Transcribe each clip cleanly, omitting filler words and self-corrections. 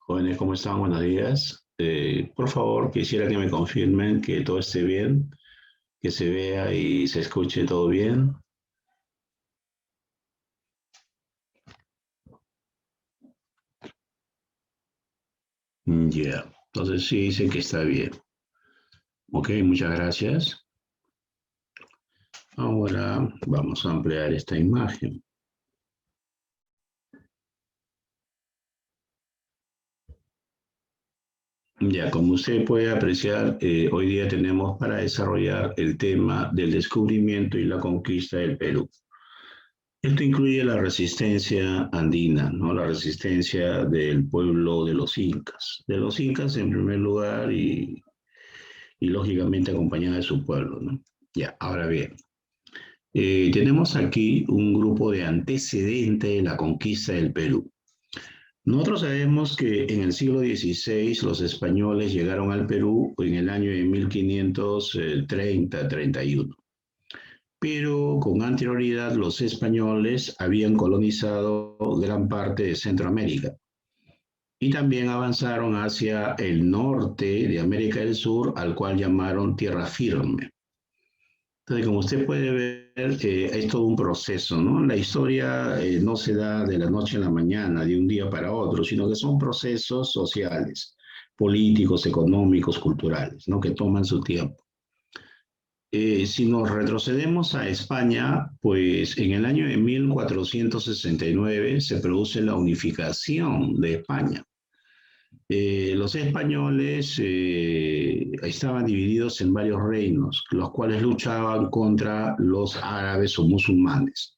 Jóvenes, ¿cómo están? Buenos días. Por favor, quisiera que me confirmen que todo esté bien, que se vea y se escuche todo bien. Ya, entonces sí dicen que está bien. Ok, muchas gracias. Ahora vamos a ampliar esta imagen. Ya, como usted puede apreciar, hoy día tenemos para desarrollar el tema del descubrimiento y la conquista del Perú. Esto incluye la resistencia andina, ¿no? La resistencia del pueblo de los incas en primer lugar y lógicamente acompañada de su pueblo, ¿no? Ya, ahora bien, tenemos aquí un grupo de antecedentes de la conquista del Perú. Nosotros sabemos que en el siglo XVI los españoles llegaron al Perú en el año de 1530-31. Pero con anterioridad los españoles habían colonizado gran parte de Centroamérica y también avanzaron hacia el norte de América del Sur, al cual llamaron Tierra Firme. Entonces, como usted puede ver, es todo un proceso, ¿no? La historia no se da de la noche a la mañana, de un día para otro, sino que son procesos sociales, políticos, económicos, culturales, ¿no? Que toman su tiempo. Si nos retrocedemos a España, pues en el año de 1469 se produce la unificación de España. Los españoles estaban divididos en varios reinos, los cuales luchaban contra los árabes o musulmanes.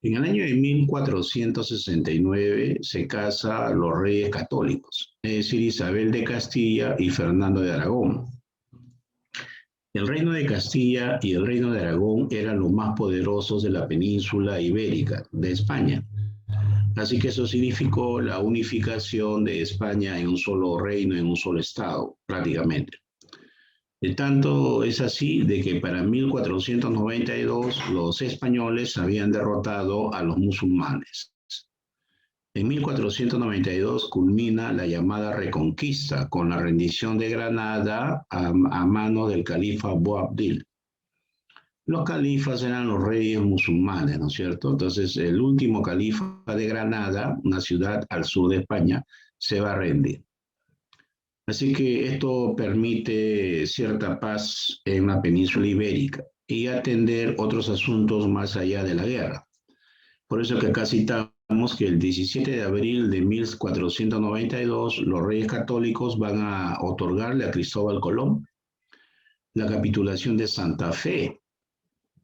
En el año de 1469 se casan los reyes católicos, es decir, Isabel de Castilla y Fernando de Aragón. El reino de Castilla y el reino de Aragón eran los más poderosos de la península ibérica, de España. Así que eso significó la unificación de España en un solo reino, en un solo estado, prácticamente. De tanto es así de que para 1492 los españoles habían derrotado a los musulmanes. En 1492 culmina la llamada Reconquista con la rendición de Granada a manos del califa Boabdil. Los califas eran los reyes musulmanes, ¿no es cierto? Entonces, el último califa de Granada, una ciudad al sur de España, se va a rendir. Así que esto permite cierta paz en la península ibérica y atender otros asuntos más allá de la guerra. Por eso que acá citamos que el 17 de abril de 1492 los reyes católicos van a otorgarle a Cristóbal Colón la capitulación de Santa Fe,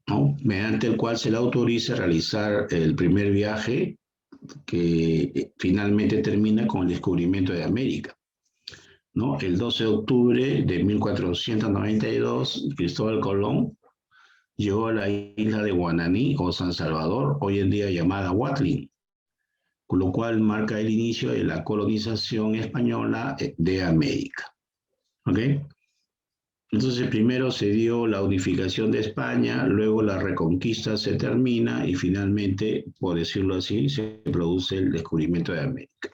¿no? Mediante el cual se le autoriza a realizar el primer viaje que finalmente termina con el descubrimiento de América, ¿no? El 12 de octubre de 1492, Cristóbal Colón llegó a la isla de Guananí o San Salvador, hoy en día llamada Huatlin, con lo cual marca el inicio de la colonización española de América. ¿Ok? Entonces primero se dio la unificación de España, luego la reconquista se termina y finalmente, por decirlo así, se produce el descubrimiento de América.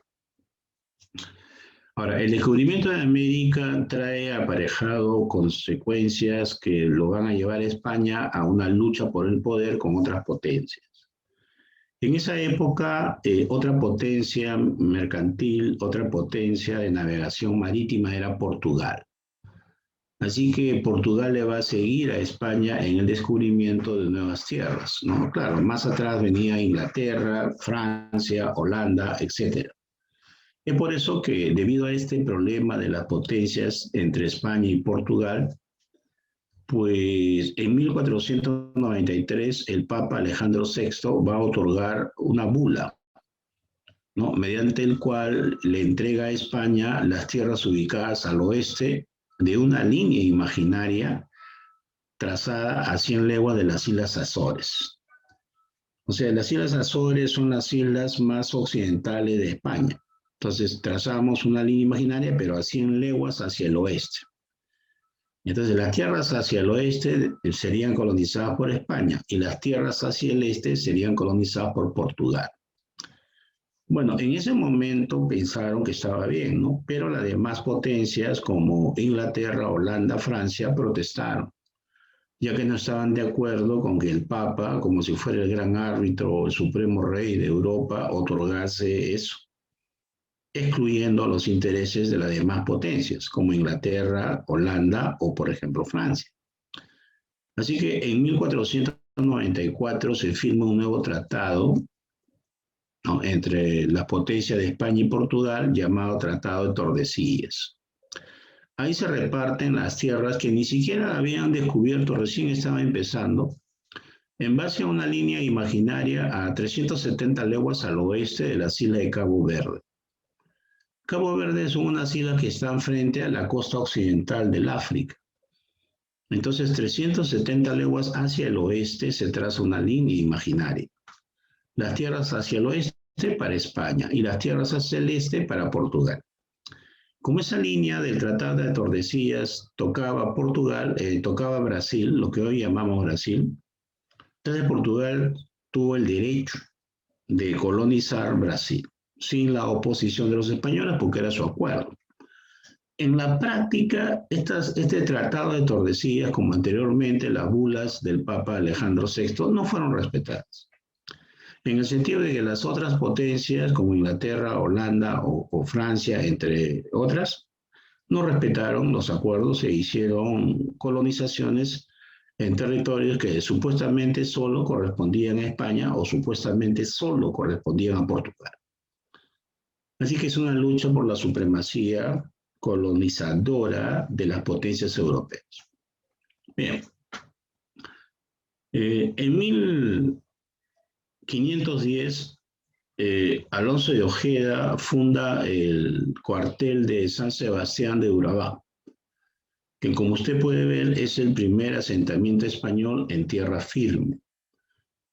Ahora, el descubrimiento de América trae aparejado consecuencias que lo van a llevar a España a una lucha por el poder con otras potencias. En esa época, otra potencia mercantil, otra potencia de navegación marítima era Portugal. Así que Portugal le va a seguir a España en el descubrimiento de nuevas tierras, ¿no? Claro, más atrás venía Inglaterra, Francia, Holanda, etc. Es por eso que, debido a este problema de las potencias entre España y Portugal, pues en 1493 el Papa Alejandro VI va a otorgar una bula, ¿no? Mediante el cual le entrega a España las tierras ubicadas al oeste de una línea imaginaria trazada a 100 leguas de las Islas Azores. O sea, las Islas Azores son las islas más occidentales de España. Entonces trazamos una línea imaginaria, pero a 100 leguas hacia el oeste. Entonces las tierras hacia el oeste serían colonizadas por España y las tierras hacia el este serían colonizadas por Portugal. Bueno, en ese momento pensaron que estaba bien, ¿no? Pero las demás potencias como Inglaterra, Holanda, Francia protestaron, ya que no estaban de acuerdo con que el Papa, como si fuera el gran árbitro o el supremo rey de Europa, otorgase eso, excluyendo los intereses de las demás potencias, como Inglaterra, Holanda o, por ejemplo, Francia. Así que en 1494 se firma un nuevo tratado, ¿no?, entre las potencias de España y Portugal, llamado Tratado de Tordesillas. Ahí se reparten las tierras que ni siquiera habían descubierto, recién estaban empezando, en base a una línea imaginaria a 370 leguas al oeste de las islas de Cabo Verde. Cabo Verde son unas islas que están frente a la costa occidental del África. Entonces, 370 leguas hacia el oeste se traza una línea imaginaria. Las tierras hacia el oeste para España y las tierras hacia el este para Portugal. Como esa línea del Tratado de Tordesillas tocaba Portugal, tocaba Brasil, lo que hoy llamamos Brasil, entonces Portugal tuvo el derecho de colonizar Brasil, sin la oposición de los españoles, porque era su acuerdo. En la práctica, este Tratado de Tordesillas, como anteriormente las bulas del Papa Alejandro VI, no fueron respetadas. En el sentido de que las otras potencias, como Inglaterra, Holanda o Francia, entre otras, no respetaron los acuerdos e hicieron colonizaciones en territorios que supuestamente solo correspondían a España o supuestamente solo correspondían a Portugal. Así que es una lucha por la supremacía colonizadora de las potencias europeas. Bien. En 1510, Alonso de Ojeda funda el cuartel de San Sebastián de Urabá, que como usted puede ver es el primer asentamiento español en tierra firme.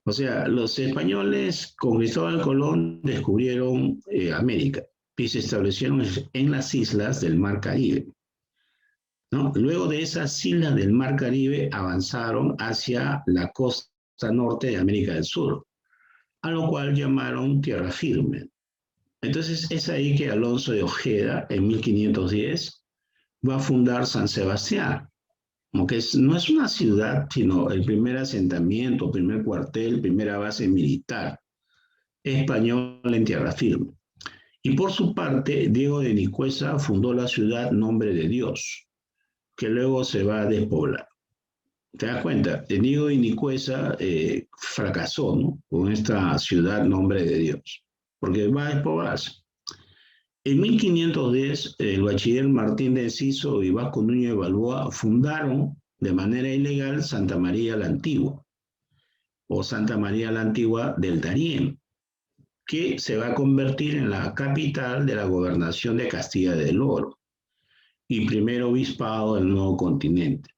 O sea, los españoles con Cristóbal Colón descubrieron América y se establecieron en las islas del Mar Caribe, ¿no? Luego de esas islas del Mar Caribe avanzaron hacia la costa norte de América del Sur, a lo cual llamaron tierra firme. Entonces es ahí que Alonso de Ojeda, en 1510, va a fundar San Sebastián, aunque no es una ciudad, sino el primer asentamiento, primer cuartel, primera base militar español en tierra firme. Y por su parte, Diego de Nicuesa fundó la ciudad Nombre de Dios, que luego se va a despoblar. ¿Te das cuenta? Diego de Nicuesa fracasó, ¿no?, con esta ciudad Nombre de Dios, porque va a despoblarse. En 1510, el bachiller Martín de Enciso y Vasco Núñez de Balboa fundaron de manera ilegal Santa María la Antigua, o Santa María la Antigua del Darién, que se va a convertir en la capital de la gobernación de Castilla del Oro y primer obispado del nuevo continente.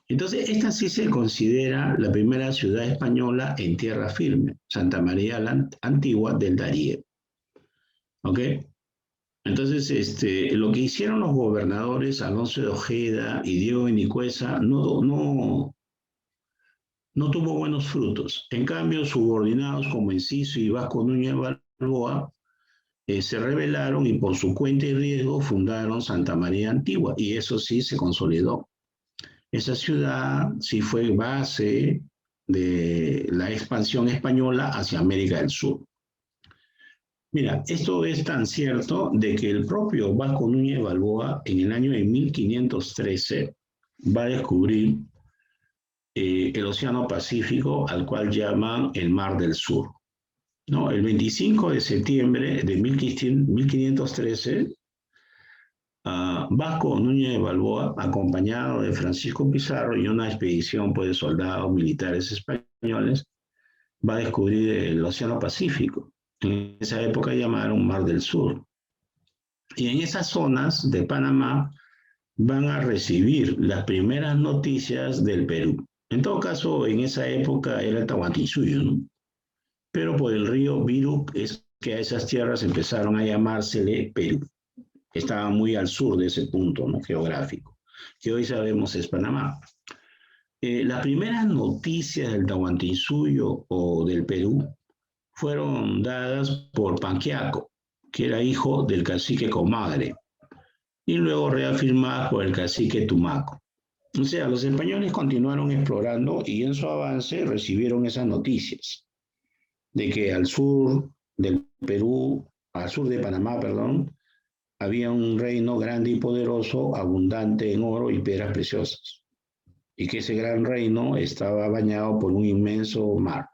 Entonces, esta sí se considera la primera ciudad española en tierra firme, Santa María la Antigua del Darién. ¿Ok? Entonces, lo que hicieron los gobernadores Alonso de Ojeda y Diego de Nicuesa no tuvo buenos frutos. En cambio, subordinados como Enciso y Vasco Núñez de Balboa se rebelaron y por su cuenta y riesgo fundaron Santa María Antigua, y eso sí se consolidó. Esa ciudad sí fue base de la expansión española hacia América del Sur. Mira, esto es tan cierto de que el propio Vasco Núñez de Balboa en el año de 1513 va a descubrir el Océano Pacífico, al cual llaman el Mar del Sur, ¿no? El 25 de septiembre de 1513, Vasco Núñez de Balboa, acompañado de Francisco Pizarro y una expedición pues, de soldados militares españoles, va a descubrir el Océano Pacífico. En esa época llamaron Mar del Sur. Y en esas zonas de Panamá van a recibir las primeras noticias del Perú. En todo caso, en esa época era el Tahuantinsuyo, ¿no? Pero por el río Virú es que a esas tierras empezaron a llamársele Perú. Estaba muy al sur de ese punto, ¿no?, geográfico, que hoy sabemos es Panamá. Las primeras noticias del Tahuantinsuyo o del Perú fueron dadas por Panquiaco, que era hijo del cacique Comadre, y luego reafirmadas por el cacique Tumaco. O sea, los españoles continuaron explorando y en su avance recibieron esas noticias de que al sur del Perú, al sur de Panamá, perdón, había un reino grande y poderoso, abundante en oro y piedras preciosas, y que ese gran reino estaba bañado por un inmenso mar.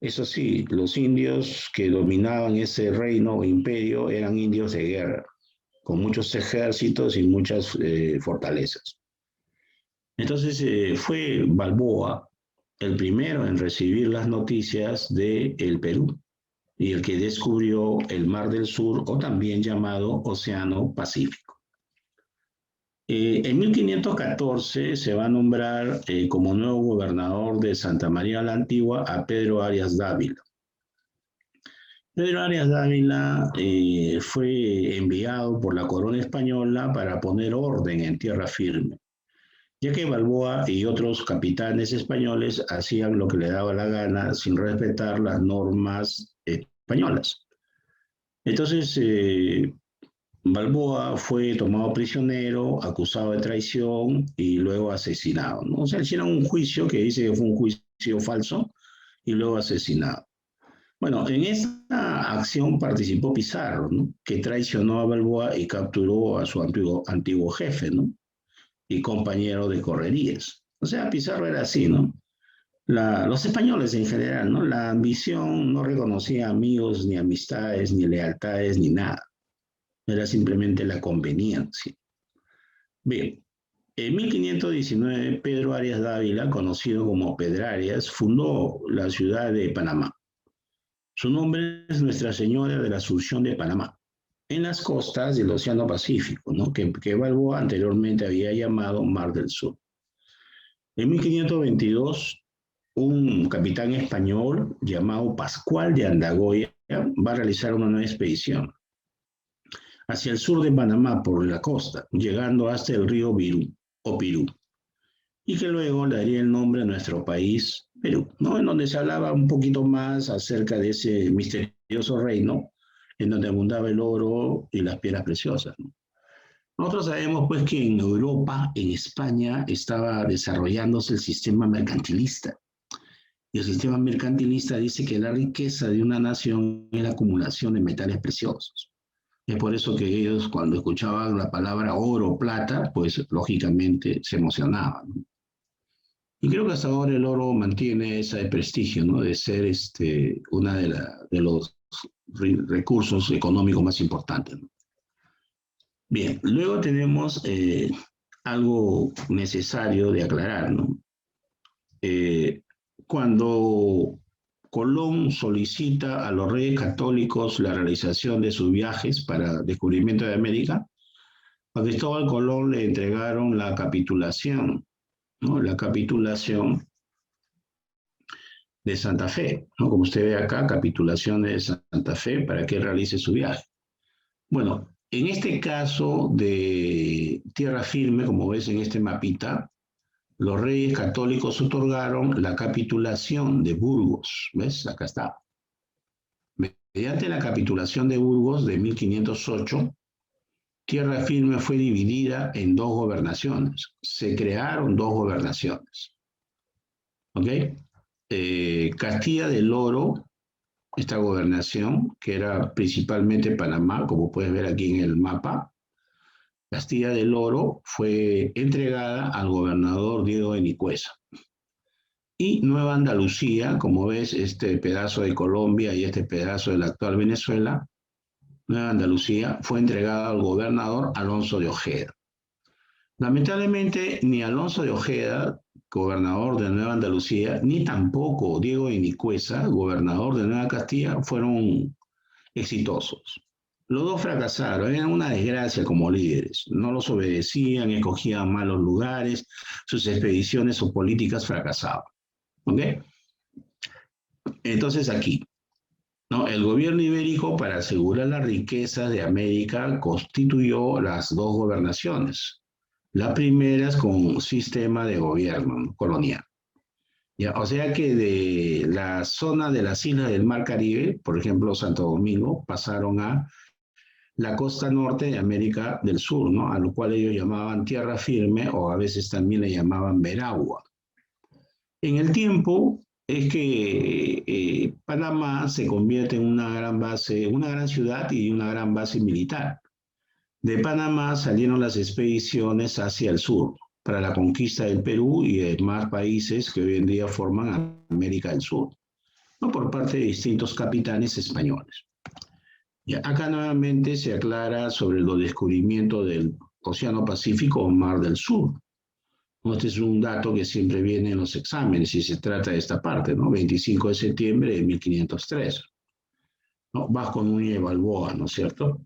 Eso sí, los indios que dominaban ese reino o imperio eran indios de guerra, con muchos ejércitos y muchas fortalezas. Entonces fue Balboa el primero en recibir las noticias del Perú y el que descubrió el Mar del Sur, o también llamado Océano Pacífico. En 1514 se va a nombrar como nuevo gobernador de Santa María la Antigua a Pedro Arias Dávila. Pedro Arias Dávila fue enviado por la corona española para poner orden en tierra firme, ya que Balboa y otros capitanes españoles hacían lo que le daba la gana sin respetar las normas españolas. Entonces, Balboa fue tomado prisionero, acusado de traición y luego asesinado, ¿no? O sea, hicieron un juicio que dice que fue un juicio falso y luego asesinado. Bueno, en esta acción participó Pizarro, ¿no? Que traicionó a Balboa y capturó a su antiguo jefe, ¿no? Y compañero de correrías. O sea, Pizarro era así, ¿no? Los españoles en general, ¿no? La ambición no reconocía amigos, ni amistades, ni lealtades, ni nada. Era simplemente la conveniencia. Bien, en 1519, Pedro Arias Dávila, conocido como Pedrarias, fundó la ciudad de Panamá. Su nombre es Nuestra Señora de la Asunción de Panamá, en las costas del Océano Pacífico, ¿no? que Balboa anteriormente había llamado Mar del Sur. En 1522, un capitán español llamado Pascual de Andagoya va a realizar una nueva expedición hacia el sur de Panamá por la costa, llegando hasta el río Virú o Pirú, y que luego le daría el nombre a nuestro país, Perú, ¿no? En donde se hablaba un poquito más acerca de ese misterioso reino en donde abundaba el oro y las piedras preciosas, ¿no? Nosotros sabemos pues que en Europa, en España, estaba desarrollándose el sistema mercantilista. Y el sistema mercantilista dice que la riqueza de una nación es la acumulación de metales preciosos. Es por eso que ellos, cuando escuchaban la palabra oro o plata, pues lógicamente se emocionaban, ¿no? Y creo que hasta ahora el oro mantiene ese prestigio, ¿no? De ser una de los recursos económicos más importantes, ¿no? Bien, luego tenemos algo necesario de aclarar, ¿no? Cuando Colón solicita a los reyes católicos la realización de sus viajes para descubrimiento de América, a Cristóbal Colón le entregaron la capitulación, ¿no? La capitulación de Santa Fe, ¿no? Como usted ve acá, capitulación de Santa Fe para que realice su viaje. Bueno, en este caso de tierra firme, como ves en este mapita, los reyes católicos otorgaron la capitulación de Burgos. ¿Ves? Acá está. Mediante la capitulación de Burgos de 1508, tierra firme fue dividida en dos gobernaciones. Se crearon dos gobernaciones. ¿Ok? Castilla del Oro, esta gobernación, que era principalmente Panamá, como puedes ver aquí en el mapa, Castilla del Oro fue entregada al gobernador Diego de Nicuesa. Y Nueva Andalucía, como ves, este pedazo de Colombia y este pedazo de la actual Venezuela, Nueva Andalucía fue entregada al gobernador Alonso de Ojeda. Lamentablemente, ni Alonso de Ojeda, gobernador de Nueva Andalucía, ni tampoco Diego de Nicuesa, gobernador de Nueva Castilla, fueron exitosos. Los dos fracasaron, eran una desgracia como líderes. No los obedecían, escogían malos lugares, sus expediciones o políticas fracasaban. ¿Ok? Entonces aquí, ¿no? El gobierno ibérico, para asegurar las riquezas de América, constituyó las dos gobernaciones. La primera es con un sistema de gobierno colonial. Ya, o sea que de la zona de las islas del Mar Caribe, por ejemplo, Santo Domingo, pasaron a la costa norte de América del Sur, ¿no? A lo cual ellos llamaban tierra firme o a veces también le llamaban Veragua. En el tiempo es que Panamá se convierte en una gran base, una gran ciudad y una gran base militar. De Panamá salieron las expediciones hacia el sur para la conquista del Perú y de demás países que hoy en día forman América del Sur, ¿no? Por parte de distintos capitanes españoles. Y acá nuevamente se aclara sobre los descubrimientos del Océano Pacífico o Mar del Sur. Este es un dato que siempre viene en los exámenes y se trata de esta parte, ¿no? 25 de septiembre de 1503, ¿no? Vasco Núñez de Balboa, ¿no es cierto?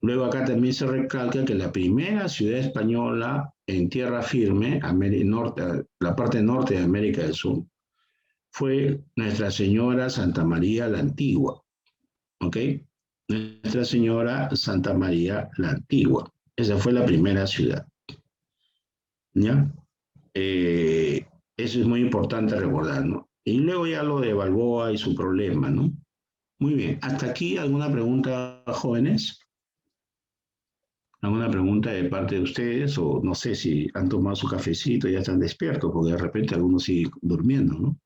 Luego acá también se recalca que la primera ciudad española en tierra firme, la parte norte de América del Sur, fue Nuestra Señora Santa María la Antigua, ¿ok? Nuestra Señora Santa María la Antigua. Esa fue la primera ciudad, ¿ya? Eso es muy importante recordar, ¿no? Y luego ya lo de Balboa y su problema, ¿no? Muy bien. ¿Hasta aquí alguna pregunta, jóvenes? ¿Alguna pregunta de parte de ustedes? O no sé si han tomado su cafecito y ya están despiertos, porque de repente algunos siguen durmiendo, ¿no?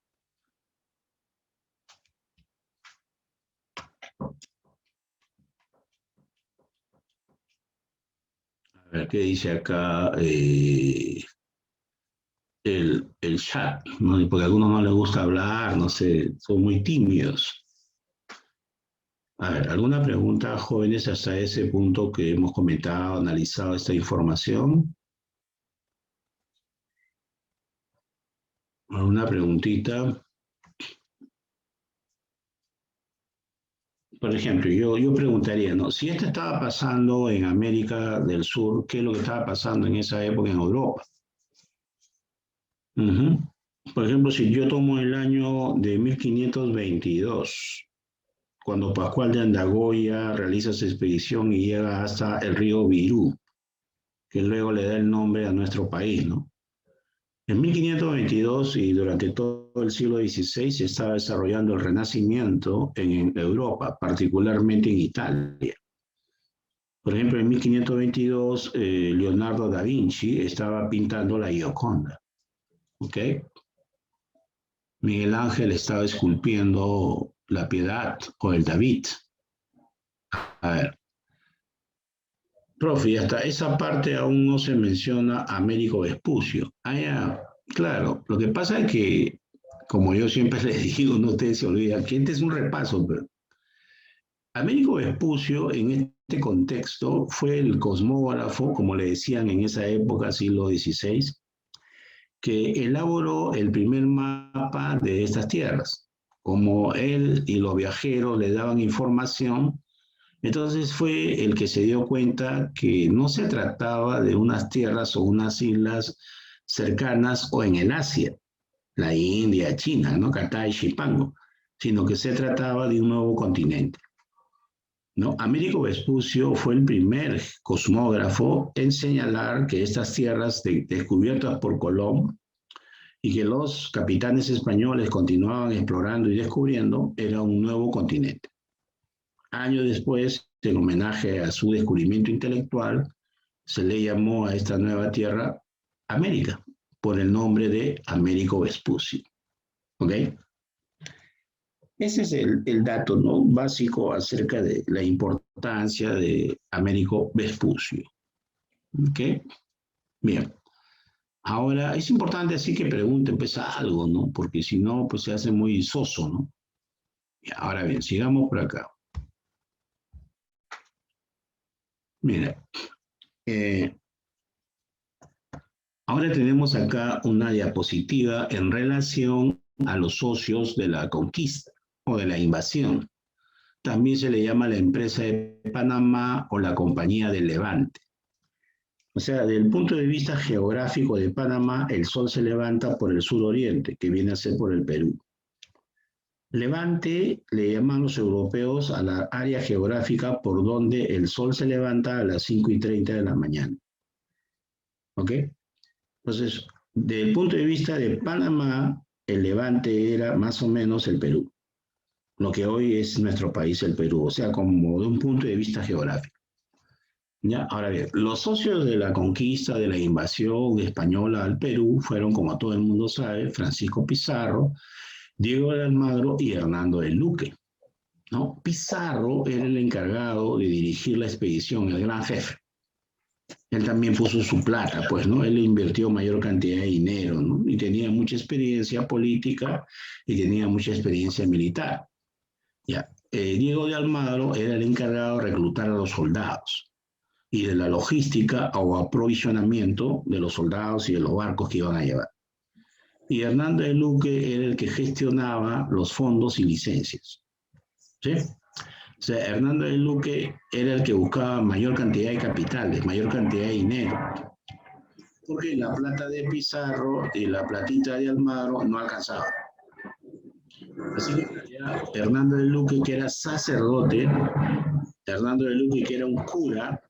A ver qué dice acá el chat, ¿no? Porque a algunos no les gusta hablar, no sé, son muy tímidos. A ver, ¿alguna pregunta, jóvenes, hasta ese punto que hemos comentado, analizado esta información? ¿Alguna preguntita? Por ejemplo, yo preguntaría, ¿no? Si esto estaba pasando en América del Sur, ¿qué es lo que estaba pasando en esa época en Europa? Ujú. Por ejemplo, si yo tomo el año de 1522, cuando Pascual de Andagoya realiza su expedición y llega hasta el río Virú, que luego le da el nombre a nuestro país, ¿no? En 1522 y durante todo el siglo XVI se estaba desarrollando el Renacimiento en Europa, particularmente en Italia. Por ejemplo, en 1522, Leonardo da Vinci estaba pintando la Gioconda, ¿ok? Miguel Ángel estaba esculpiendo la Piedad o el David. A ver, profe, y hasta esa parte aún no se menciona a Américo Vespucio. Ah, ya, claro. Lo que pasa es que, como yo siempre les digo, no ustedes se olvidan, que este es un repaso, pero Américo Vespucio en este contexto fue el cosmógrafo, como le decían en esa época, siglo XVI, que elaboró el primer mapa de estas tierras. Como él y los viajeros le daban información, entonces fue el que se dio cuenta que no se trataba de unas tierras o unas islas cercanas o en el Asia, la India, China, ¿no? Catay, Chipango, sino que se trataba de un nuevo continente, ¿no? Américo Vespucio fue el primer cosmógrafo en señalar que estas tierras descubiertas por Colón y que los capitanes españoles continuaban explorando y descubriendo era un nuevo continente. Años después, en homenaje a su descubrimiento intelectual, se le llamó a esta nueva tierra América, por el nombre de Américo Vespucio. ¿Ok? Ese es el dato, ¿no?, básico acerca de la importancia de Américo Vespucio. ¿Ok? Bien. Ahora, es importante así que pregunten pues algo, ¿no? Porque si no, pues se hace muy soso, ¿no? Ahora bien, sigamos por acá. Mira, eh, ahora tenemos acá una diapositiva en relación a los socios de la conquista o de la invasión. También se le llama la empresa de Panamá o la compañía del Levante. O sea, desde el punto de vista geográfico de Panamá, el sol se levanta por el suroriente, que viene a ser por el Perú. Levante le llaman los europeos a la área geográfica por donde el sol se levanta a las 5:30 de la mañana. ¿Ok? Entonces, Desde el punto de vista de Panamá, el Levante era más o menos el Perú, lo que hoy es nuestro país, el Perú, o sea, como de un punto de vista geográfico. ¿Ya? Ahora bien, los socios de la conquista, de la invasión española al Perú fueron, como todo el mundo sabe, Francisco Pizarro, Diego de Almagro y Hernando de Luque. ¿No? Pizarro era el encargado de dirigir la expedición, el gran jefe. Él también puso su plata, pues, ¿no? Él le invirtió mayor cantidad de dinero, ¿no? Y tenía mucha experiencia política y tenía mucha experiencia militar. Ya. Diego de Almagro era el encargado de reclutar a los soldados y de la logística o aprovisionamiento de los soldados y de los barcos que iban a llevar. Y Hernando de Luque era el que gestionaba los fondos y licencias. ¿Sí? O sea, Hernando de Luque era el que buscaba mayor cantidad de capitales, mayor cantidad de dinero, porque la plata de Pizarro y la platita de Almagro no alcanzaba. Así que Hernando de Luque, que era sacerdote, Hernando de Luque, que era un cura,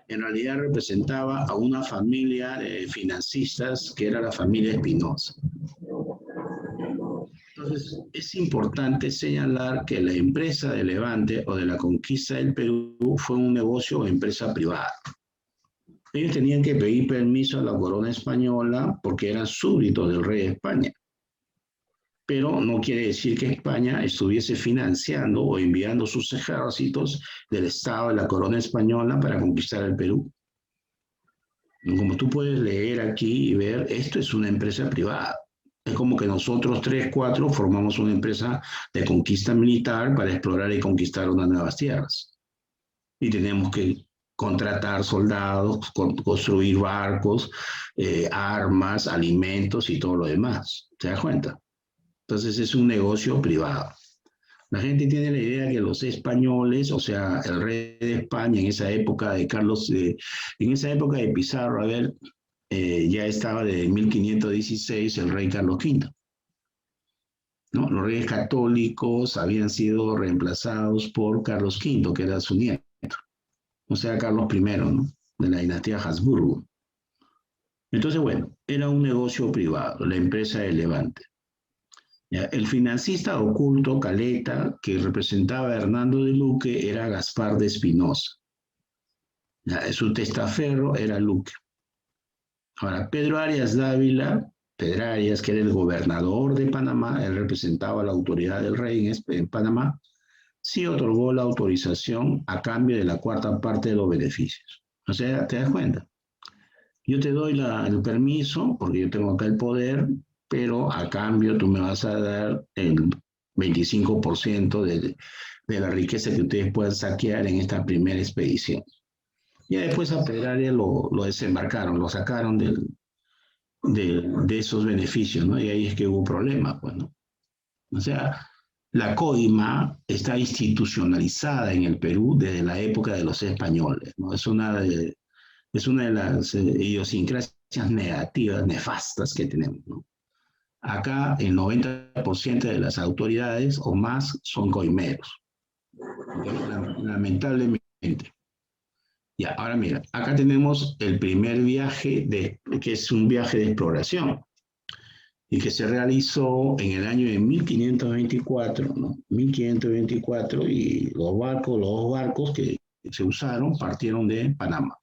en realidad representaba a una familia de financistas que era la familia Espinosa. Entonces, es importante señalar que la empresa de Levante o de la conquista del Perú fue un negocio o empresa privada. Ellos tenían que pedir permiso a la corona española porque eran súbditos del rey de España. Pero no quiere decir que España estuviese financiando o enviando sus ejércitos del Estado de la corona española para conquistar el Perú. Como tú puedes leer aquí y ver, esto es una empresa privada. Es como que nosotros 3, 4 formamos una empresa de conquista militar para explorar y conquistar unas nuevas tierras. Y tenemos que contratar soldados, construir barcos, armas, alimentos y todo lo demás. ¿Se da cuenta? Entonces es un negocio privado. La gente tiene la idea que los españoles, o sea, el rey de España en esa época de Carlos, en esa época de Pizarro, a ver, ya estaba de 1516 el rey Carlos V. ¿No? Los reyes católicos habían sido reemplazados por Carlos V, que era su nieto, o sea, Carlos I, ¿no? De la dinastía Habsburgo. Entonces, bueno, era un negocio privado, la empresa de Levante. ¿Ya? El financista oculto, Caleta, que representaba a Hernando de Luque, era Gaspar de Espinosa. Su testaferro era Luque. Ahora, Pedro Arias Dávila, Pedro Arias, que era el gobernador de Panamá, él representaba a la autoridad del rey en Panamá, sí otorgó la autorización a cambio de la cuarta parte de los beneficios. O sea, ¿te das cuenta? Yo te doy el permiso, porque yo tengo acá el poder, pero a cambio tú me vas a dar el 25% de la riqueza que ustedes puedan saquear en esta primera expedición. Y después a Pedraria lo desembarcaron, lo sacaron de esos beneficios, ¿no? Y ahí es que hubo problemas, pues, ¿no? O sea, la coima está institucionalizada en el Perú desde la época de los españoles, ¿no? Es una de las idiosincrasias negativas, nefastas que tenemos, ¿no? Acá el 90% de las autoridades o más son coimeros, lamentablemente. Ya, ahora mira, acá tenemos el primer viaje, que es un viaje de exploración y que se realizó en el año de 1524, ¿no? 1524, y los dos barcos que se usaron partieron de Panamá.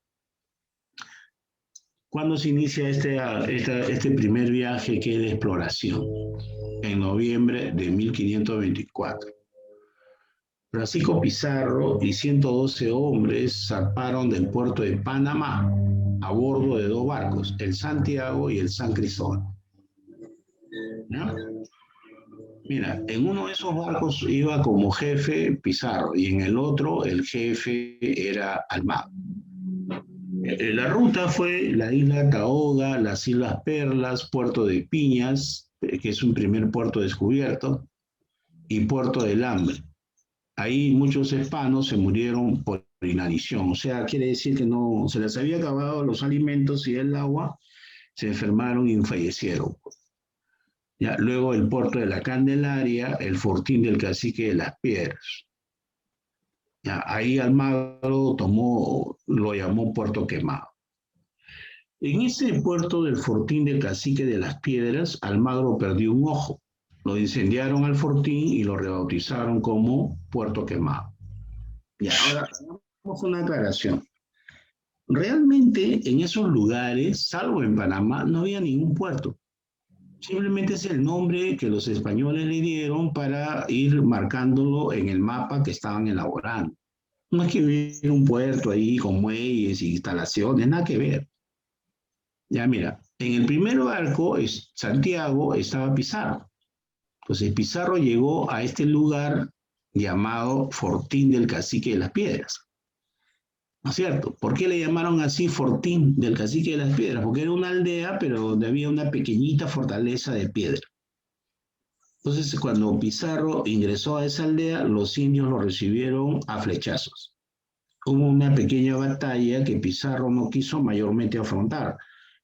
¿Cuándo se inicia este primer viaje que es de exploración? En noviembre de 1524. Francisco Pizarro y 112 hombres zarparon del puerto de Panamá a bordo de dos barcos, el Santiago y el San Cristóbal. ¿Ya? Mira, en uno de esos barcos iba como jefe Pizarro y en el otro el jefe era Almagro. La ruta fue la isla Taoga, las Islas Perlas, Puerto de Piñas, que es un primer puerto descubierto, y Puerto del Hambre. Ahí muchos hispanos se murieron por inanición, o sea, quiere decir que no se les había acabado los alimentos y el agua, se enfermaron y fallecieron. Ya, luego el puerto de la Candelaria, el fortín del Cacique de las Piedras. Ya, ahí Almagro lo llamó Puerto Quemado. En ese puerto del fortín del Cacique de las Piedras, Almagro perdió un ojo. Lo incendiaron al fortín y lo rebautizaron como Puerto Quemado. Y ahora hagamos una aclaración. Realmente en esos lugares, salvo en Panamá, no había ningún puerto. Simplemente es el nombre que los españoles le dieron para ir marcándolo en el mapa que estaban elaborando. No es que hubiera un puerto ahí con muelles e instalaciones, nada que ver. Ya mira, en el primer barco, Santiago, estaba Pizarro. Entonces Pizarro llegó a este lugar llamado Fortín del Cacique de las Piedras. ¿No es cierto? ¿Por qué le llamaron así Fortín del Cacique de las Piedras? Porque era una aldea, pero donde había una pequeñita fortaleza de piedra. Entonces, cuando Pizarro ingresó a esa aldea, los indios lo recibieron a flechazos. Hubo una pequeña batalla que Pizarro no quiso mayormente afrontar,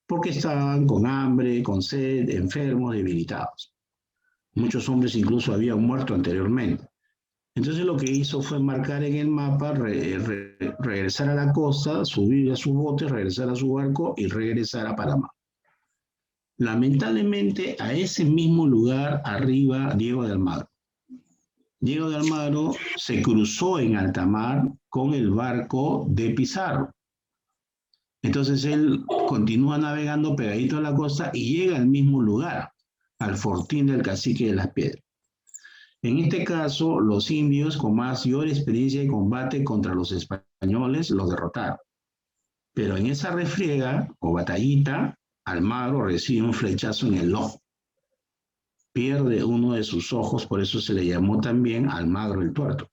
porque estaban con hambre, con sed, enfermos, debilitados. Muchos hombres incluso habían muerto anteriormente. Entonces lo que hizo fue marcar en el mapa, regresar a la costa, subir a su bote, regresar a su barco y regresar a Panamá. Lamentablemente a ese mismo lugar arriba Diego de Almagro. Diego de Almagro se cruzó en alta mar con el barco de Pizarro. Entonces él continúa navegando pegadito a la costa y llega al mismo lugar, al fortín del Cacique de las Piedras. En este caso, los indios con mayor experiencia de combate contra los españoles los derrotaron. Pero en esa refriega o batallita, Almagro recibe un flechazo en el ojo. Pierde uno de sus ojos, por eso se le llamó también Almagro el Tuerto.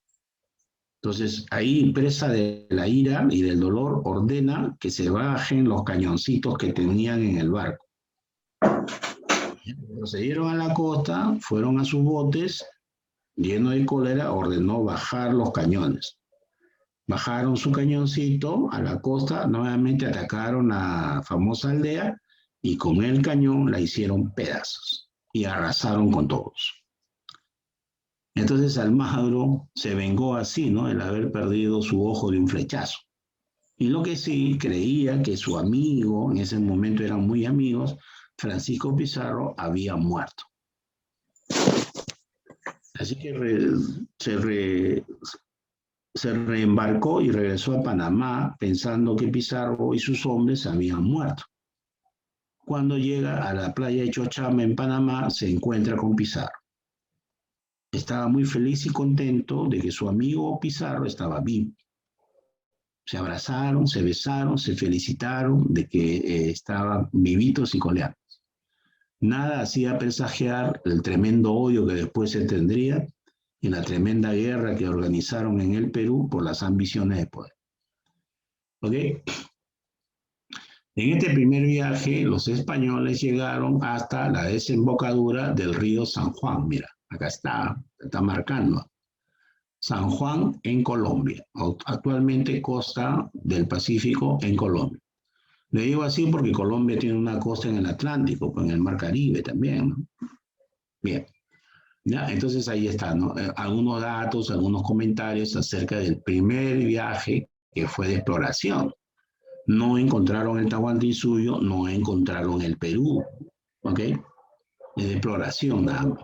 Entonces, ahí, presa de la ira y del dolor, ordena que se bajen los cañoncitos que tenían en el barco. Procedieron a la costa, fueron a sus botes, lleno de cólera, ordenó bajar los cañones. Bajaron su cañoncito a la costa, nuevamente atacaron la famosa aldea y con el cañón la hicieron pedazos y arrasaron con todos. Entonces Almagro se vengó así, ¿no? El haber perdido su ojo de un flechazo. Y lo que sí, creía que su amigo, en ese momento eran muy amigos, Francisco Pizarro, había muerto. Así que se reembarcó y regresó a Panamá pensando que Pizarro y sus hombres habían muerto. Cuando llega a la playa de Chochama en Panamá, se encuentra con Pizarro. Estaba muy feliz y contento de que su amigo Pizarro estaba vivo. Se abrazaron, se besaron, se felicitaron de que estaban vivitos y coleados. Nada hacía presagiar el tremendo odio que después se tendría y la tremenda guerra que organizaron en el Perú por las ambiciones de poder. ¿Ok? En este primer viaje, los españoles llegaron hasta la desembocadura del río San Juan. Mira, acá está marcando. San Juan en Colombia, actualmente costa del Pacífico en Colombia. Le digo así porque Colombia tiene una costa en el Atlántico, en el Mar Caribe también, ¿no? Bien. ¿Ya? Entonces ahí está, ¿no? Algunos datos, algunos comentarios acerca del primer viaje que fue de exploración. No encontraron el Tahuantinsuyo, no encontraron el Perú, ¿ok? Es de exploración nada más.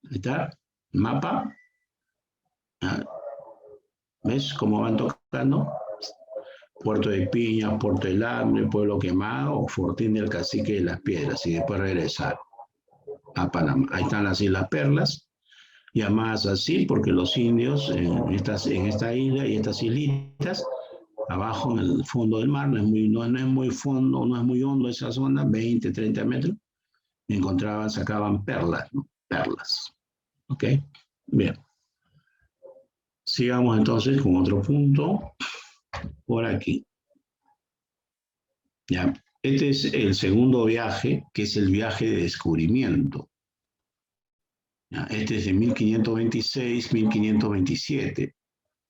Ahí está, mapa. ¿Ah? ¿Ves cómo van tocando? Puerto de Piñas, Puerto del Hambre, Pueblo Quemado, Fortín del Cacique de las Piedras, y después regresaron a Panamá. Ahí están las Islas Perlas, llamadas así porque los indios en esta isla y estas islitas, abajo en el fondo del mar, no es muy fondo, no es muy hondo esa zona, 20, 30 metros, sacaban perlas, ¿no? Perlas. ¿Ok? Bien. Sigamos entonces con otro punto por aquí. Ya. Este es el segundo viaje, que es el viaje de descubrimiento. Ya. Este es de 1526-1527.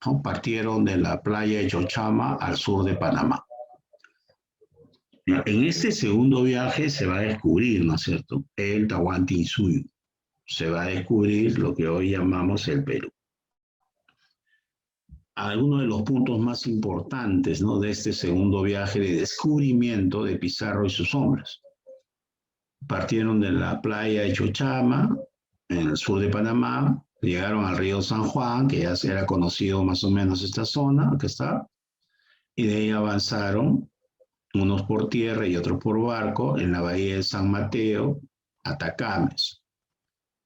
¿No? Partieron de la playa de Chochama al sur de Panamá. Ya. En este segundo viaje se va a descubrir, ¿no es cierto?, el Tahuantinsuyo. Se va a descubrir lo que hoy llamamos el Perú. algunos de los puntos más importantes, ¿no?, de este segundo viaje de descubrimiento de Pizarro y sus hombres. Partieron de la playa de Chochama, en el sur de Panamá, llegaron al río San Juan, que ya era conocido más o menos esta zona, que está, y de ahí avanzaron, unos por tierra y otros por barco, en la bahía de San Mateo, Atacames,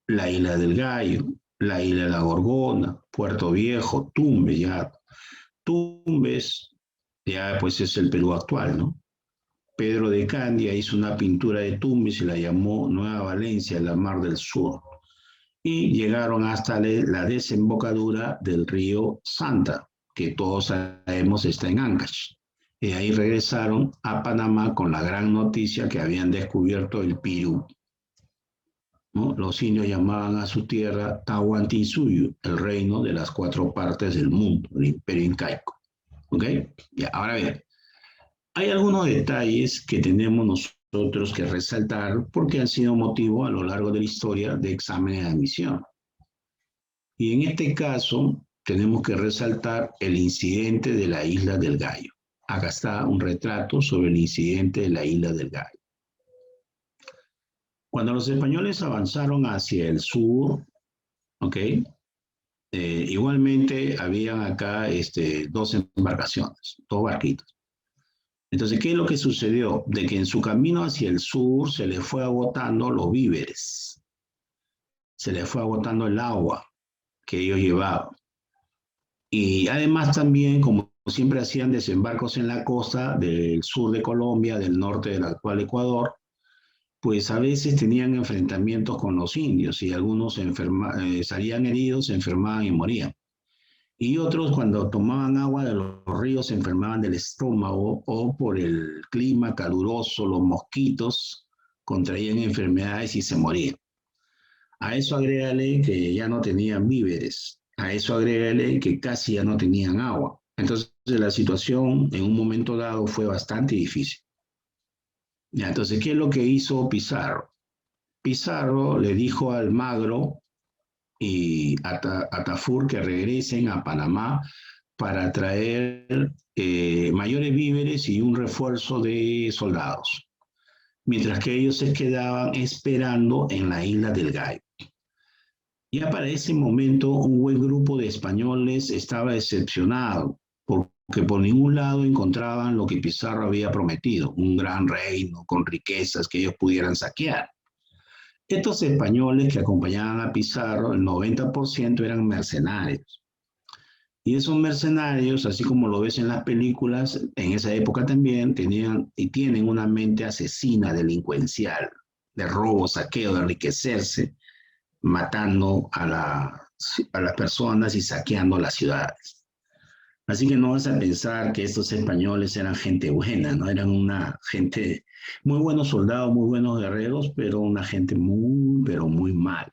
la isla del Gallo, la isla de la Gorgona, Puerto Viejo, Tumbes, ya. Tumbes, ya pues es el Perú actual, ¿no? Pedro de Candia hizo una pintura de Tumbes y la llamó Nueva Valencia, la Mar del Sur. Y llegaron hasta la desembocadura del río Santa, que todos sabemos está en Ancash. Y ahí regresaron a Panamá con la gran noticia que habían descubierto el Pirú, ¿no? Los indios llamaban a su tierra Tahuantinsuyo, el reino de las 4 partes del mundo, el imperio incaico. ¿Ok? Ya, ahora bien, hay algunos detalles que tenemos nosotros que resaltar porque han sido motivo a lo largo de la historia de exámenes de admisión. Y en este caso tenemos que resaltar el incidente de la Isla del Gallo. Acá está un retrato sobre el incidente de la Isla del Gallo. Cuando los españoles avanzaron hacia el sur, ¿ok? Igualmente habían acá 2 embarcaciones, 2 barquitos. Entonces, ¿qué es lo que sucedió? De que en su camino hacia el sur se les fue agotando los víveres, se les fue agotando el agua que ellos llevaban. Y además también, como siempre hacían desembarcos en la costa del sur de Colombia, del norte del actual Ecuador, pues a veces tenían enfrentamientos con los indios y algunos salían heridos, se enfermaban y morían. Y otros cuando tomaban agua de los ríos se enfermaban del estómago o por el clima caluroso, los mosquitos contraían enfermedades y se morían. A eso agrégale que ya no tenían víveres, a eso agrégale que casi ya no tenían agua. Entonces la situación en un momento dado fue bastante difícil. Ya, entonces, ¿qué es lo que hizo Pizarro? Pizarro le dijo a Almagro y a Tafur que regresen a Panamá para traer mayores víveres y un refuerzo de soldados, mientras que ellos se quedaban esperando en la isla del Gallo. Ya para ese momento un buen grupo de españoles estaba decepcionado porque por ningún lado encontraban lo que Pizarro había prometido, un gran reino con riquezas que ellos pudieran saquear. Estos españoles que acompañaban a Pizarro, el 90% eran mercenarios. Y esos mercenarios, así como lo ves en las películas, en esa época también tenían y tienen una mente asesina, delincuencial, de robo, saqueo, de enriquecerse, matando a las personas y saqueando las ciudades. Así que no vas a pensar que estos españoles eran gente buena, ¿no? Eran una gente, muy buenos soldados, muy buenos guerreros, pero una gente muy, pero muy mal.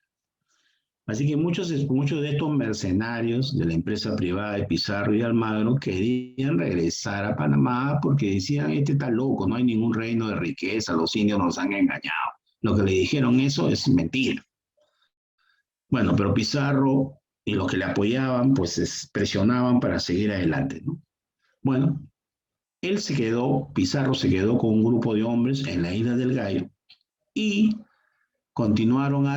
Así que muchos de estos mercenarios de la empresa privada de Pizarro y Almagro querían regresar a Panamá porque decían, este está loco, no hay ningún reino de riqueza, los indios nos han engañado. Lo que le dijeron eso es mentira. Bueno, pero Pizarro y los que le apoyaban, pues presionaban para seguir adelante, ¿no? Bueno, Pizarro se quedó con un grupo de hombres en la isla del Gallo y continuaron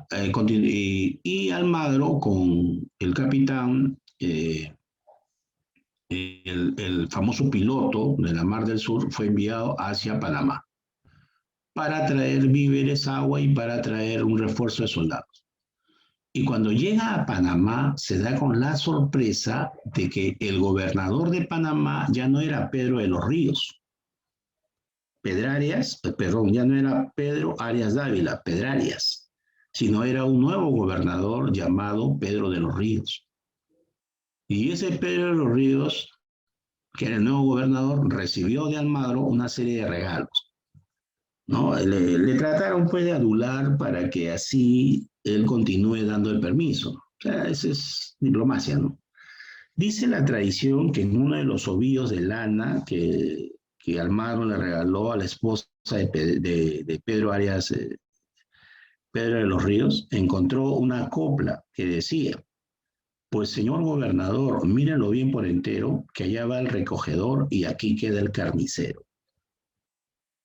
y Almagro con el capitán, el famoso piloto de la Mar del Sur, fue enviado hacia Panamá para traer víveres, agua y para traer un refuerzo de soldados. Y cuando llega a Panamá, se da con la sorpresa de que el gobernador de Panamá ya no era Pedro de los Ríos. Ya no era Pedro Arias Dávila, Pedrarias, sino era un nuevo gobernador llamado Pedro de los Ríos. Y ese Pedro de los Ríos, que era el nuevo gobernador, recibió de Almagro una serie de regalos, ¿no? Le trataron pues de adular para que así él continúe dando el permiso. O sea, esa es diplomacia, ¿no? Dice la tradición que en uno de los ovillos de lana que Almagro le regaló a la esposa de Pedro Arias, Pedro de los Ríos, encontró una copla que decía: pues señor gobernador, mírenlo bien por entero, que allá va el recogedor y aquí queda el carnicero.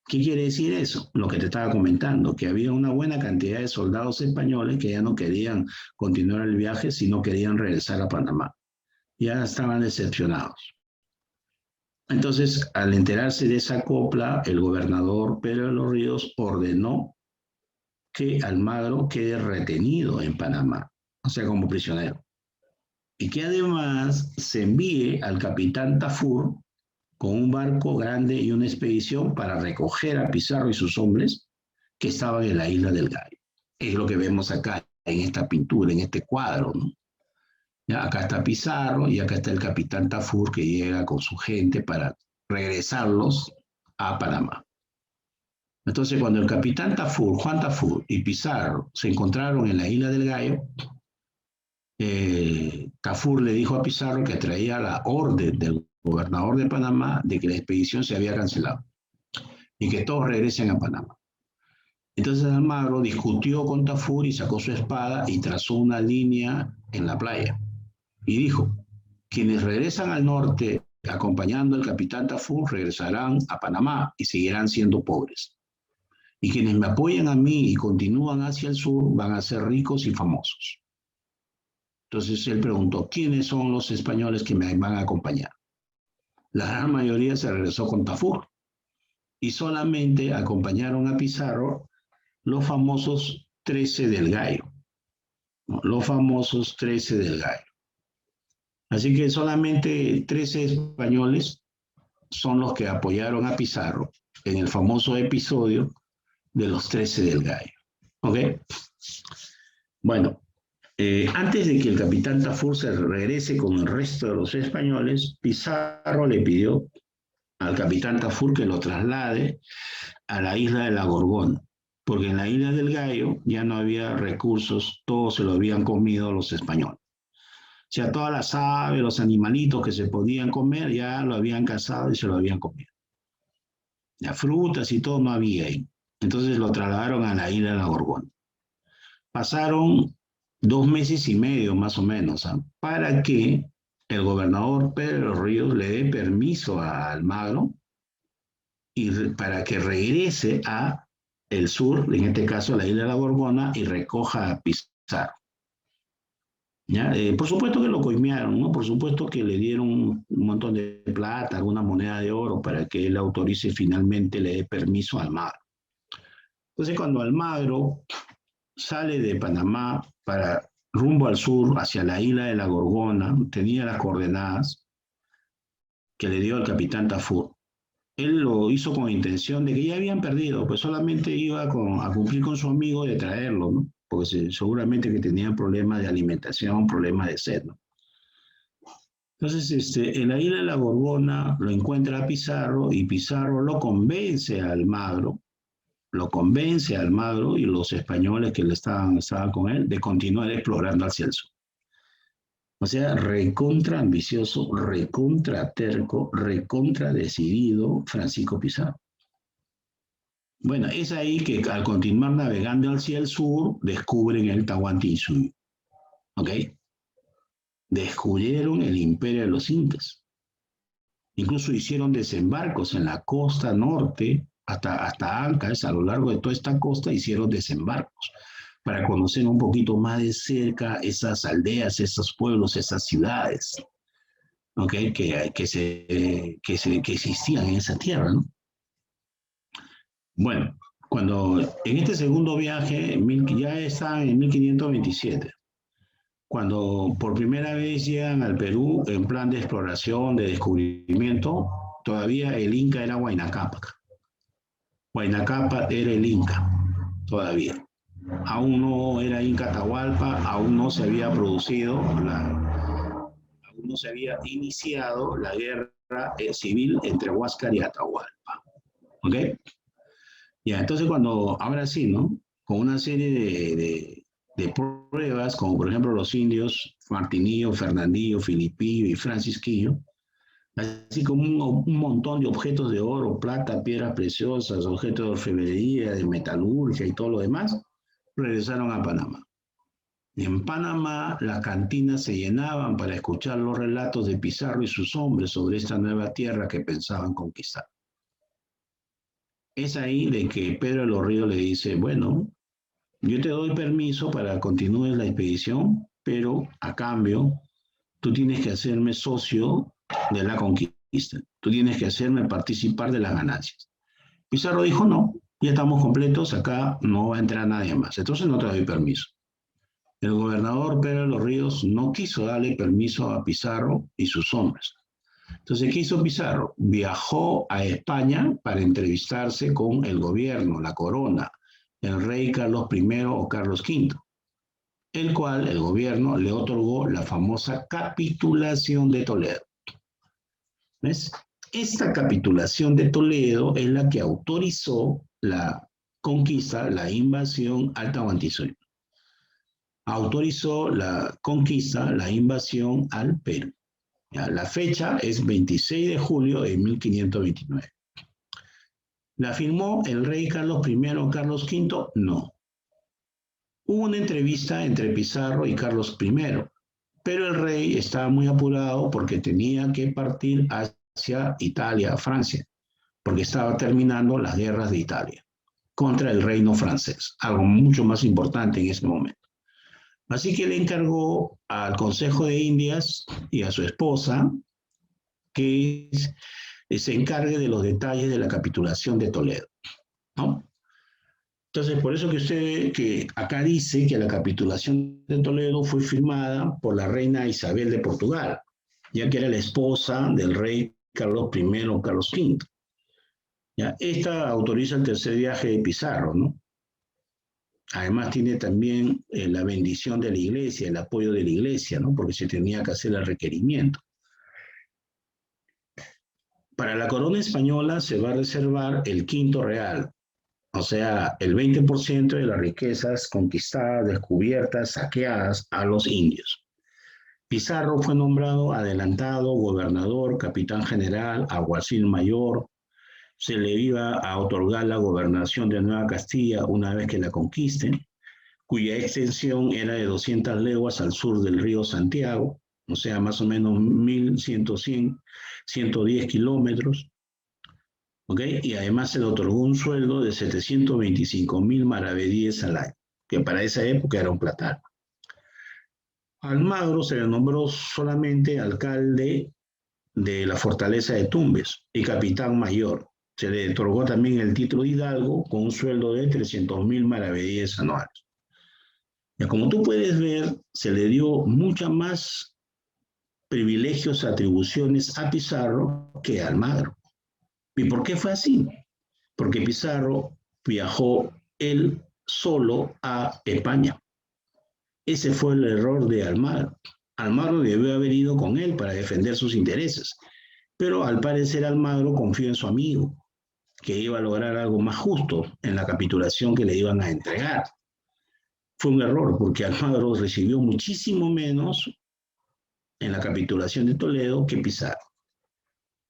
¿Qué quiere decir eso? Lo que te estaba comentando, que había una buena cantidad de soldados españoles que ya no querían continuar el viaje, sino querían regresar a Panamá. Ya estaban decepcionados. Entonces, al enterarse de esa copla, el gobernador Pedro de los Ríos ordenó que Almagro quede retenido en Panamá, o sea, como prisionero. Y que además se envíe al capitán Tafur con un barco grande y una expedición para recoger a Pizarro y sus hombres que estaban en la isla del Gallo. Es lo que vemos acá en esta pintura, en este cuadro, ¿no? Ya, acá está Pizarro y acá está el capitán Tafur que llega con su gente para regresarlos a Panamá. Entonces, cuando el capitán Tafur, Juan Tafur y Pizarro se encontraron en la isla del Gallo, Tafur le dijo a Pizarro que traía la orden del gobernador de Panamá de que la expedición se había cancelado y que todos regresen a Panamá. Entonces Almagro discutió con Tafur y sacó su espada y trazó una línea en la playa. Y dijo, quienes regresan al norte acompañando al capitán Tafur regresarán a Panamá y seguirán siendo pobres. Y quienes me apoyan a mí y continúan hacia el sur van a ser ricos y famosos. Entonces él preguntó, ¿quiénes son los españoles que me van a acompañar? La gran mayoría se regresó con Tafur y solamente acompañaron a Pizarro los famosos 13 del Gallo. ¿No? Los famosos 13 del Gallo. Así que solamente 13 españoles son los que apoyaron a Pizarro en el famoso episodio de los 13 del Gallo. ¿Ok? Bueno, antes de que el capitán Tafur se regrese con el resto de los españoles, Pizarro le pidió al capitán Tafur que lo traslade a la isla de la Gorgona, porque en la isla del Gallo ya no había recursos, todo se lo habían comido los españoles. O sea, todas las aves, los animalitos que se podían comer ya lo habían cazado y se lo habían comido. Las frutas y todo no había ahí. Entonces lo trasladaron a la isla de la Gorgona. Pasaron 2 meses y medio más o menos, ¿eh? Para que el gobernador Pedro de los Ríos le dé permiso a Almagro y para que regrese a el sur, en este caso a la isla de la Gorgona, y recoja a Pizarro. ¿Ya? Por supuesto que lo coimearon, ¿no? Por supuesto que le dieron un montón de plata, alguna moneda de oro para que él autorice finalmente, le dé permiso a Almagro. Entonces cuando Almagro sale de Panamá para rumbo al sur, hacia la isla de la Gorgona, tenía las coordenadas que le dio el capitán Tafur. Él lo hizo con intención de que ya habían perdido, pues solamente iba a cumplir con su amigo de traerlo, ¿no? Porque seguramente que tenían problemas de alimentación, problemas de sed, ¿no? Entonces, en la isla de la Gorgona lo encuentra a Pizarro y Pizarro lo convence a Almagro y los españoles que estaban con él de continuar explorando hacia el sur. O sea, recontra ambicioso, recontra terco, recontra decidido Francisco Pizarro. Bueno, es ahí que al continuar navegando hacia el sur, descubren el Tahuantinsuyo. ¿Ok? Descubrieron el imperio de los incas. Incluso hicieron desembarcos en la costa norte, hasta Ancash, a lo largo de toda esta costa, hicieron desembarcos para conocer un poquito más de cerca esas aldeas, esos pueblos, esas ciudades, ¿okay? que existían en esa tierra, ¿no? Bueno, cuando en este segundo viaje, ya estaban en 1527, cuando por primera vez llegan al Perú en plan de exploración, de descubrimiento, todavía el Inca era Huayna Cápac. Huayna Cápac era el Inca, todavía. Aún no era Inca Atahualpa, aún no se había producido, aún no se había iniciado la guerra civil entre Huáscar y Atahualpa. ¿Ok? Ya, entonces ahora sí, ¿no? Con una serie de pruebas, como por ejemplo los indios Martinillo, Fernandillo, Filipillo y Francisquillo, así como un montón de objetos de oro, plata, piedras preciosas, objetos de orfebrería, de metalurgia y todo lo demás, regresaron a Panamá. En Panamá, las cantinas se llenaban para escuchar los relatos de Pizarro y sus hombres sobre esta nueva tierra que pensaban conquistar. Es ahí de que Pedro de los Ríos le dice, bueno, yo te doy permiso para que continúes la expedición, pero a cambio, tú tienes que hacerme socio de la conquista. Tú tienes que hacerme participar de las ganancias. Pizarro dijo, no, ya estamos completos, acá no va a entrar nadie más. Entonces no te doy permiso. El gobernador Pedro de los Ríos no quiso darle permiso a Pizarro y sus hombres. Entonces, ¿qué hizo Pizarro? Viajó a España para entrevistarse con el gobierno, la corona, el rey Carlos I o Carlos V, el cual el gobierno le otorgó la famosa capitulación de Toledo. ¿Ves? Esta capitulación de Toledo es la que autorizó la conquista, la invasión al Tahuantinsuyo. Autorizó la conquista, la invasión al Perú. Ya, la fecha es 26 de julio de 1529. ¿La firmó el rey Carlos I o Carlos V? No. Hubo una entrevista entre Pizarro y Carlos I, pero el rey estaba muy apurado porque tenía que partir hacia Italia, Francia, porque estaba terminando las guerras de Italia contra el reino francés, algo mucho más importante en ese momento. Así que le encargó al Consejo de Indias y a su esposa que se encargue de los detalles de la capitulación de Toledo, ¿no? Entonces, por eso que usted ve que acá dice que la capitulación de Toledo fue firmada por la reina Isabel de Portugal, ya que era la esposa del rey Carlos I o Carlos V. ¿Ya? Esta autoriza el tercer viaje de Pizarro, ¿no? Además tiene también la bendición de la iglesia, el apoyo de la iglesia, ¿no? Porque se tenía que hacer el requerimiento. Para la corona española se va a reservar el quinto real, o sea, el 20% de las riquezas conquistadas, descubiertas, saqueadas a los indios. Pizarro fue nombrado adelantado, gobernador, capitán general, alguacil mayor. Se le iba a otorgar la gobernación de Nueva Castilla una vez que la conquisten, cuya extensión era de 200 leguas al sur del río Santiago, o sea, más o menos 1.110 kilómetros. ¿Okay? Y además se le otorgó un sueldo de 725.000 maravedíes al año, que para esa época era un platal. Almagro se le nombró solamente alcalde de la fortaleza de Tumbes y capitán mayor. Se le otorgó también el título de hidalgo con un sueldo de 300.000 maravedíes anuales. Ya, como tú puedes ver, se le dio mucha más privilegios, atribuciones a Pizarro que a Almagro. ¿Y por qué fue así? Porque Pizarro viajó él solo a España. Ese fue el error de Almagro. Almagro debió haber ido con él para defender sus intereses, pero al parecer Almagro confió en su amigo, que iba a lograr algo más justo en la capitulación que le iban a entregar. Fue un error, porque Almagro recibió muchísimo menos en la capitulación de Toledo que Pizarro.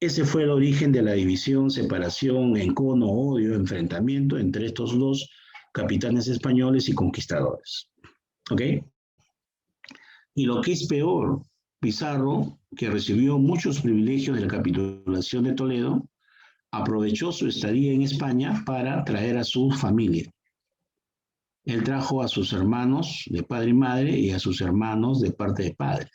Ese fue el origen de la división, separación, encono, odio, enfrentamiento entre estos dos capitanes españoles y conquistadores. ¿Ok? Y lo que es peor, Pizarro, que recibió muchos privilegios de la capitulación de Toledo, aprovechó su estadía en España para traer a su familia. Él trajo a sus hermanos de padre y madre y a sus hermanos de parte de padre.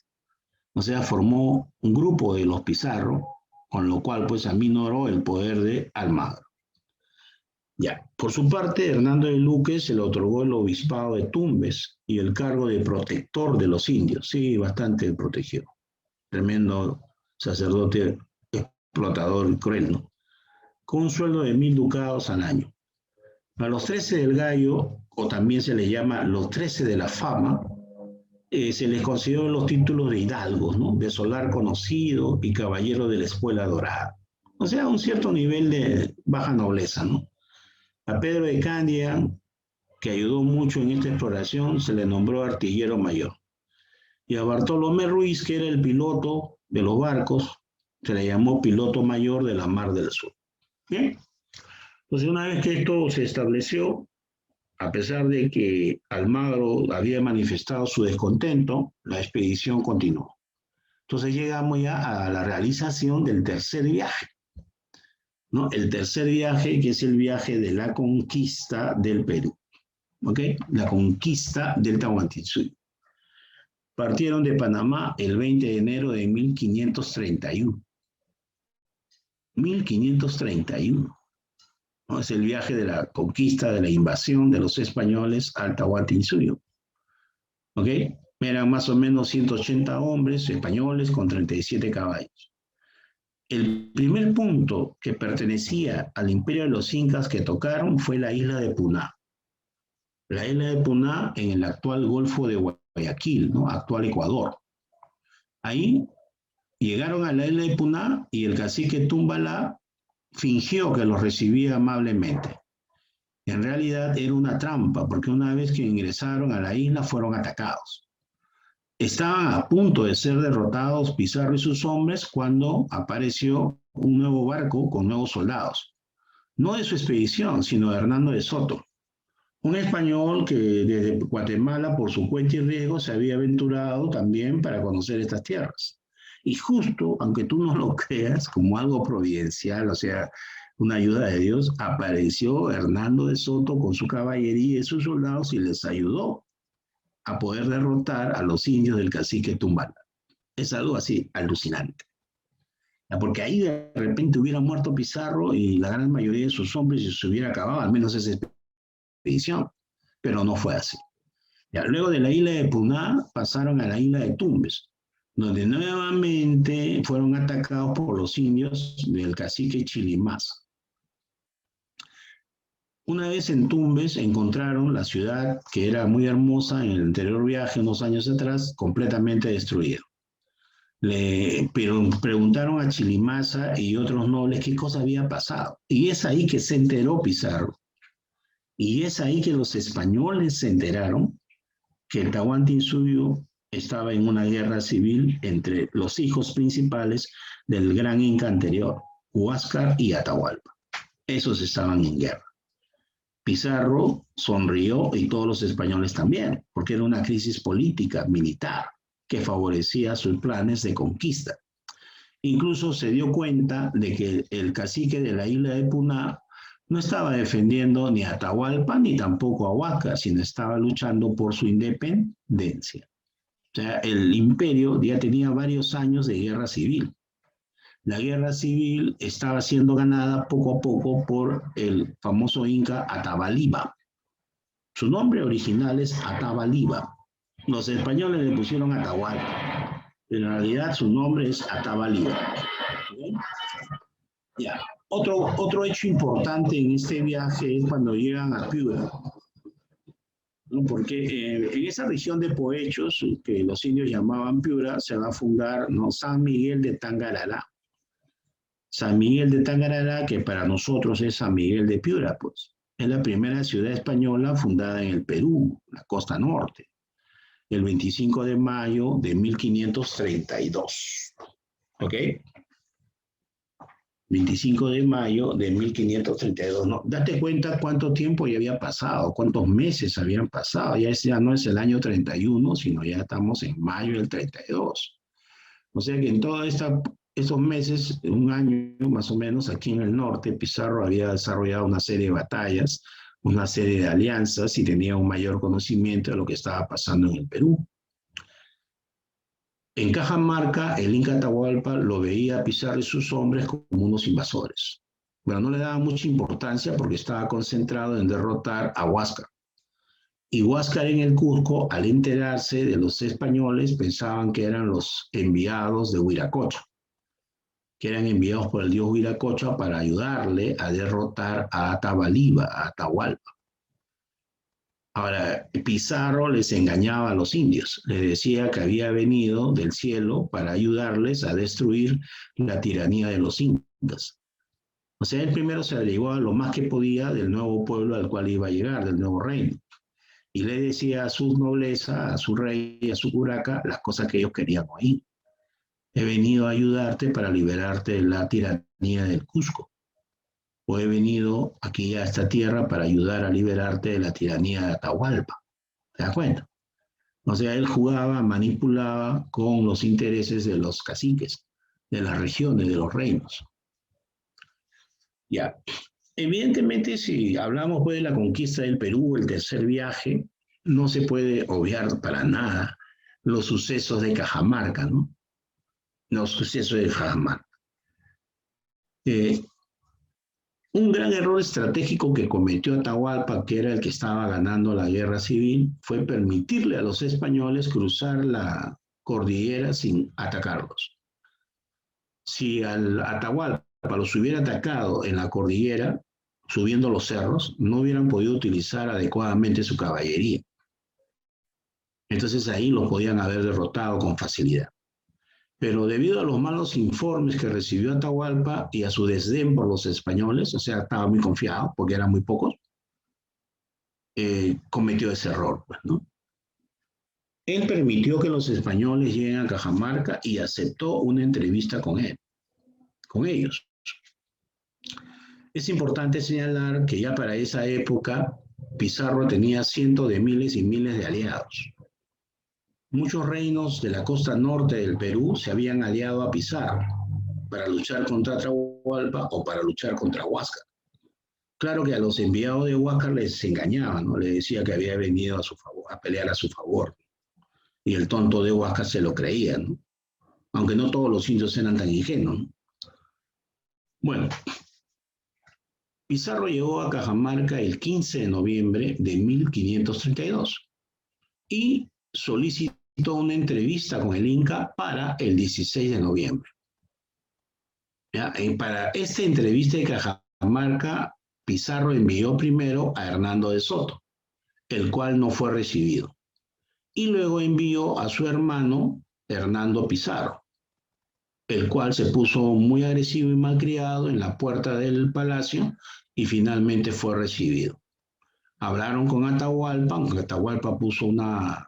O sea, formó un grupo de los Pizarro, con lo cual pues aminoró el poder de Almagro. Ya, por su parte, Hernando de Luque se le otorgó el obispado de Tumbes y el cargo de protector de los indios. Sí, bastante protegido. Tremendo sacerdote explotador y cruel, ¿no? Con un sueldo de 1.000 ducados al año. A los 13 del Gallo, o también se les llama los 13 de la fama, se les concedió los títulos de hidalgos, ¿no? De solar conocido y caballero de la espuela dorada. O sea, un cierto nivel de baja nobleza, ¿no? A Pedro de Candia, que ayudó mucho en esta exploración, se le nombró artillero mayor. Y a Bartolomé Ruiz, que era el piloto de los barcos, se le llamó piloto mayor de la Mar del Sur. Bien. Entonces, una vez que esto se estableció, a pesar de que Almagro había manifestado su descontento, la expedición continuó. Entonces llegamos ya a la realización del tercer viaje, ¿no? El tercer viaje, que es el viaje de la conquista del Perú, ¿ok? La conquista del Tahuantinsuyo. Partieron de Panamá el 20 de enero de 1531. 1531. ¿No? Es el viaje de la conquista, de la invasión de los españoles al Tahuantinsuyo. ¿Ok? Eran más o menos 180 hombres españoles con 37 caballos. El primer punto que pertenecía al imperio de los incas que tocaron fue la isla de Puná. La isla de Puná en el actual Golfo de Guayaquil, ¿no? Actual Ecuador. Ahí llegaron a la isla de Puná y el cacique Tumbalá fingió que los recibía amablemente. En realidad era una trampa, porque una vez que ingresaron a la isla fueron atacados. Estaban a punto de ser derrotados Pizarro y sus hombres cuando apareció un nuevo barco con nuevos soldados. No de su expedición, sino de Hernando de Soto, un español que desde Guatemala, por su cuenta y riesgo, se había aventurado también para conocer estas tierras. Y justo, aunque tú no lo creas, como algo providencial, o sea, una ayuda de Dios, apareció Hernando de Soto con su caballería y sus soldados y les ayudó a poder derrotar a los indios del cacique Tumbala. Es algo así alucinante. Porque ahí de repente hubiera muerto Pizarro y la gran mayoría de sus hombres y se hubiera acabado, al menos esa expedición. Pero no fue así. Ya, luego de la isla de Puná pasaron a la isla de Tumbes, donde nuevamente fueron atacados por los indios del cacique Chilimás. Una vez en Tumbes encontraron la ciudad, que era muy hermosa en el anterior viaje, unos años atrás, completamente destruida. Pero preguntaron a Chilimasa y otros nobles qué cosa había pasado. Y es ahí que se enteró Pizarro. Y es ahí que los españoles se enteraron que el Tahuantinsuyo estaba en una guerra civil entre los hijos principales del gran inca anterior, Huáscar y Atahualpa. Esos estaban en guerra. Pizarro sonrió y todos los españoles también, porque era una crisis política, militar, que favorecía sus planes de conquista. Incluso se dio cuenta de que el cacique de la isla de Puná no estaba defendiendo ni a Atahualpa ni tampoco a Huáscar, sino estaba luchando por su independencia. O sea, el imperio ya tenía varios años de guerra civil. La guerra civil estaba siendo ganada poco a poco por el famoso inca Atabaliba. Su nombre original es Atabaliba. Los españoles le pusieron Atahualpa, pero en realidad su nombre es Atabaliba. ¿Okay? Ya. Otro hecho importante en este viaje es cuando llegan a Piura, ¿no? Porque en esa región de Poechos, que los indios llamaban Piura, se va a fundar, ¿no?, San Miguel de Tangaralá. San Miguel de Tangaralá, que para nosotros es San Miguel de Piura, pues. Es la primera ciudad española fundada en el Perú, la costa norte, el 25 de mayo de 1532. ¿Ok? 25 de mayo de 1532. ¿No? Date cuenta cuánto tiempo ya había pasado, cuántos meses habían pasado. Ya no es el año 31, sino ya estamos en mayo del 32. O sea que en todos estos meses, un año más o menos, aquí en el norte, Pizarro había desarrollado una serie de batallas, una serie de alianzas y tenía un mayor conocimiento de lo que estaba pasando en el Perú. En Cajamarca, el Inca Atahualpa lo veía a Pizarro y sus hombres como unos invasores. Bueno, no le daba mucha importancia porque estaba concentrado en derrotar a Huáscar. Y Huáscar en el Cusco, al enterarse de los españoles, pensaban que eran los enviados de Huiracocha, que eran enviados por el dios Huiracocha para ayudarle a derrotar a Atabaliba, a Atahualpa. Ahora, Pizarro les engañaba a los indios, les decía que había venido del cielo para ayudarles a destruir la tiranía de los incas. O sea, él primero se averiguaba lo más que podía del nuevo pueblo al cual iba a llegar, del nuevo reino. Y le decía a su nobleza, a su rey, a su curaca, las cosas que ellos querían oír. He venido a ayudarte para liberarte de la tiranía del Cusco. o he venido aquí a esta tierra para ayudar a liberarte de la tiranía de Atahualpa. ¿Te das cuenta? O sea, él jugaba, manipulaba con los intereses de los caciques, de las regiones, de los reinos. Ya. Evidentemente, si hablamos pues, de la conquista del Perú, el tercer viaje, no se puede obviar para nada los sucesos de Cajamarca, ¿no? Los sucesos de Cajamarca. Un gran error estratégico que cometió Atahualpa, que era el que estaba ganando la guerra civil, fue permitirle a los españoles cruzar la cordillera sin atacarlos. Si al Atahualpa los hubiera atacado en la cordillera, subiendo los cerros, no hubieran podido utilizar adecuadamente su caballería. Entonces ahí los podían haber derrotado con facilidad. Pero debido a los malos informes que recibió Atahualpa y a su desdén por los españoles, o sea, estaba muy confiado porque eran muy pocos, cometió ese error, pues, ¿no? Él permitió que los españoles lleguen a Cajamarca y aceptó una entrevista con ellos. Es importante señalar que ya para esa época Pizarro tenía cientos de miles y miles de aliados. Muchos reinos de la costa norte del Perú se habían aliado a Pizarro para luchar contra Atahualpa o para luchar contra Huáscar. Claro que a los enviados de Huáscar les engañaban, ¿no? Les decía que había venido a su favor, a pelear a su favor. Y el tonto de Huáscar se lo creía, ¿no? Aunque no todos los indios eran tan ingenuos, ¿no? Bueno, Pizarro llegó a Cajamarca el 15 de noviembre de 1532 y solicitó una entrevista con el Inca para el 16 de noviembre. ¿Ya? Para esta entrevista de Cajamarca, Pizarro envió primero a Hernando de Soto, el cual no fue recibido. Y luego envió a su hermano Hernando Pizarro, el cual se puso muy agresivo y malcriado en la puerta del palacio y finalmente fue recibido. Hablaron con Atahualpa, aunque Atahualpa puso una,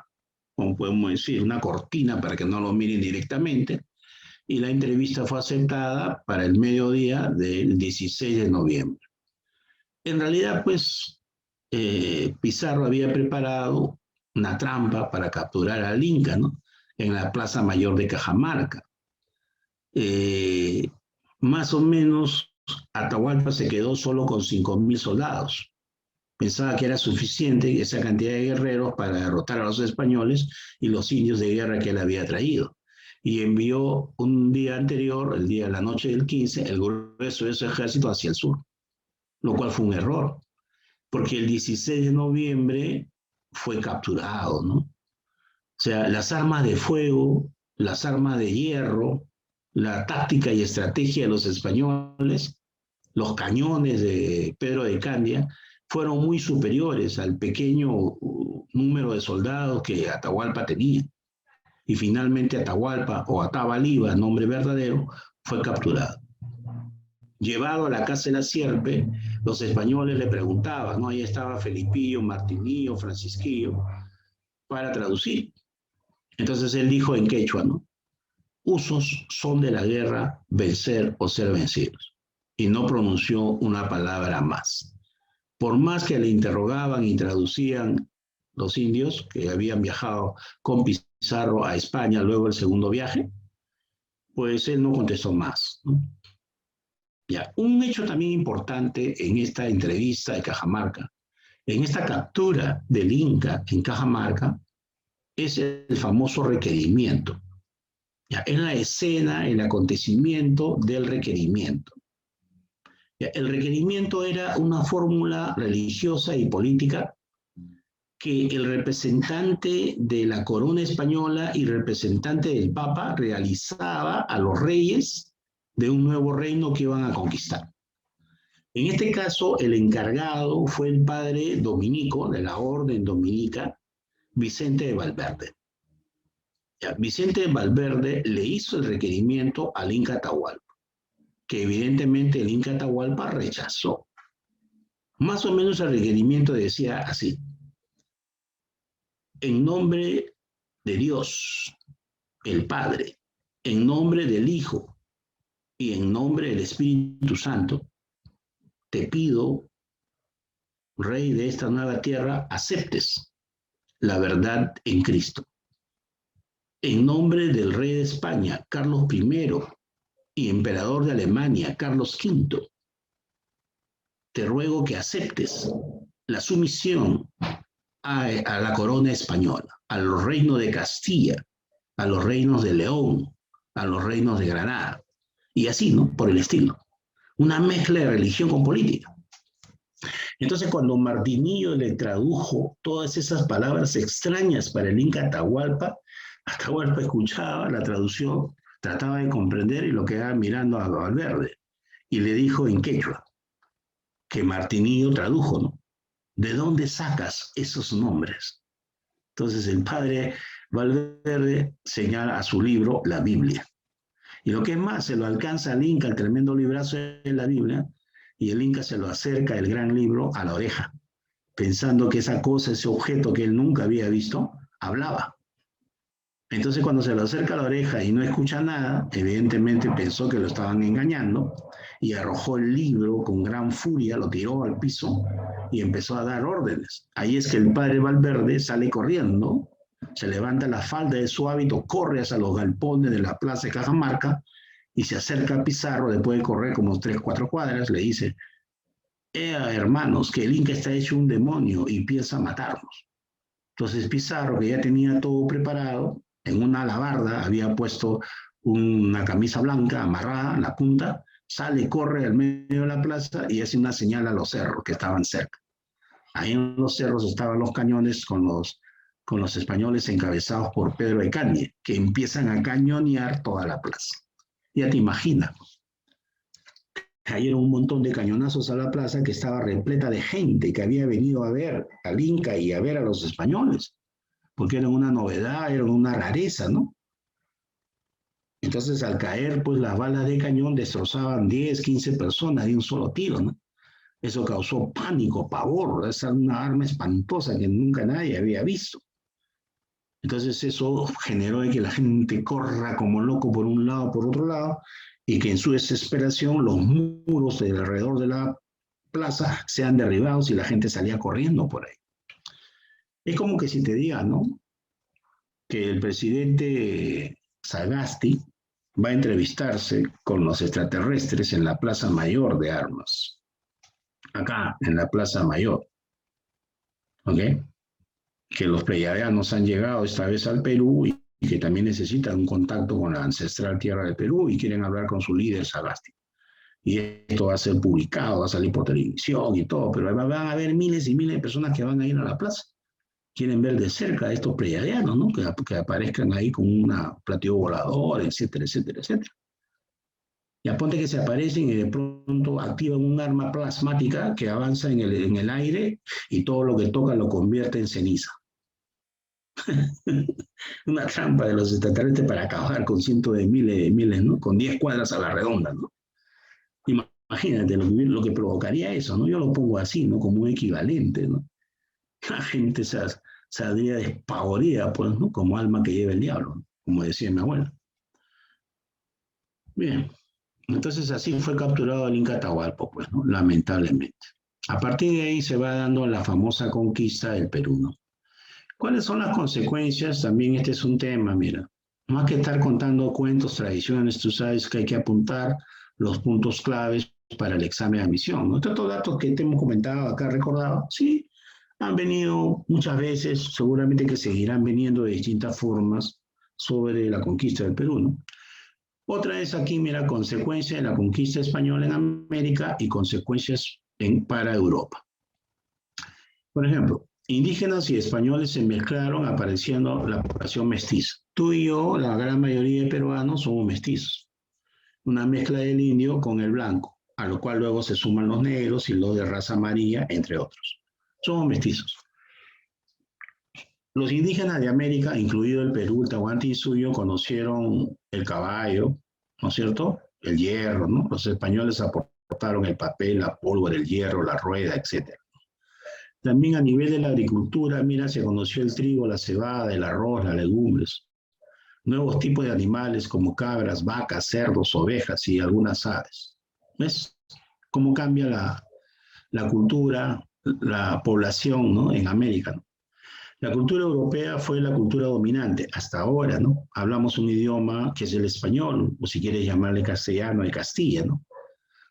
como podemos decir, una cortina para que no lo miren directamente, y la entrevista fue aceptada para el mediodía del 16 de noviembre. En realidad, pues, Pizarro había preparado una trampa para capturar al Inca, ¿no? En la Plaza Mayor de Cajamarca. Más o menos, Atahualpa se quedó solo con 5.000 soldados. Pensaba que era suficiente esa cantidad de guerreros para derrotar a los españoles y los indios de guerra que él había traído. Y envió un día anterior, la noche del 15, el grueso de su ejército hacia el sur, lo cual fue un error, porque el 16 de noviembre fue capturado, ¿no? O sea, las armas de fuego, las armas de hierro, la táctica y estrategia de los españoles, los cañones de Pedro de Candia, fueron muy superiores al pequeño número de soldados que Atahualpa tenía. Y finalmente Atahualpa, o Atabaliba, nombre verdadero, fue capturado. Llevado a la casa de la Sierpe, los españoles le preguntaban, ¿no? Ahí estaba Felipillo, Martinillo, Francisquillo, para traducir. Entonces él dijo en quechua, ¿no? Usos son de la guerra vencer o ser vencidos. Y no pronunció una palabra más. Por más que le interrogaban y traducían los indios que habían viajado con Pizarro a España luego del segundo viaje, pues él no contestó más, ¿no? Ya, un hecho también importante en esta entrevista de Cajamarca, en esta captura del Inca en Cajamarca, es el famoso requerimiento. Ya, es la escena, el acontecimiento del requerimiento. Ya, el requerimiento era una fórmula religiosa y política que el representante de la corona española y representante del Papa realizaba a los reyes de un nuevo reino que iban a conquistar. En este caso, el encargado fue el padre dominico de la orden dominica, Vicente de Valverde. Ya, Vicente de Valverde le hizo el requerimiento al Inca Atahualpa, que evidentemente el Inca Atahualpa rechazó. Más o menos el requerimiento decía así: en nombre de Dios, el Padre, en nombre del Hijo y en nombre del Espíritu Santo, te pido, rey de esta nueva tierra, aceptes la verdad en Cristo. En nombre del rey de España, Carlos I, y emperador de Alemania, Carlos V, te ruego que aceptes la sumisión a la corona española, a los reinos de Castilla, a los reinos de León, a los reinos de Granada, y así, ¿no? Por el estilo. Una mezcla de religión con política. Entonces, cuando Martinillo le tradujo todas esas palabras extrañas para el Inca Atahualpa, Atahualpa escuchaba la traducción, trataba de comprender y lo quedaba mirando a Valverde. Y le dijo en quechua, que Martinillo tradujo, ¿no? ¿De dónde sacas esos nombres? Entonces el padre Valverde señala a su libro la Biblia. Y lo que es más, se lo alcanza al Inca, el tremendo librazo de la Biblia, y el Inca se lo acerca, el gran libro, a la oreja, pensando que esa cosa, ese objeto que él nunca había visto, hablaba. Entonces cuando se lo acerca a la oreja y no escucha nada, evidentemente pensó que lo estaban engañando y arrojó el libro con gran furia, lo tiró al piso y empezó a dar órdenes. Ahí es que el padre Valverde sale corriendo, se levanta la falda de su hábito, corre hacia los galpones de la plaza de Cajamarca y se acerca a Pizarro, después de correr como 3 o 4 cuadras, le dice, hermanos, que el Inca está hecho un demonio y piensa matarnos. Entonces Pizarro, que ya tenía todo preparado, en una alabarda había puesto una camisa blanca amarrada en la punta, sale, corre al medio de la plaza y hace una señal a los cerros que estaban cerca. Ahí en los cerros estaban los cañones con los españoles encabezados por Pedro de Cañe, que empiezan a cañonear toda la plaza. Ya te imaginas. Cayeron un montón de cañonazos a la plaza que estaba repleta de gente que había venido a ver al Inca y a ver a los españoles, porque eran una novedad, eran una rareza, ¿no? Entonces, al caer, pues las balas de cañón destrozaban 10, 15 personas de un solo tiro, ¿no? Eso causó pánico, pavor, es una arma espantosa que nunca nadie había visto. Entonces eso generó de que la gente corra como loco por un lado, por otro lado, y que en su desesperación los muros de alrededor de la plaza sean derribados y la gente salía corriendo por ahí. Es como que si te diga, ¿no? Que el presidente Sagasti va a entrevistarse con los extraterrestres en la Plaza Mayor de Armas. Acá, en la Plaza Mayor. ¿Ok? Que los pleiadianos han llegado esta vez al Perú y que también necesitan un contacto con la ancestral tierra del Perú y quieren hablar con su líder Sagasti. Y esto va a ser publicado, va a salir por televisión y todo, pero van a haber miles y miles de personas que van a ir a la plaza. Quieren ver de cerca a estos pleiadianos, ¿no? Que aparezcan ahí con un platillo volador, etcétera, etcétera, etcétera. Y aponte que se aparecen y de pronto activan un arma plasmática que avanza en el aire y todo lo que toca lo convierte en ceniza. Una trampa de los extraterrestres para acabar con cientos de miles, ¿no? Con 10 cuadras a la redonda, ¿no? Imagínate lo que provocaría eso, ¿no? Yo lo pongo así, ¿no? Como un equivalente, ¿no? La gente saldría despavorida, pues, ¿no? Como alma que lleva el diablo, ¿no? Como decía mi abuela. Bien, entonces así fue capturado el Inca Atahualpa, pues, ¿no? Lamentablemente. A partir de ahí se va dando la famosa conquista del Perú, ¿no? ¿Cuáles son las consecuencias? También este es un tema, mira. Más que estar contando cuentos, tradiciones, tú sabes que hay que apuntar los puntos claves para el examen de admisión, ¿no? Estos datos que te hemos comentado acá, recordado, sí, han venido muchas veces, seguramente que seguirán viniendo de distintas formas sobre la conquista del Perú, ¿no? Otra es aquí, mira, consecuencia de la conquista española en América y consecuencias para Europa. Por ejemplo, indígenas y españoles se mezclaron apareciendo la población mestiza. Tú y yo, la gran mayoría de peruanos, somos mestizos. Una mezcla del indio con el blanco, a lo cual luego se suman los negros y los de raza amarilla, entre otros. Somos mestizos. Los indígenas de América, incluido el Perú, el Tahuantinsuyo, conocieron el caballo, ¿no es cierto? El hierro, ¿no? Los españoles aportaron el papel, la pólvora, el hierro, la rueda, etc. También a nivel de la agricultura, mira, se conoció el trigo, la cebada, el arroz, las legumbres. Nuevos tipos de animales como cabras, vacas, cerdos, ovejas y algunas aves. ¿Ves cómo cambia la cultura, la población, ¿no? En América, ¿no? La cultura europea fue la cultura dominante hasta ahora, ¿no? Hablamos un idioma que es el español, o si quieres llamarle castellano, de Castilla, ¿no?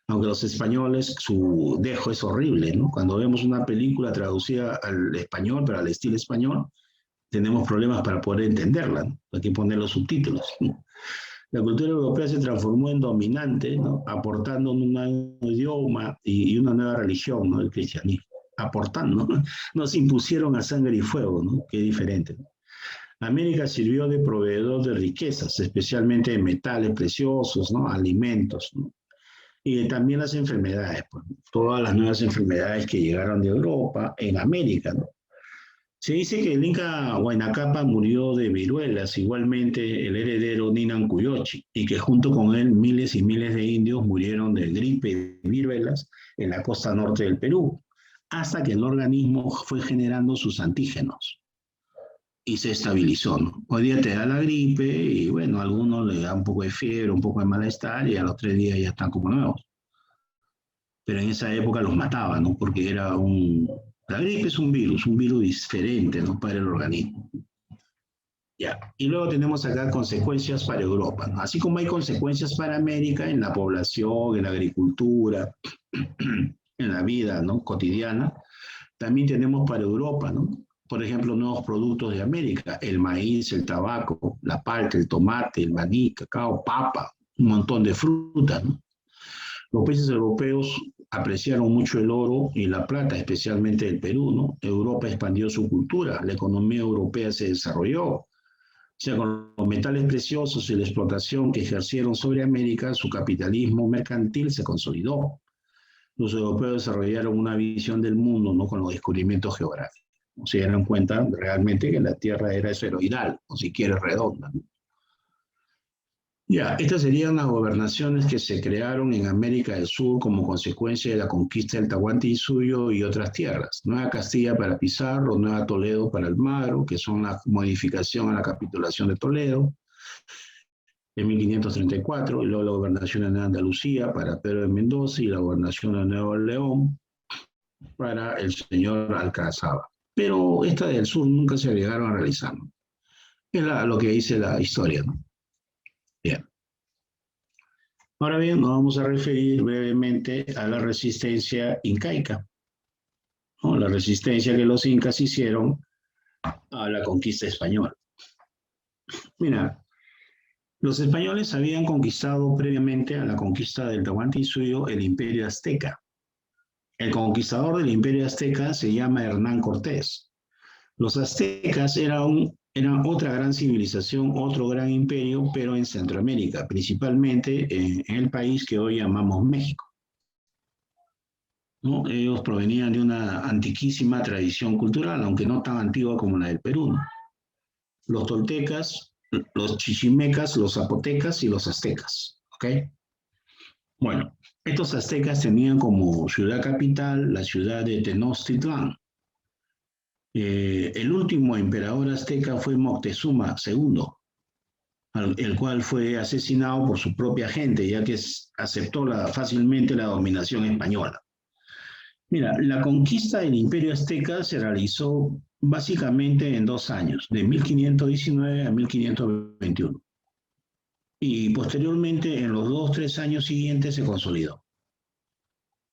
Aunque los españoles, su dejo es horrible, ¿no? Cuando vemos una película traducida al español, pero al estilo español, tenemos problemas para poder entenderla, ¿no? Hay que poner los subtítulos, ¿no? La cultura europea se transformó en dominante, ¿no? Aportando un nuevo idioma y una nueva religión, ¿no? El cristianismo. Aportando, ¿no? Nos impusieron a sangre y fuego, ¿no? Qué diferente, ¿no? América sirvió de proveedor de riquezas, especialmente de metales preciosos, ¿no? Alimentos, ¿no? Y también las enfermedades, pues, todas las nuevas enfermedades que llegaron de Europa en América, ¿no? Se dice que el Inca Huayna Cápac murió de viruelas, igualmente el heredero Ninan Cuyochi, y que junto con él miles y miles de indios murieron de gripe y viruelas en la costa norte del Perú, hasta que el organismo fue generando sus antígenos y se estabilizó, ¿no? Hoy día te da la gripe y bueno, a algunos le da un poco de fiebre, un poco de malestar y a los 3 días ya están como nuevos. Pero en esa época los mataban, ¿no? Porque era un... La gripe es un virus diferente, ¿no? Para el organismo. Ya. Y luego tenemos acá consecuencias para Europa, ¿no? Así como hay consecuencias para América en la población, en la agricultura, en la vida, ¿no? Cotidiana, también tenemos para Europa, ¿no? Por ejemplo, nuevos productos de América, el maíz, el tabaco, la palta, el tomate, el maní, cacao, papa, un montón de frutas, ¿no? Los países europeos apreciaron mucho el oro y la plata, especialmente el Perú, ¿no? Europa expandió su cultura, la economía europea se desarrolló. O sea, con los metales preciosos y la explotación que ejercieron sobre América, su capitalismo mercantil se consolidó. Los europeos desarrollaron una visión del mundo, ¿no? Con los descubrimientos geográficos. Se dieron cuenta realmente que la Tierra era esferoidal, o si quieres redonda, ¿no? Ya, estas serían las gobernaciones que se crearon en América del Sur como consecuencia de la conquista del Tahuantinsuyo y otras tierras. Nueva Castilla para Pizarro, Nueva Toledo para Almagro, que son la modificación a la capitulación de Toledo en 1534, y luego la gobernación de Andalucía para Pedro de Mendoza y la gobernación de Nuevo León para el señor Alcázaba. Pero esta del sur nunca se llegaron a realizar, ¿no? Es lo que dice la historia, ¿no? Bien. Ahora bien, nos vamos a referir brevemente a la resistencia incaica, ¿no? La resistencia que los incas hicieron a la conquista española. Mira, los españoles habían conquistado previamente a la conquista del Tahuantinsuyo el imperio azteca. El conquistador del imperio azteca se llama Hernán Cortés. Los aztecas eran otra gran civilización, otro gran imperio, pero en Centroamérica, principalmente en el país que hoy llamamos México, ¿no? Ellos provenían de una antiquísima tradición cultural, aunque no tan antigua como la del Perú, ¿no? Los toltecas, los chichimecas, los zapotecas y los aztecas, ¿ok? Bueno, estos aztecas tenían como ciudad capital la ciudad de Tenochtitlán. El último emperador azteca fue Moctezuma II, el cual fue asesinado por su propia gente, ya que aceptó fácilmente la dominación española. Mira, la conquista del imperio azteca se realizó básicamente en 2 años, de 1519 a 1521. Y posteriormente, en los 2 o 3 años siguientes, se consolidó.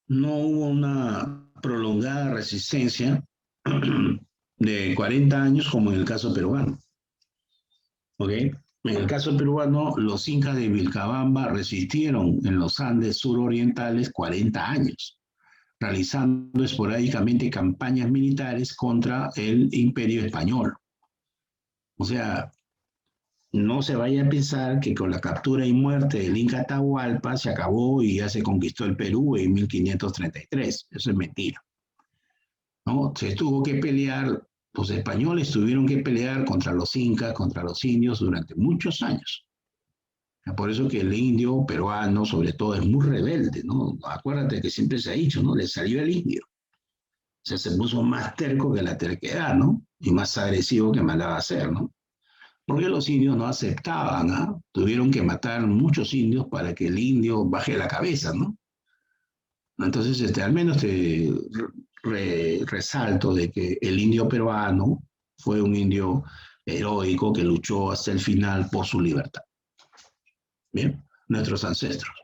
No hubo una prolongada resistencia de 40 años como en el caso peruano. ¿Ok? En el caso peruano, los incas de Vilcabamba resistieron en los Andes surorientales 40 años, realizando esporádicamente campañas militares contra el imperio español. O sea, no se vaya a pensar que con la captura y muerte del Inca Atahualpa se acabó y ya se conquistó el Perú en 1533. Eso es mentira, ¿no? Se tuvo que pelear, los españoles tuvieron que pelear contra los incas, contra los indios durante muchos años. Por eso que el indio peruano, sobre todo, es muy rebelde, ¿no? Acuérdate que siempre se ha dicho, ¿no? Le salió el indio. O sea, se puso más terco que la terquedad, ¿no? Y más agresivo que mandaba a hacer, ¿no? Porque los indios no aceptaban, ¿eh? Tuvieron que matar muchos indios para que el indio baje la cabeza, ¿no? Entonces, al menos te resalto de que el indio peruano fue un indio heroico que luchó hasta el final por su libertad. Bien, nuestros ancestros.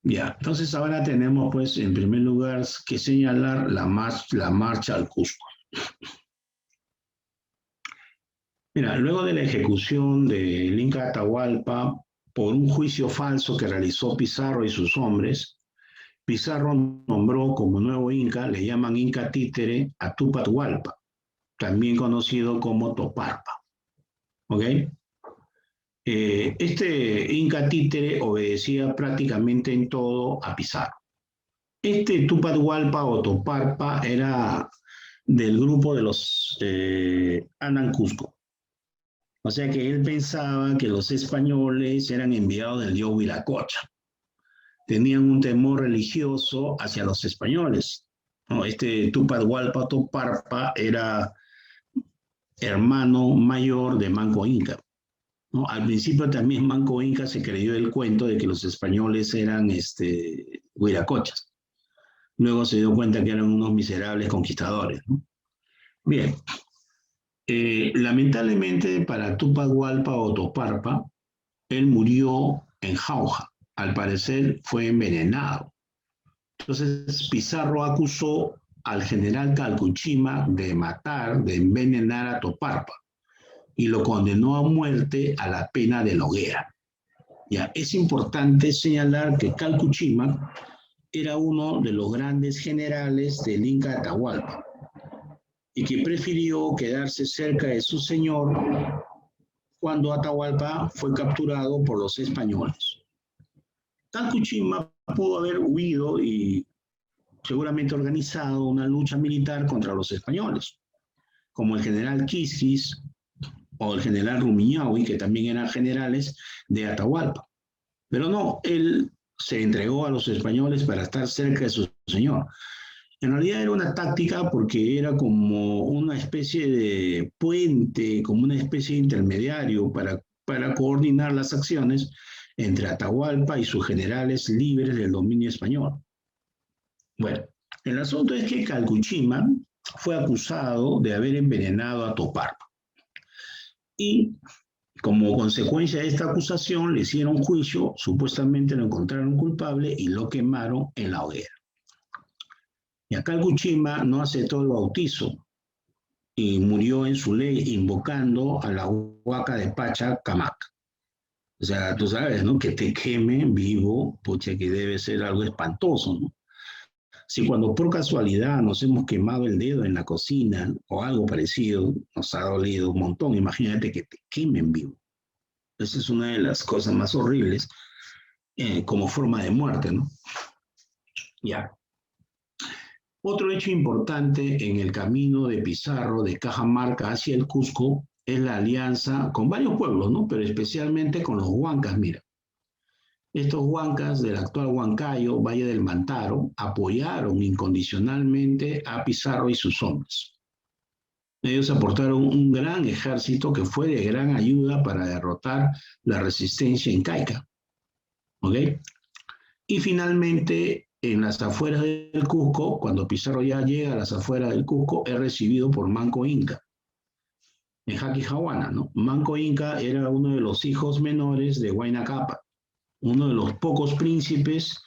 Ya, entonces ahora tenemos pues en primer lugar que señalar la marcha al Cusco. Mira, luego de la ejecución del Inca Atahualpa por un juicio falso que realizó Pizarro y sus hombres, Pizarro nombró como nuevo Inca, le llaman Inca títere, a Túpac Hualpa, también conocido como Toparpa. ¿Ok? Este Inca títere obedecía prácticamente en todo a Pizarro. Este Túpac Hualpa o Toparpa era del grupo de los Anan Cusco. O sea que él pensaba que los españoles eran enviados del dios Huiracocha. Tenían un temor religioso hacia los españoles. ¿No? Este Túpac Hualpa Toparpa era hermano mayor de Manco Inca. ¿No? Al principio también Manco Inca se creyó el cuento de que los españoles eran huiracochas. Luego se dio cuenta que eran unos miserables conquistadores, ¿no? Bien, lamentablemente para Túpac Hualpa o Toparpa, él murió en Jauja. Al parecer fue envenenado. Entonces Pizarro acusó al general Calcuchima de matar, de envenenar a Toparpa y lo condenó a muerte a la pena de la hoguera. Ya, es importante señalar que Calcuchima era uno de los grandes generales del Inca Atahualpa y que prefirió quedarse cerca de su señor cuando Atahualpa fue capturado por los españoles. Calcuchima pudo haber huido y seguramente organizado una lucha militar contra los españoles, como el general Quisquis o el general Rumiñahui, que también eran generales de Atahualpa. Pero no, él se entregó a los españoles para estar cerca de su señor. En realidad era una táctica porque era como una especie de puente, como una especie de intermediario para coordinar las acciones entre Atahualpa y sus generales libres del dominio español. Bueno, el asunto es que Calcuchima fue acusado de haber envenenado a Toparpa. Y como consecuencia de esta acusación le hicieron juicio, supuestamente lo encontraron culpable y lo quemaron en la hoguera. Y a Calcuchima no aceptó el bautizo y murió en su ley invocando a la huaca de Pachacamac. O sea, tú sabes, ¿no? Que te quemen vivo, pucha, que debe ser algo espantoso, ¿no? Si cuando por casualidad nos hemos quemado el dedo en la cocina o algo parecido, nos ha dolido un montón, imagínate que te quemen vivo. Esa es una de las cosas más horribles como forma de muerte, ¿no? Ya. Otro hecho importante en el camino de Pizarro de Cajamarca hacia el Cusco es la alianza con varios pueblos, ¿no? Pero especialmente con los huancas, mira. Estos huancas del actual Huancayo, Valle del Mantaro, apoyaron incondicionalmente a Pizarro y sus hombres. Ellos aportaron un gran ejército que fue de gran ayuda para derrotar la resistencia incaica. ¿Ok? Y finalmente, en las afueras del Cusco, cuando Pizarro ya llega a las afueras del Cusco, es recibido por Manco Inca, en Jaquijahuana, ¿no? Manco Inca era uno de los hijos menores de Huayna Cápac, uno de los pocos príncipes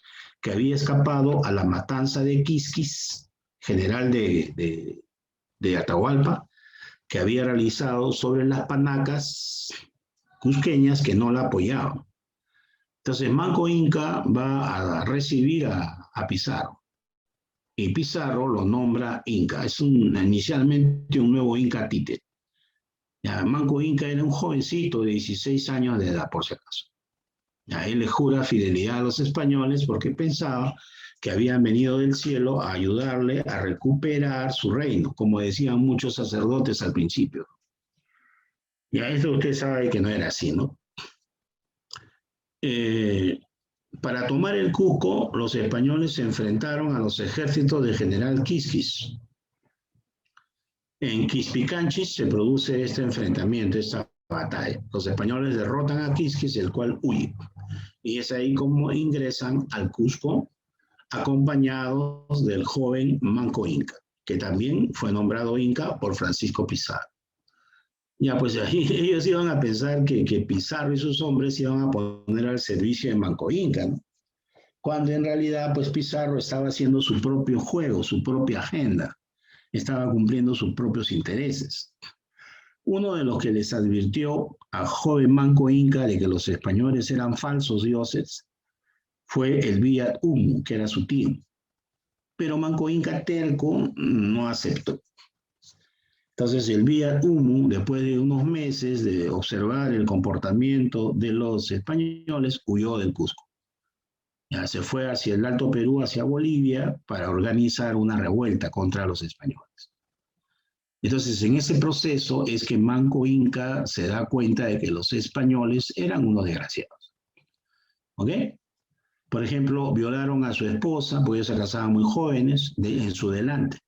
que había escapado a la matanza de Quisquis, general de Atahualpa, que había realizado sobre las panacas cusqueñas que no la apoyaban. Entonces Manco Inca va a recibir a Pizarro y Pizarro lo nombra Inca. Es inicialmente un nuevo Inca títere. Manco Inca era un jovencito de 16 años de edad, por si acaso. A él le jura fidelidad a los españoles porque pensaba que habían venido del cielo a ayudarle a recuperar su reino, como decían muchos sacerdotes al principio. Ya esto usted sabe que no era así, ¿no? Para tomar el Cusco, los españoles se enfrentaron a los ejércitos del general Quisquis. En Quispicanchis se produce este enfrentamiento, esta batalla. Los españoles derrotan a Quisquis, el cual huye. Y es ahí como ingresan al Cusco acompañados del joven Manco Inca, que también fue nombrado Inca por Francisco Pizarro. Ya, pues ahí ellos iban a pensar que Pizarro y sus hombres iban a poner al servicio de Manco Inca, ¿no? Cuando en realidad, pues Pizarro estaba haciendo su propio juego, su propia agenda, estaba cumpliendo sus propios intereses. Uno de los que les advirtió al joven Manco Inca de que los españoles eran falsos dioses fue el Villa Humo, que era su tío. Pero Manco Inca terco no aceptó. Entonces el Villa Humo, después de unos meses de observar el comportamiento de los españoles, huyó del Cusco. Ya se fue hacia el Alto Perú, hacia Bolivia, para organizar una revuelta contra los españoles. Entonces, en ese proceso es que Manco Inca se da cuenta de que los españoles eran unos desgraciados. ¿Ok? Por ejemplo, violaron a su esposa, porque ellos se casaban muy jóvenes, en su delante.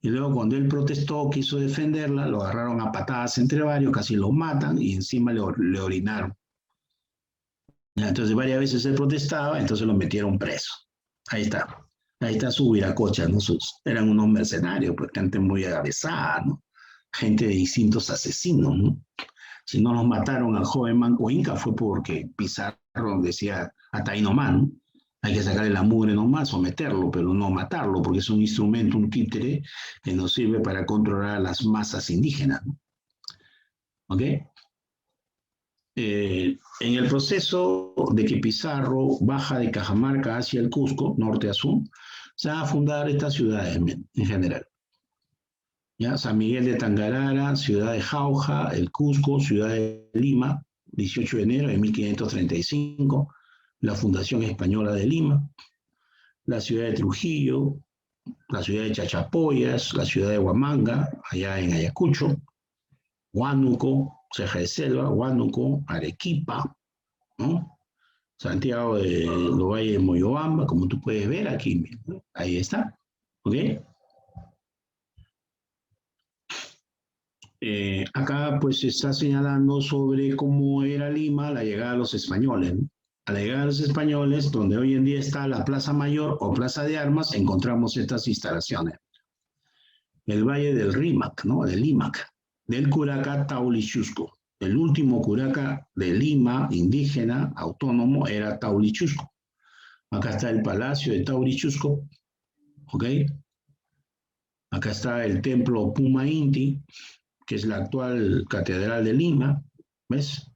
Y luego cuando él protestó, quiso defenderla, lo agarraron a patadas entre varios, casi lo matan y encima le orinaron. Entonces varias veces él protestaba, entonces lo metieron preso. Ahí está. Ahí está su viracocha, ¿no? Eran unos mercenarios, pues gente muy agavesada, ¿no? Gente de distintos asesinos, ¿no? Si no los mataron al joven Manco Inca fue porque Pizarro decía hasta ahí nomás, ¿no? Hay que sacarle la mugre nomás, someterlo, pero no matarlo, porque es un instrumento, un títere que nos sirve para controlar a las masas indígenas, ¿no? ¿Ok? En el proceso de que Pizarro baja de Cajamarca hacia el Cusco, norte a sur, se van a fundar estas ciudades en general. ¿Ya? San Miguel de Tangarara, ciudad de Jauja, el Cusco, ciudad de Lima, 18 de enero de 1535, la Fundación Española de Lima, la ciudad de Trujillo, la ciudad de Chachapoyas, la ciudad de Huamanga, allá en Ayacucho, Huánuco, Ceja de Selva, Huánuco, Arequipa, ¿no? Santiago de los Valles de Moyobamba, como tú puedes ver aquí, ¿no? Ahí está, ¿ok? Acá pues se está señalando sobre cómo era Lima a la llegada de los españoles, ¿no? A la llegada de los españoles, donde hoy en día está la Plaza Mayor o Plaza de Armas, encontramos estas instalaciones. El Valle del Rímac, ¿no? Del Límac, del Curaca Taulichusco. El último curaca de Lima, indígena, autónomo, era Taulichusco. Acá está el Palacio de Taurichusco, ¿ok? Acá está el Templo Puma Inti, que es la actual Catedral de Lima, ¿ves?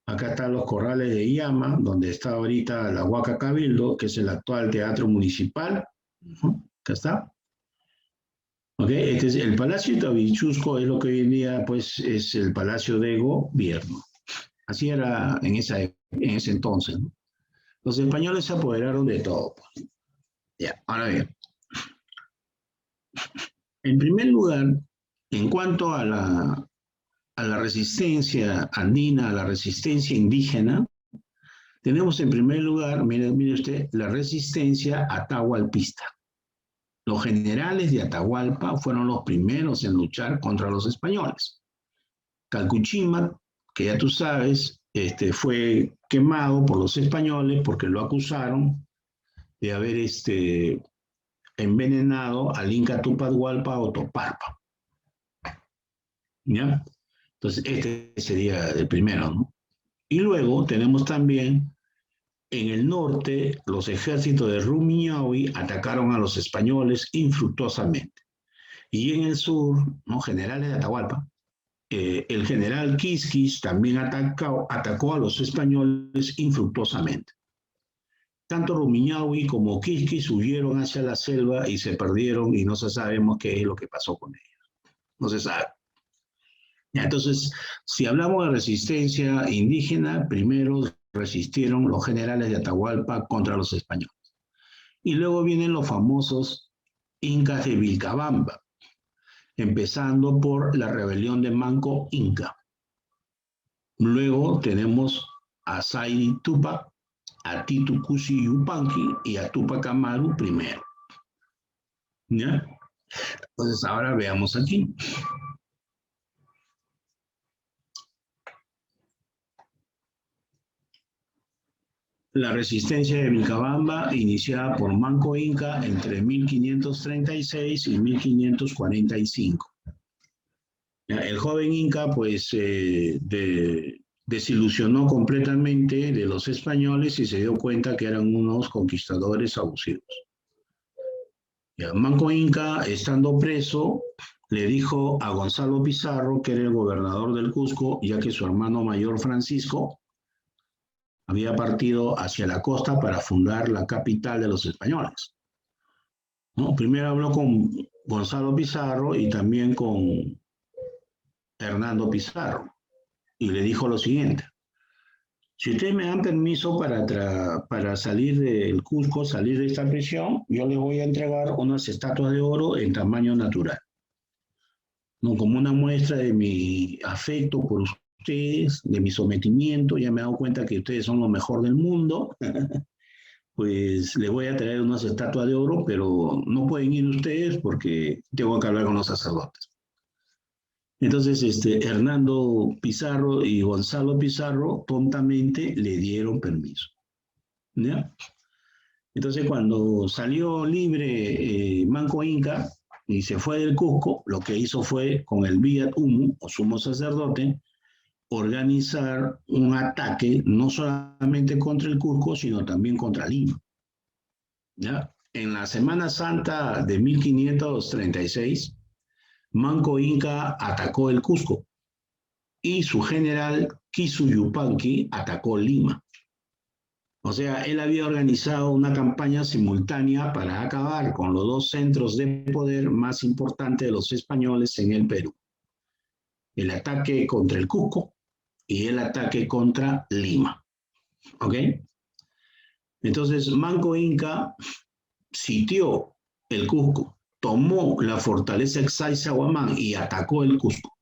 Acá están los corrales de Llama, donde está ahorita la Huaca Cabildo, que es el actual Teatro Municipal. Acá está. ¿Ok? Este es el Palacio de Taurichusco, es lo que hoy en día pues, es el Palacio de Gobierno. Así era en ese entonces, ¿no? Los españoles se apoderaron de todo. Pues. Ya, ahora bien. En primer lugar, en cuanto a la resistencia andina, a la resistencia indígena, tenemos en primer lugar, mire usted, la resistencia atahualpista. Los generales de Atahualpa fueron los primeros en luchar contra los españoles. Calcuchímac, que ya tú sabes, fue quemado por los españoles porque lo acusaron de haber envenenado al Inca Tupac Hualpa o Toparpa. ¿Ya? Entonces, este sería el primero, ¿no? Y luego tenemos también en el norte, los ejércitos de Rumiñahui atacaron a los españoles infructuosamente. Y en el sur, ¿no? Generales de Atahualpa, el general Quisquis también atacó a los españoles infructuosamente. Tanto Rumiñahui como Quisquis huyeron hacia la selva y se perdieron y no sabemos qué es lo que pasó con ellos. No se sabe. Entonces, si hablamos de resistencia indígena, primero resistieron los generales de Atahualpa contra los españoles. Y luego vienen los famosos incas de Vilcabamba, empezando por la rebelión de Manco Inca. Luego tenemos a Saidi Tupac, a Titu Cusi Yupanqui y a Tupac Amaru primero. ¿Ya? Entonces ahora veamos aquí. la resistencia de Vilcabamba, iniciada por Manco Inca entre 1536 y 1545. El joven Inca, pues, desilusionó completamente de los españoles y se dio cuenta que eran unos conquistadores abusivos. Manco Inca, estando preso, le dijo a Gonzalo Pizarro, que era el gobernador del Cusco, ya que su hermano mayor Francisco había partido hacia la costa para fundar la capital de los españoles. ¿No? Primero habló con Gonzalo Pizarro y también con Hernando Pizarro, y le dijo lo siguiente: si ustedes me dan permiso para salir del Cusco, salir de esta prisión, yo les voy a entregar unas estatuas de oro en tamaño natural, ¿no? Como una muestra de mi afecto por ustedes, de mi sometimiento. Ya me he dado cuenta que ustedes son lo mejor del mundo, pues les voy a traer unas estatuas de oro, pero no pueden ir ustedes porque tengo que hablar con los sacerdotes. Entonces, Hernando Pizarro y Gonzalo Pizarro tontamente le dieron permiso, ¿ya? Entonces, cuando salió libre Manco Inca y se fue del Cusco, lo que hizo fue, con el Viat Humu, o sumo sacerdote, organizar un ataque no solamente contra el Cusco, sino también contra Lima, ¿ya? En la Semana Santa de 1536, Manco Inca atacó el Cusco y su general Kisu Yupanqui atacó Lima. O sea, él había organizado una campaña simultánea para acabar con los dos centros de poder más importantes de los españoles en el Perú: el ataque contra el Cusco y el ataque contra Lima. ¿Ok? Entonces, Manco Inca sitió el Cusco, tomó la fortaleza Sacsayhuamán y atacó el Cusco.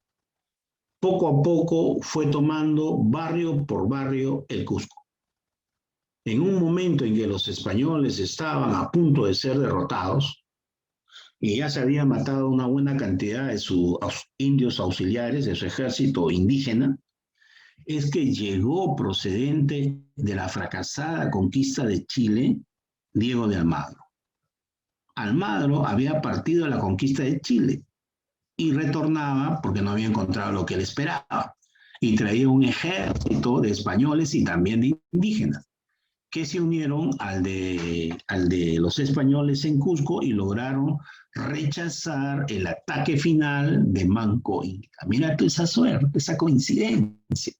Poco a poco fue tomando barrio por barrio el Cusco. En un momento en que los españoles estaban a punto de ser derrotados y ya se había matado una buena cantidad de sus indios auxiliares, de su ejército indígena, es que llegó, procedente de la fracasada conquista de Chile, Diego de Almagro. Almagro había partido de la conquista de Chile y retornaba porque no había encontrado lo que él esperaba, y traía un ejército de españoles y también de indígenas que se unieron al de los españoles en Cusco y lograron rechazar el ataque final de Manco Inca. Mira tú esa suerte, esa coincidencia.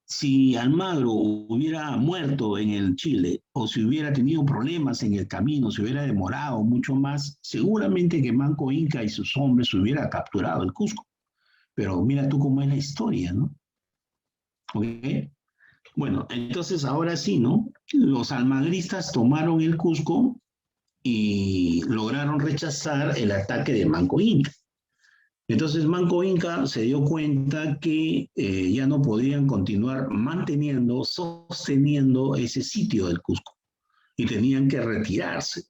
Si Almagro hubiera muerto en el Chile, o si hubiera tenido problemas en el camino, se hubiera demorado mucho más, seguramente que Manco Inca y sus hombres hubiera capturado el Cusco. Pero mira tú cómo es la historia, ¿no? ¿Ok? Bueno, entonces ahora sí, ¿no? Los almagristas tomaron el Cusco y lograron rechazar el ataque de Manco Inca. Entonces Manco Inca se dio cuenta que ya no podían continuar sosteniendo ese sitio del Cusco, y tenían que retirarse.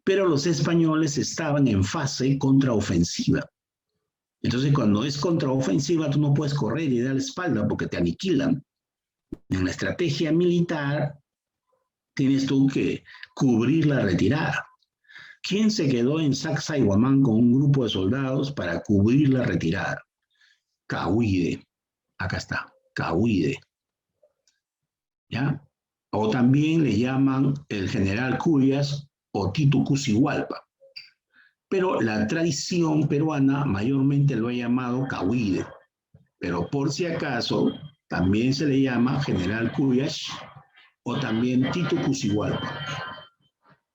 Pero los españoles estaban en fase contraofensiva. Entonces, cuando es contraofensiva, tú no puedes correr y dar la espalda porque te aniquilan. En la estrategia militar tienes tú que cubrir la retirada. ¿Quién se quedó en Sacsayhuamán con un grupo de soldados para cubrir la retirada? Cahuide. Acá está, Cahuide. ¿Ya? O también le llaman el general Curias o Tito Cusihualpa. Pero la tradición peruana mayormente lo ha llamado Cahuide. Pero por si acaso, también se le llama general Curias o también Tito Cusihualpa.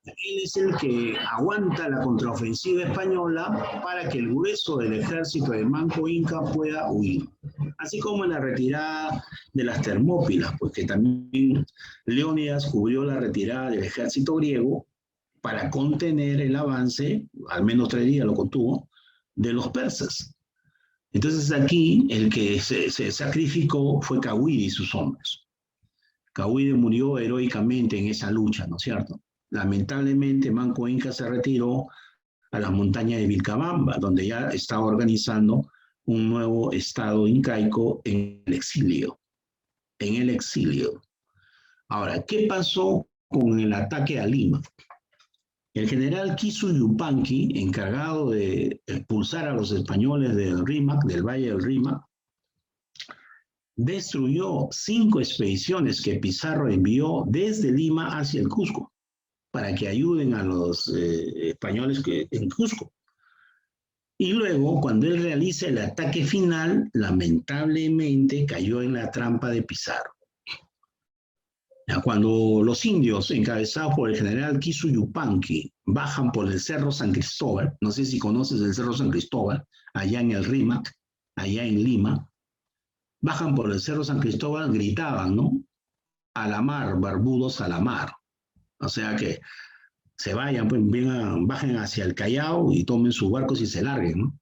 Él es el que aguanta la contraofensiva española para que el grueso del ejército de Manco Inca pueda huir. Así como en la retirada de las Termópilas, pues que también Leónidas cubrió la retirada del ejército griego para contener el avance, al menos 3 días lo contuvo, de los persas. Entonces aquí el que se sacrificó fue Cahuide y sus hombres. Cahuide murió heroicamente en esa lucha, ¿no es cierto? Lamentablemente, Manco Inca se retiró a las montañas de Vilcabamba, donde ya estaba organizando un nuevo estado incaico en el exilio. En el exilio. Ahora, ¿qué pasó con el ataque a Lima? El general Kisu Yupanqui, encargado de expulsar a los españoles del Rímac, del Valle del Rímac, destruyó 5 expediciones que Pizarro envió desde Lima hacia el Cusco para que ayuden a los españoles en Cusco. Y luego, cuando él realiza el ataque final, lamentablemente cayó en la trampa de Pizarro. Cuando los indios, encabezados por el general Kisu Yupanqui, bajan por el Cerro San Cristóbal, no sé si conoces el Cerro San Cristóbal, allá en el Rímac, allá en Lima, bajan por el Cerro San Cristóbal, gritaban, ¿no? A la mar, barbudos a la mar. O sea que se vayan, pues bajen hacia el Callao y tomen sus barcos y se larguen, ¿no?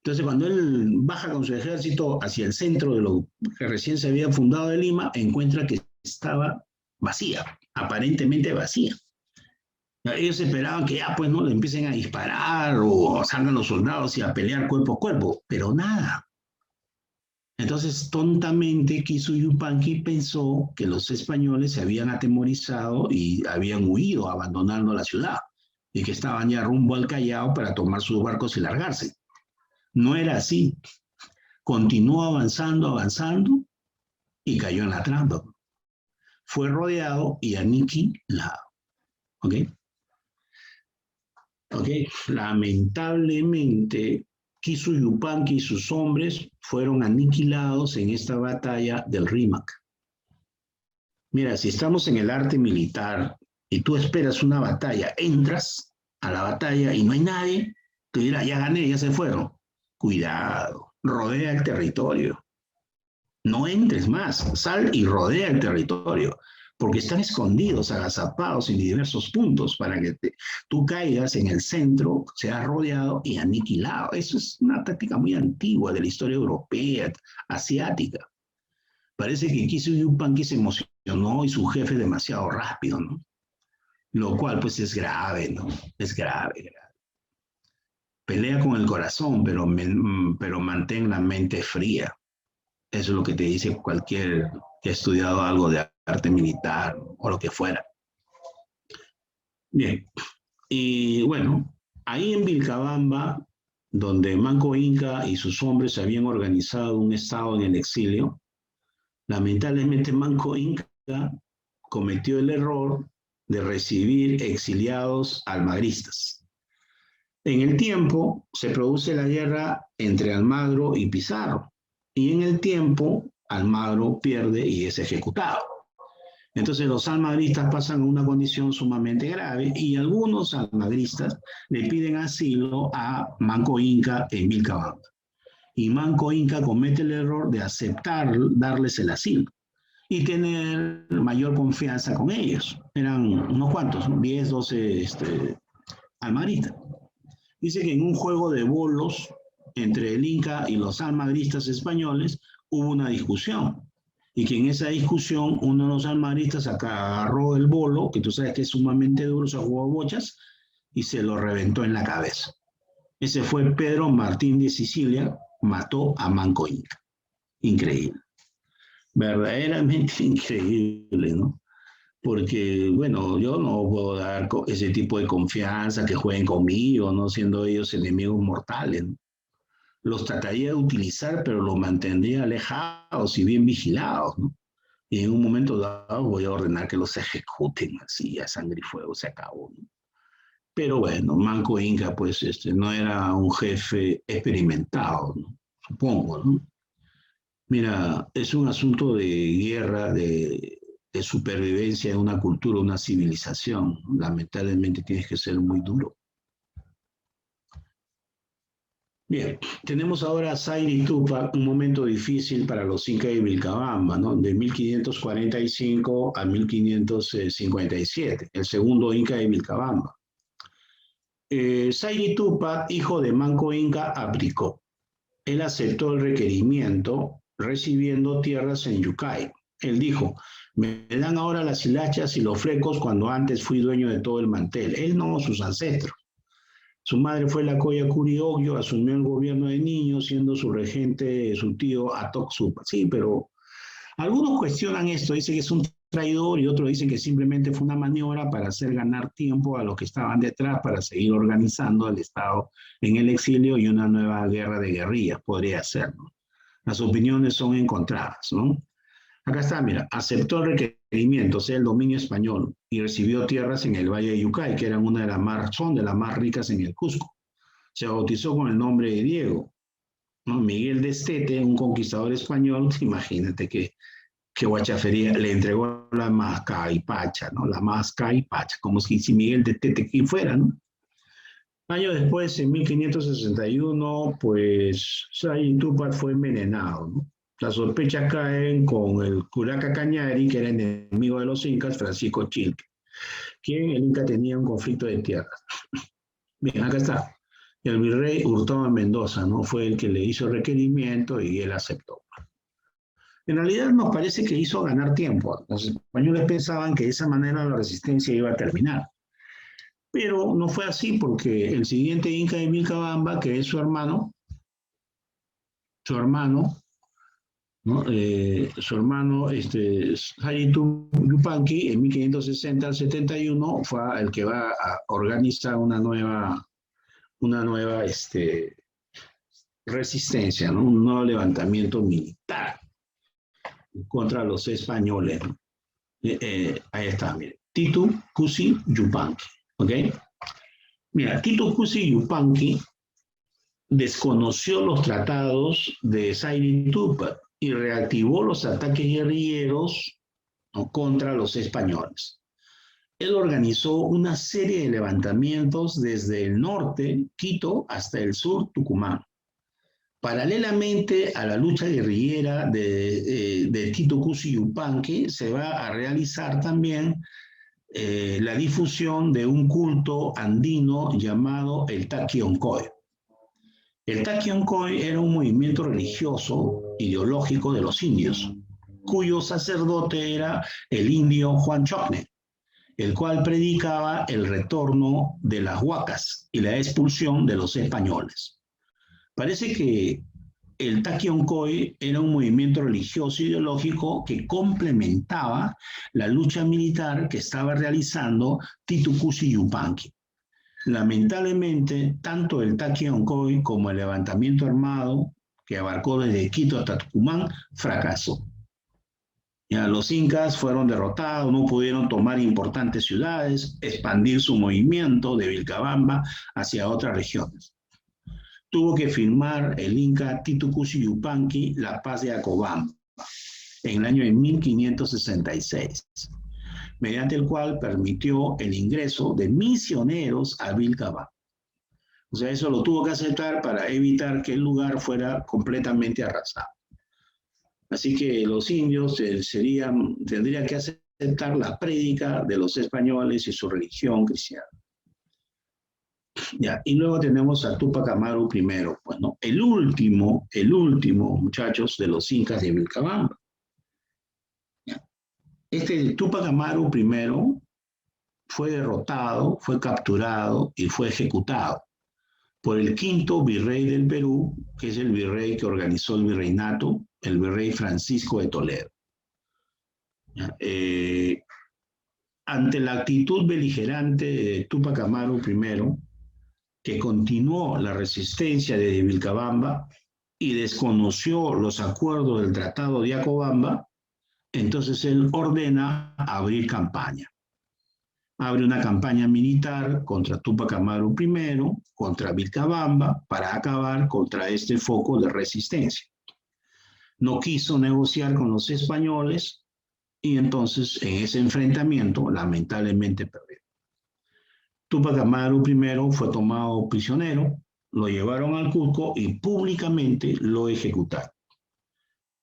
Entonces, cuando él baja con su ejército hacia el centro de lo que recién se había fundado de Lima, encuentra que estaba vacía, aparentemente vacía. Ellos esperaban que ya, pues, no, le empiecen a disparar o salgan los soldados y a pelear cuerpo a cuerpo, pero nada. Entonces, tontamente, Kisu Yupanqui pensó que los españoles se habían atemorizado y habían huido, abandonando la ciudad, y que estaban ya rumbo al Callao para tomar sus barcos y largarse. No era así. Continuó avanzando y cayó en la trampa. Fue rodeado y aniquilado. ¿Ok? ¿Ok? Lamentablemente, Kisu Yupanqui y sus hombres fueron aniquilados en esta batalla del Rímac. Mira, si estamos en el arte militar y tú esperas una batalla, entras a la batalla y no hay nadie, te dirá, ya gané, ya se fueron. Cuidado, rodea el territorio. No entres más, sal y rodea el territorio, porque están escondidos, agazapados en diversos puntos para que tú caigas en el centro, seas rodeado y aniquilado. Eso es una táctica muy antigua de la historia europea, asiática. Parece que Kisu Yupanqui se emocionó y su jefe demasiado rápido, ¿no? Lo cual pues es grave, ¿no? Es grave. Pelea con el corazón, pero mantén la mente fría. Eso es lo que te dice cualquier que ha estudiado algo de arte militar o lo que fuera. Bien, y bueno, ahí en Vilcabamba, donde Manco Inca y sus hombres habían organizado un estado en el exilio, lamentablemente Manco Inca cometió el error de recibir exiliados almagristas. En el tiempo se produce la guerra entre Almagro y Pizarro, y en el tiempo Almagro pierde y es ejecutado. Entonces los almagristas pasan a una condición sumamente grave y algunos almagristas le piden asilo a Manco Inca en Vilcabamba. Y Manco Inca comete el error de aceptar darles el asilo y tener mayor confianza con ellos. Eran unos cuantos, 10, 12 almagristas. Dice que en un juego de bolos entre el Inca y los almagristas españoles hubo una discusión y que en esa discusión uno de los almagristas agarró el bolo, que tú sabes que es sumamente duro, se jugó bochas, y se lo reventó en la cabeza. Ese fue Pedro Martín de Sicilia, mató a Manco Inca. Increíble. Verdaderamente increíble, ¿no? Porque, bueno, yo no puedo dar ese tipo de confianza que jueguen conmigo, ¿no? Siendo ellos enemigos mortales, ¿no? Los trataría de utilizar, pero los mantendría alejados y bien vigilados, ¿no? Y en un momento dado voy a ordenar que los ejecuten así, a sangre y fuego, se acabó, ¿no? Pero bueno, Manco Inca, pues, no era un jefe experimentado, ¿no? Supongo, ¿no? Mira, es un asunto de guerra, de supervivencia de una cultura, una civilización. Lamentablemente tienes que ser muy duro. Bien, tenemos ahora a Zaire y Tupac, un momento difícil para los incas de Vilcabamba, ¿no? De 1545 a 1557, el segundo inca de Vilcabamba. Zaire y Tupac, hijo de Manco Inca, abdicó. Él aceptó el requerimiento recibiendo tierras en Yucay. Él dijo, me dan ahora las hilachas y los flecos cuando antes fui dueño de todo el mantel. Él no, sus ancestros. Su madre fue la Coya Curiogyo, asumió el gobierno de niños, siendo su regente su tío Atok Supa. Sí, pero algunos cuestionan esto, dicen que es un traidor y otros dicen que simplemente fue una maniobra para hacer ganar tiempo a los que estaban detrás para seguir organizando el Estado en el exilio y una nueva guerra de guerrillas, podría ser, ¿no? Las opiniones son encontradas, ¿no? Acá está, mira, aceptó el requerimiento, o sea, el dominio español, y recibió tierras en el Valle de Yucay, que eran son de las más ricas en el Cusco. Se bautizó con el nombre de Diego, ¿no? Miguel de Estete, un conquistador español, imagínate que guachafería, le entregó la Masca y Pacha, ¿no? La Masca y Pacha, como si Miguel de Estete aquí fuera, ¿no? Años después, en 1561, pues Sayri Tupac fue envenenado, ¿no? Las sospechas caen con el Curaca Cañari, que era enemigo de los incas, Francisco Chilque, quien el inca tenía un conflicto de tierras. Bien, acá está. El virrey Hurtado de Mendoza, ¿no? Fue el que le hizo el requerimiento y él aceptó. En realidad nos parece que hizo ganar tiempo. Los españoles pensaban que de esa manera la resistencia iba a terminar. Pero no fue así porque el siguiente inca de Vilcabamba, que es su hermano, ¿no? Sayri Yupanqui, en 1560 al 71, fue el que va a organizar una nueva resistencia, ¿no? Un nuevo levantamiento militar contra los españoles. Ahí está, mire. Titu Cusi Yupanqui, ¿ok? Mira, Titu Cusi Yupanqui desconoció los tratados de Sayri Tupac y reactivó los ataques guerrilleros, ¿no?, contra los españoles. Él organizó una serie de levantamientos desde el norte, Quito, hasta el sur, Tucumán. Paralelamente a la lucha guerrillera de Titu Cusi Yupanqui, se va a realizar también la difusión de un culto andino llamado el Taquioncoy. El Taquioncoy era un movimiento religioso, ideológico de los indios, cuyo sacerdote era el indio Juan Chocne, el cual predicaba el retorno de las huacas y la expulsión de los españoles. Parece que el Taquioncoy era un movimiento religioso ideológico que complementaba la lucha militar que estaba realizando Titu Cusi Yupanqui. Lamentablemente, tanto el Taquioncoy como el levantamiento armado, que abarcó desde Quito hasta Tucumán, fracasó. Ya, los incas fueron derrotados, no pudieron tomar importantes ciudades, expandir su movimiento de Vilcabamba hacia otras regiones. Tuvo que firmar el inca Titu Cusi Yupanqui la paz de Acobamba en el año de 1566, mediante el cual permitió el ingreso de misioneros a Vilcabamba. O sea, eso lo tuvo que aceptar para evitar que el lugar fuera completamente arrasado. Así que los indios tendrían que aceptar la prédica de los españoles y su religión cristiana. Ya, y luego tenemos a Tupac Amaru I, pues, ¿no? El último, muchachos, de los incas de Vilcabamba. Ya. Tupac Amaru I fue derrotado, fue capturado y fue ejecutado por el quinto virrey del Perú, que es el virrey que organizó el virreinato, el virrey Francisco de Toledo. Ante la actitud beligerante de Tupac Amaru I, que continuó la resistencia de Vilcabamba y desconoció los acuerdos del Tratado de Acobamba, entonces él ordena abrir campaña. Abre una campaña militar contra Tupac Amaru I, contra Vilcabamba, para acabar contra este foco de resistencia. No quiso negociar con los españoles y entonces en ese enfrentamiento lamentablemente perdió. Tupac Amaru I fue tomado prisionero, lo llevaron al Cusco y públicamente lo ejecutaron.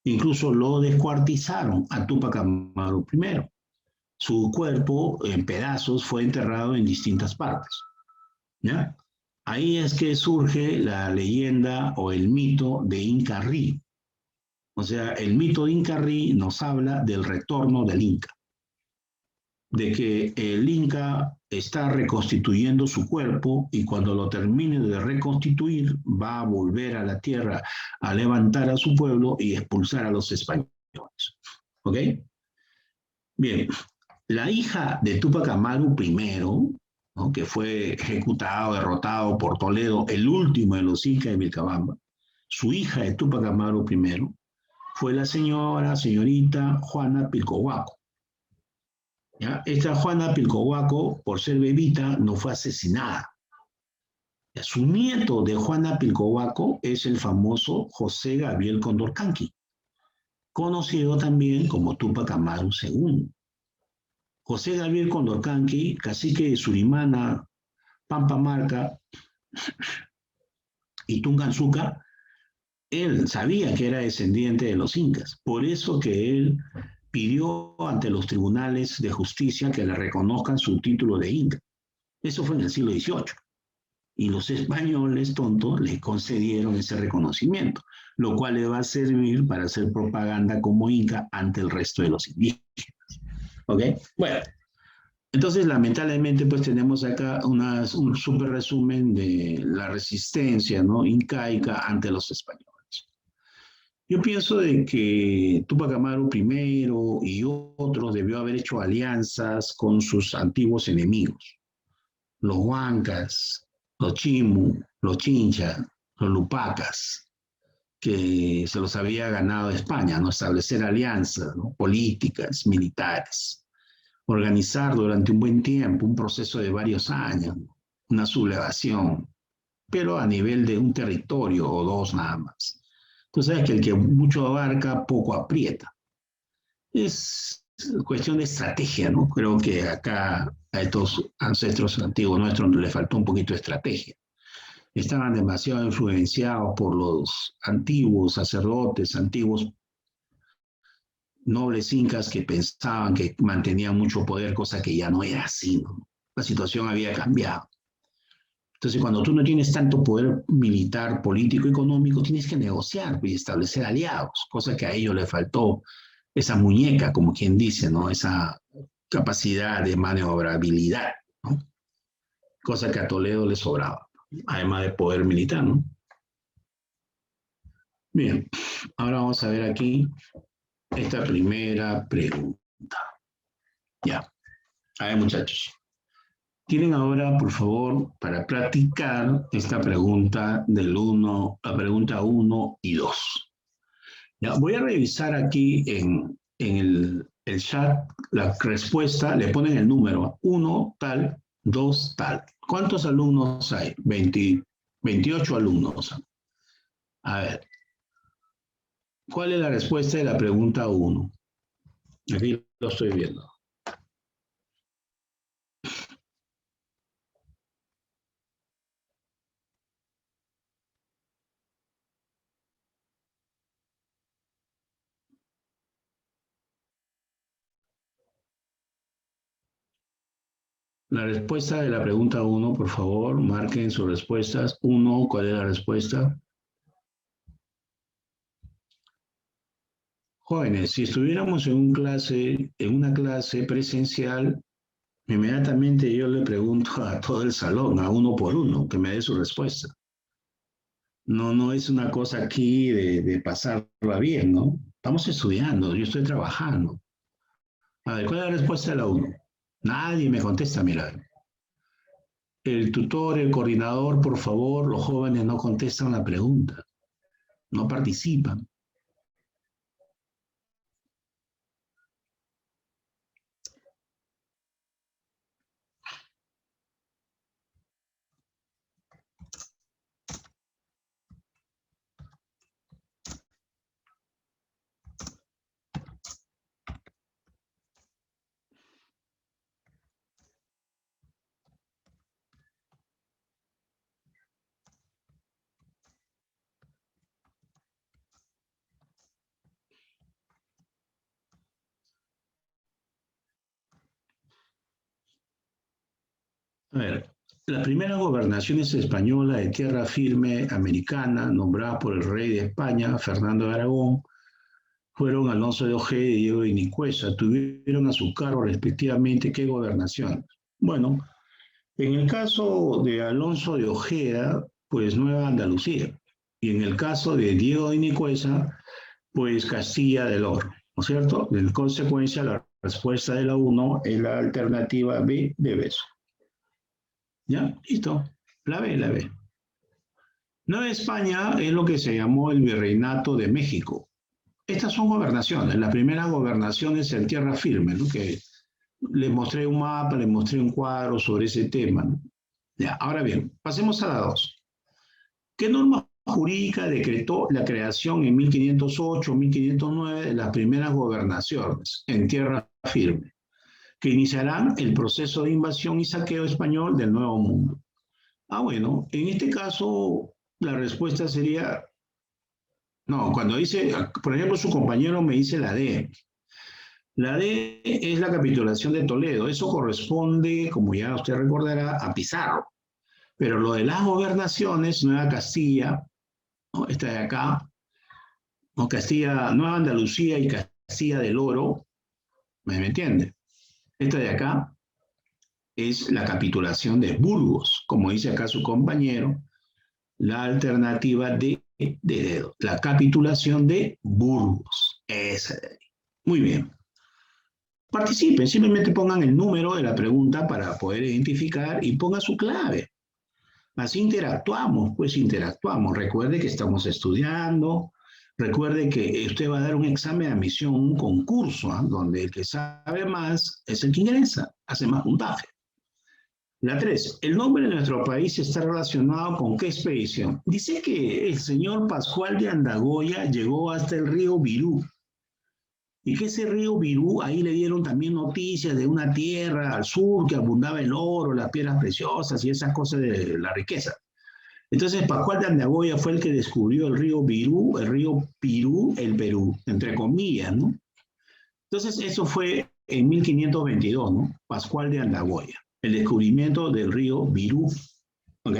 Incluso lo descuartizaron a Tupac Amaru I. Su cuerpo en pedazos fue enterrado en distintas partes. ¿Ya? Ahí es que surge la leyenda o el mito de Inca Ree. O sea, el mito de Inca Ree nos habla del retorno del Inca, de que el Inca está reconstituyendo su cuerpo y cuando lo termine de reconstituir va a volver a la tierra a levantar a su pueblo y expulsar a los españoles. ¿Ok? Bien, la hija de Túpac Amaru I, ¿no?, que fue ejecutado, derrotado por Toledo, el último de los incas de Vilcabamba, su hija de Túpac Amaru I, fue la señorita Juana Pilcohuaco. ¿Ya? Esta Juana Pilcohuaco, por ser bebita, no fue asesinada. Su nieto de Juana Pilcohuaco es el famoso José Gabriel Condorcanqui, conocido también como Túpac Amaru II. José Gabriel Condorcanqui, cacique de Surimana, Pampamarca y Tunganzuca, él sabía que era descendiente de los incas, por eso que él pidió ante los tribunales de justicia que le reconozcan su título de inca. Eso fue en el siglo XVIII. Y los españoles, tontos, le concedieron ese reconocimiento, lo cual le va a servir para hacer propaganda como inca ante el resto de los indígenas. ¿Ok? Bueno, entonces lamentablemente pues tenemos acá un súper resumen de la resistencia, ¿no?, incaica ante los españoles. Yo pienso de que Túpac Amaru I y otros debió haber hecho alianzas con sus antiguos enemigos, los huancas, los chimu, los chincha, los lupacas, que se los había ganado España, ¿no?, establecer alianzas, ¿no?, políticas, militares, organizar durante un buen tiempo un proceso de varios años, una sublevación, pero a nivel de un territorio o dos nada más. Tú sabes que el que mucho abarca, poco aprieta. Es cuestión de estrategia, ¿no? Creo que acá a estos ancestros antiguos nuestros les faltó un poquito de estrategia. Estaban demasiado influenciados por los antiguos sacerdotes, antiguos nobles incas que pensaban que mantenían mucho poder, cosa que ya no era así, ¿no? La situación había cambiado. Entonces, cuando tú no tienes tanto poder militar, político, económico, tienes que negociar y establecer aliados, cosa que a ellos les faltó esa muñeca, como quien dice, ¿no?, esa capacidad de maniobrabilidad, ¿no?, cosa que a Toledo le sobraba, además de poder militar, ¿no? Bien, ahora vamos a ver aquí esta primera pregunta. Ya, a ver, muchachos. Tienen ahora, por favor, para practicar esta pregunta la pregunta 1 y 2. Ya, voy a revisar aquí en el chat la respuesta, le ponen el número 1 tal, 2 tal. ¿Cuántos alumnos hay? 28 alumnos. A ver, ¿cuál es la respuesta de la pregunta 1? Aquí lo estoy viendo. La respuesta de la pregunta 1, por favor, marquen sus respuestas. 1, ¿cuál es la respuesta? Jóvenes, si estuviéramos en una clase presencial, inmediatamente yo le pregunto a todo el salón, a uno por uno, que me dé su respuesta. No es una cosa aquí de pasarla bien, ¿no? Estamos estudiando, yo estoy trabajando. A ver, ¿cuál es la respuesta de la 1? Nadie me contesta, mira. El tutor, el coordinador, por favor, los jóvenes no contestan la pregunta, no participan. A ver, las primeras gobernaciones españolas de tierra firme americana, nombradas por el rey de España, Fernando de Aragón, fueron Alonso de Ojeda y Diego de Nicuesa. Tuvieron a su cargo respectivamente ¿qué gobernaciones? Bueno, en el caso de Alonso de Ojeda, pues Nueva Andalucía. Y en el caso de Diego de Nicuesa, pues Castilla del Oro, ¿no es cierto? En consecuencia, la respuesta de la 1 es la alternativa B de Beso. ¿Ya? Listo. La B, la B. Nueva España es lo que se llamó el Virreinato de México. Estas son gobernaciones. Las primeras gobernaciones en tierra firme, ¿no? Que les mostré un mapa, les mostré un cuadro sobre ese tema, ¿no? Ya, ahora bien, pasemos a la 2. ¿Qué norma jurídica decretó la creación en 1508, 1509 de las primeras gobernaciones en tierra firme, que iniciarán el proceso de invasión y saqueo español del Nuevo Mundo? Bueno, en este caso la respuesta sería, no, cuando dice, por ejemplo, su compañero me dice la D. La D es la capitulación de Toledo. Eso corresponde, como ya usted recordará, a Pizarro. Pero lo de las gobernaciones, Nueva Castilla, ¿no? Esta de acá, ¿no? Castilla, Nueva Andalucía y Castilla del Oro, ¿me entiende? Esta de acá es la capitulación de Burgos, como dice acá su compañero, la alternativa de dedo, la capitulación de Burgos. Esa de ahí. Muy bien. Participen, simplemente pongan el número de la pregunta para poder identificar y pongan su clave. Así interactuamos, pues interactuamos. Recuerde que estamos estudiando, recuerde que usted va a dar un examen de admisión, un concurso, ¿eh? Donde el que sabe más es el que ingresa, hace más puntaje. La 3. El nombre de nuestro país está relacionado con ¿qué expedición? Dice que el señor Pascual de Andagoya llegó hasta el río Virú. Y que ese río Virú, ahí le dieron también noticias de una tierra al sur que abundaba el oro, las piedras preciosas y esas cosas de la riqueza. Entonces Pascual de Andagoya fue el que descubrió el río Virú, el río Pirú, el Perú, entre comillas, ¿no? Entonces eso fue en 1522, ¿no? Pascual de Andagoya, el descubrimiento del río Virú, ¿ok?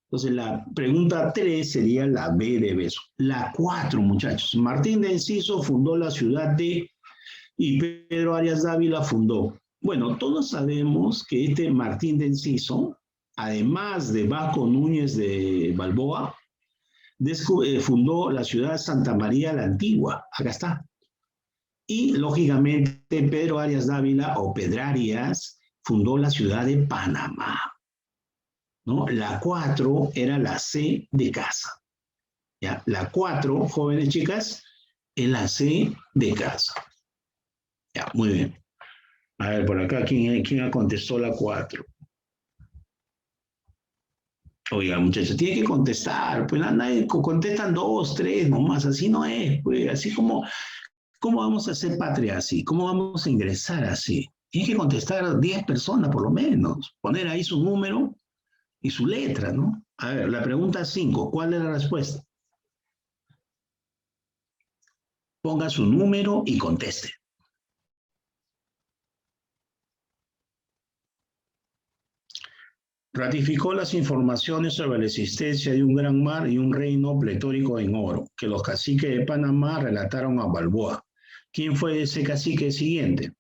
Entonces la pregunta 3 sería la B de Beso. La 4, muchachos. Martín de Enciso fundó la ciudad de y Pedro Arias Dávila fundó. Bueno, todos sabemos que este Martín de Enciso, además de Vasco Núñez de Balboa, fundó la ciudad de Santa María la Antigua. Acá está. Y, lógicamente, Pedro Arias Dávila o Pedrarias fundó la ciudad de Panamá, ¿no? La 4 era la C de casa. ¿Ya? La 4, jóvenes chicas, es la C de casa. Ya, muy bien. A ver, por acá, ¿quién contestó la 4? Oiga, muchachos, tiene que contestar. Pues nadie contestan 2, 3 nomás. Así no es. Pues así como, ¿cómo vamos a hacer patria así? ¿Cómo vamos a ingresar así? Tiene que contestar 10 personas por lo menos. Poner ahí su número y su letra, ¿no? A ver, la pregunta 5, ¿cuál es la respuesta? Ponga su número y conteste. Ratificó las informaciones sobre la existencia de un gran mar y un reino pletórico en oro, que los caciques de Panamá relataron a Balboa. ¿Quién fue ese cacique siguiente?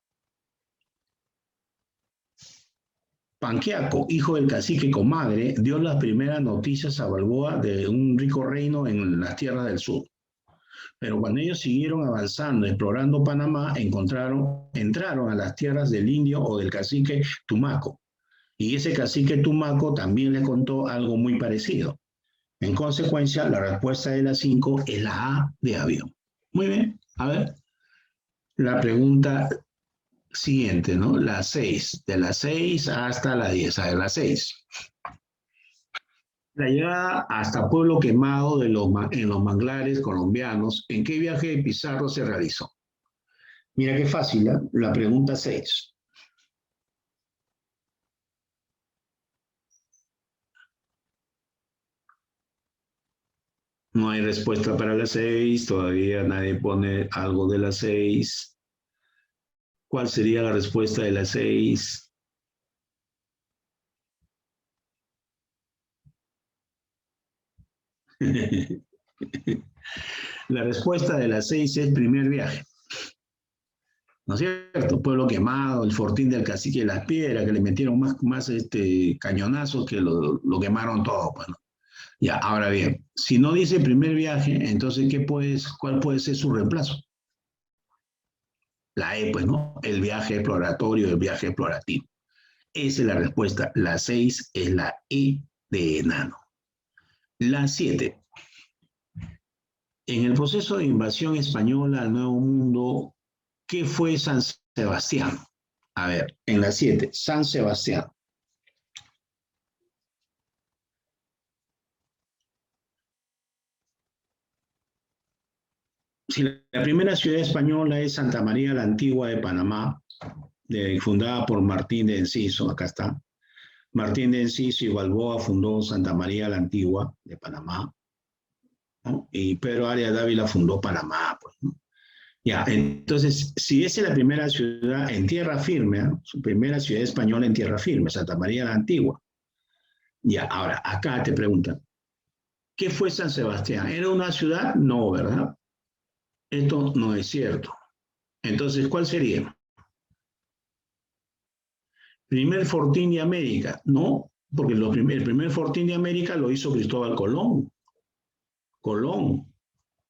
Panquiaco, hijo del cacique Comadre, dio las primeras noticias a Balboa de un rico reino en las tierras del sur. Pero cuando ellos siguieron avanzando, explorando Panamá, entraron a las tierras del indio o del cacique Tumaco. Y ese cacique Tumaco también le contó algo muy parecido. En consecuencia, la respuesta de la 5 es la A de avión. Muy bien, a ver. La pregunta siguiente, ¿no? La 6. De la 6 hasta la 10. A ver, la 6. La llegada hasta Pueblo Quemado en los manglares colombianos, ¿en qué viaje de Pizarro se realizó? Mira qué fácil, ¿eh? La pregunta 6. No hay respuesta para la 6, todavía nadie pone algo de la 6. ¿Cuál sería la respuesta de la 6? La respuesta de la 6 es primer viaje. ¿No es cierto? Pueblo Quemado, el fortín del cacique de las Piedras, que le metieron más cañonazos que lo quemaron todo. Bueno, ya, ahora bien, si no dice primer viaje, entonces ¿cuál puede ser su reemplazo? La E, pues, ¿no? El viaje exploratorio, el viaje explorativo. Esa es la respuesta. La 6 es la E de enano. La 7. En el proceso de invasión española al Nuevo Mundo, ¿qué fue San Sebastián? A ver, en la 7, San Sebastián. Si la primera ciudad española es Santa María la Antigua de Panamá, fundada por Martín de Enciso, acá está. Martín de Enciso y Balboa fundó Santa María la Antigua de Panamá, ¿no? Y Pedro Arias Dávila fundó Panamá, pues, ¿no? Ya, entonces, si esa es la primera ciudad en tierra firme, ¿no? Su primera ciudad española en tierra firme, Santa María la Antigua. Ya, ahora, acá te preguntan, ¿qué fue San Sebastián? ¿Era una ciudad? No, ¿verdad? Esto no es cierto. Entonces, ¿cuál sería? ¿Primer fortín de América? No, porque el primer fortín de América lo hizo Cristóbal Colón. Colón,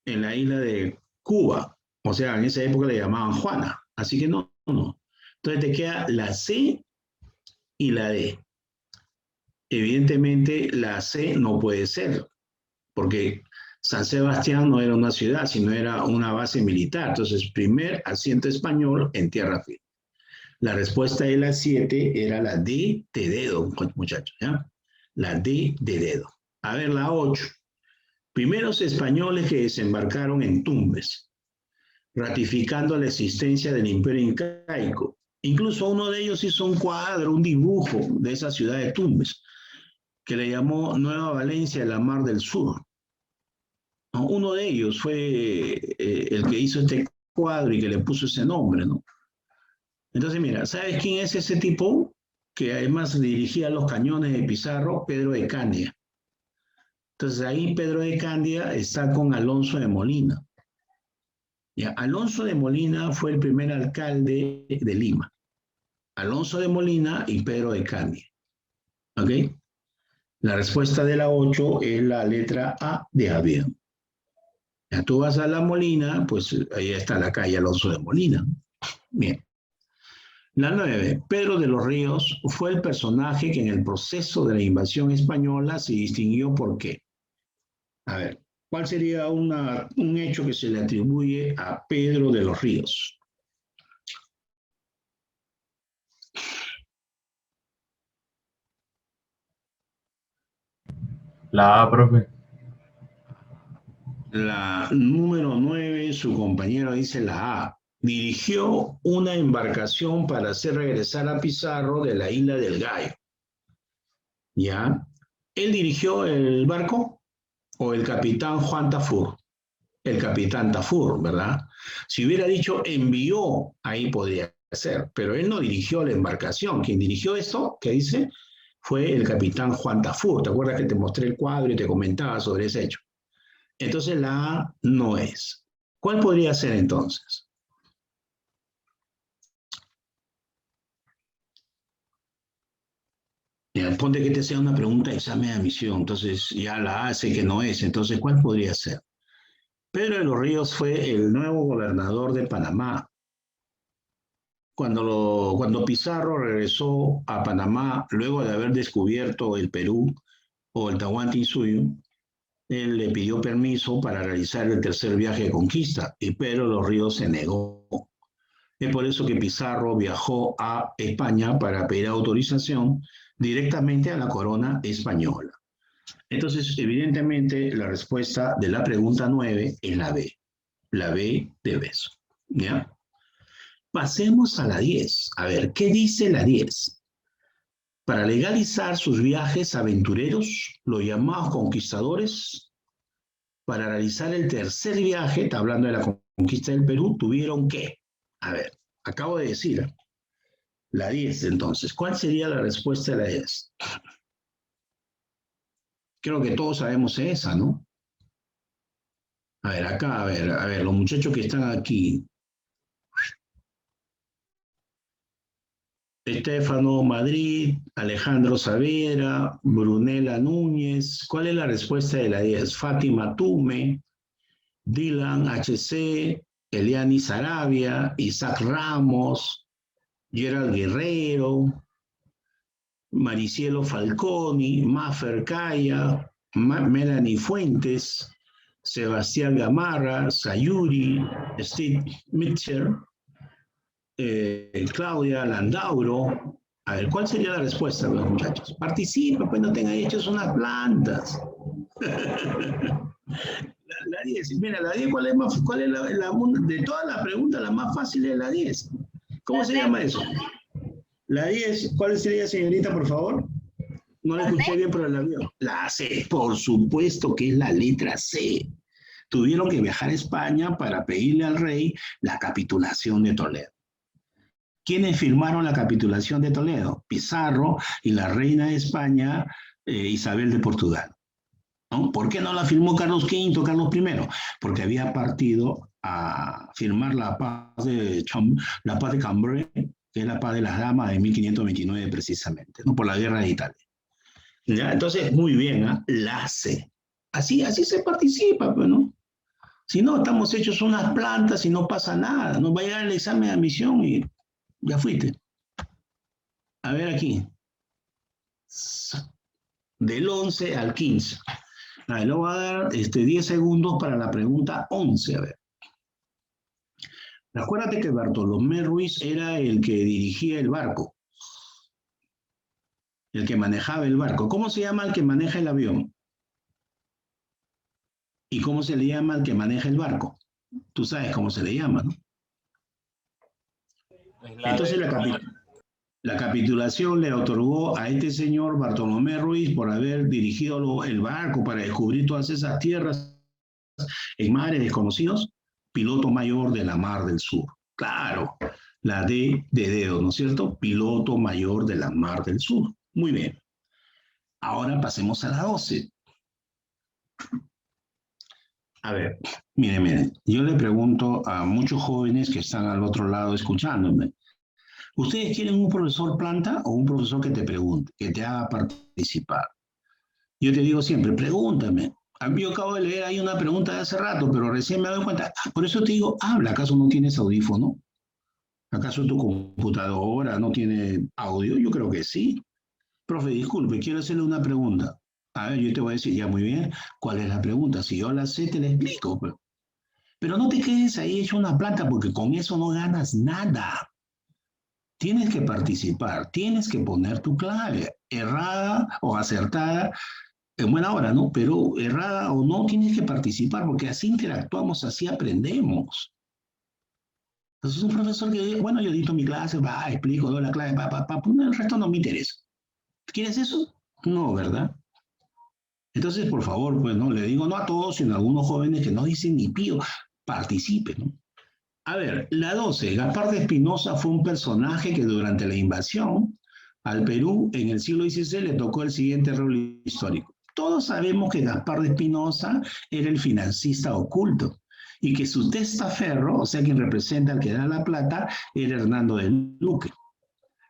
en la isla de Cuba. O sea, en esa época le llamaban Juana. Así que no, no. Entonces te queda la C y la D. Evidentemente la C no puede ser, porque San Sebastián no era una ciudad, sino era una base militar. Entonces, primer asiento español en tierra firme. La respuesta de la 7 era la D de dedo, muchachos, ¿ya? La D de dedo. A ver, la 8. Primeros españoles que desembarcaron en Tumbes, ratificando la existencia del imperio incaico. Incluso uno de ellos hizo un cuadro, un dibujo de esa ciudad de Tumbes, que le llamó Nueva Valencia de la Mar del Sur. Uno de ellos fue el que hizo este cuadro y que le puso ese nombre, ¿no? Entonces, mira, ¿sabes quién es ese tipo? Que además dirigía los cañones de Pizarro, Pedro de Candia. Entonces ahí Pedro de Candia está con Alonso de Molina. Ya, Alonso de Molina fue el primer alcalde de Lima. Alonso de Molina y Pedro de Candia. ¿Ok? La respuesta de la 8 es la letra A de avión. Ya tú vas a La Molina, pues ahí está la calle Alonso de Molina. Bien. La 9. Pedro de los Ríos fue el personaje que en el proceso de la invasión española se distinguió por qué. A ver, ¿cuál sería un hecho que se le atribuye a Pedro de los Ríos? La A, profe. La número 9, su compañero dice la A. Dirigió una embarcación para hacer regresar a Pizarro de la isla del Gallo. ¿Ya? ¿Él dirigió el barco o el capitán Juan Tafur? El capitán Tafur, ¿verdad? Si hubiera dicho envió, ahí podría ser, pero él no dirigió la embarcación. Quien dirigió esto, ¿qué dice? Fue el capitán Juan Tafur. ¿Te acuerdas que te mostré el cuadro y te comentaba sobre ese hecho? Entonces la A no es. ¿Cuál podría ser entonces? Ponte que te sea una pregunta de examen de admisión, entonces ya la A sé que no es, entonces ¿cuál podría ser? Pedro de los Ríos fue el nuevo gobernador de Panamá. Cuando Pizarro regresó a Panamá, luego de haber descubierto el Perú o el Tahuantinsuyo, él le pidió permiso para realizar el tercer viaje de conquista y Pedro de los Ríos se negó. Es por eso que Pizarro viajó a España para pedir autorización directamente a la corona española. Entonces, evidentemente, la respuesta de la pregunta 9 es la B de beso. ¿Ya? Pasemos a la 10. A ver, ¿qué dice la 10? Para legalizar sus viajes aventureros, los llamados conquistadores, para realizar el tercer viaje, está hablando de la conquista del Perú, tuvieron que, a ver, acabo de decir, la 10 entonces, ¿cuál sería la respuesta de la 10? Creo que todos sabemos esa, ¿no? A ver, acá, a ver, los muchachos que están aquí, Estefano Madrid, Alejandro Savera, Brunella Núñez. ¿Cuál es la respuesta de la 10? Fátima Tume, Dylan HC, Eliani Sarabia, Isaac Ramos, Gerald Guerrero, Maricielo Falconi, Mafer Calla, Melanie Fuentes, Sebastián Gamarra, Sayuri, Steve Mitchell, Claudia Landauro. A ver, ¿cuál sería la respuesta, los muchachos? Participa, pues no tengan hechos unas plantas. La 10, mira, la 10, ¿cuál es de todas las preguntas, la más fácil es la 10? ¿Cómo se llama eso? La 10, ¿cuál sería, señorita, por favor? No la escuché bien, pero la vio. La C, por supuesto que es la letra C. Tuvieron que viajar a España para pedirle al rey la capitulación de Toledo. ¿Quiénes firmaron la capitulación de Toledo? Pizarro y la reina de España, Isabel de Portugal. ¿No? ¿Por qué no la firmó Carlos V, Carlos I? Porque había partido a firmar la paz de Cambrai, que es la paz de las damas de 1529 precisamente, ¿no? Por la guerra de Italia. ¿Ya? Entonces, muy bien, ¿eh? La C. Así se participa, pues, ¿no? Si no, estamos hechos unas plantas y no pasa nada. Nos va a llegar el examen de admisión y ya fuiste. A ver aquí. Del 11 al 15. Le voy a dar 10 segundos para la pregunta 11. A ver. Acuérdate que Bartolomé Ruiz era el que dirigía el barco. El que manejaba el barco. ¿Cómo se llama el que maneja el avión? ¿Y cómo se le llama al que maneja el barco? Tú sabes cómo se le llama, ¿no? Entonces la capitulación le otorgó a este señor Bartolomé Ruiz por haber dirigido el barco para descubrir todas esas tierras en mares desconocidos, piloto mayor de la Mar del Sur. Claro, la D de dedo, ¿no es cierto? Piloto mayor de la Mar del Sur. Muy bien. Ahora pasemos a la 12. A ver, miren, yo le pregunto a muchos jóvenes que están al otro lado escuchándome. ¿Ustedes quieren un profesor planta o un profesor que te pregunte, que te haga participar? Yo te digo siempre, pregúntame. Yo acabo de leer ahí una pregunta de hace rato, pero recién me doy cuenta. Por eso te digo, habla. ¿Acaso no tienes audífono? ¿Acaso tu computadora no tiene audio? Yo creo que sí. Profe, disculpe, quiero hacerle una pregunta. A ver, yo te voy a decir, ya muy bien, ¿cuál es la pregunta? Si yo la sé, te la explico. Pero no te quedes ahí hecho una planta, porque con eso no ganas nada. Tienes que participar, tienes que poner tu clave, errada o acertada, en buena hora, ¿no? Pero errada o no, tienes que participar, porque así interactuamos, así aprendemos. Entonces un profesor que dice, bueno, yo edito mi clase, va, explico, doy la clave, el resto no me interesa. ¿Quieres eso? No, ¿verdad? Entonces, por favor, pues, ¿no? Le digo no a todos, sino a algunos jóvenes que no dicen ni pío, participen, ¿no? A ver, la 12. Gaspar de Espinosa fue un personaje que durante la invasión al Perú en el siglo XVI le tocó el siguiente rol histórico. Todos sabemos que Gaspar de Espinosa era el financista oculto y que su testaferro, o sea, quien representa al que da la plata, era Hernando de Luque.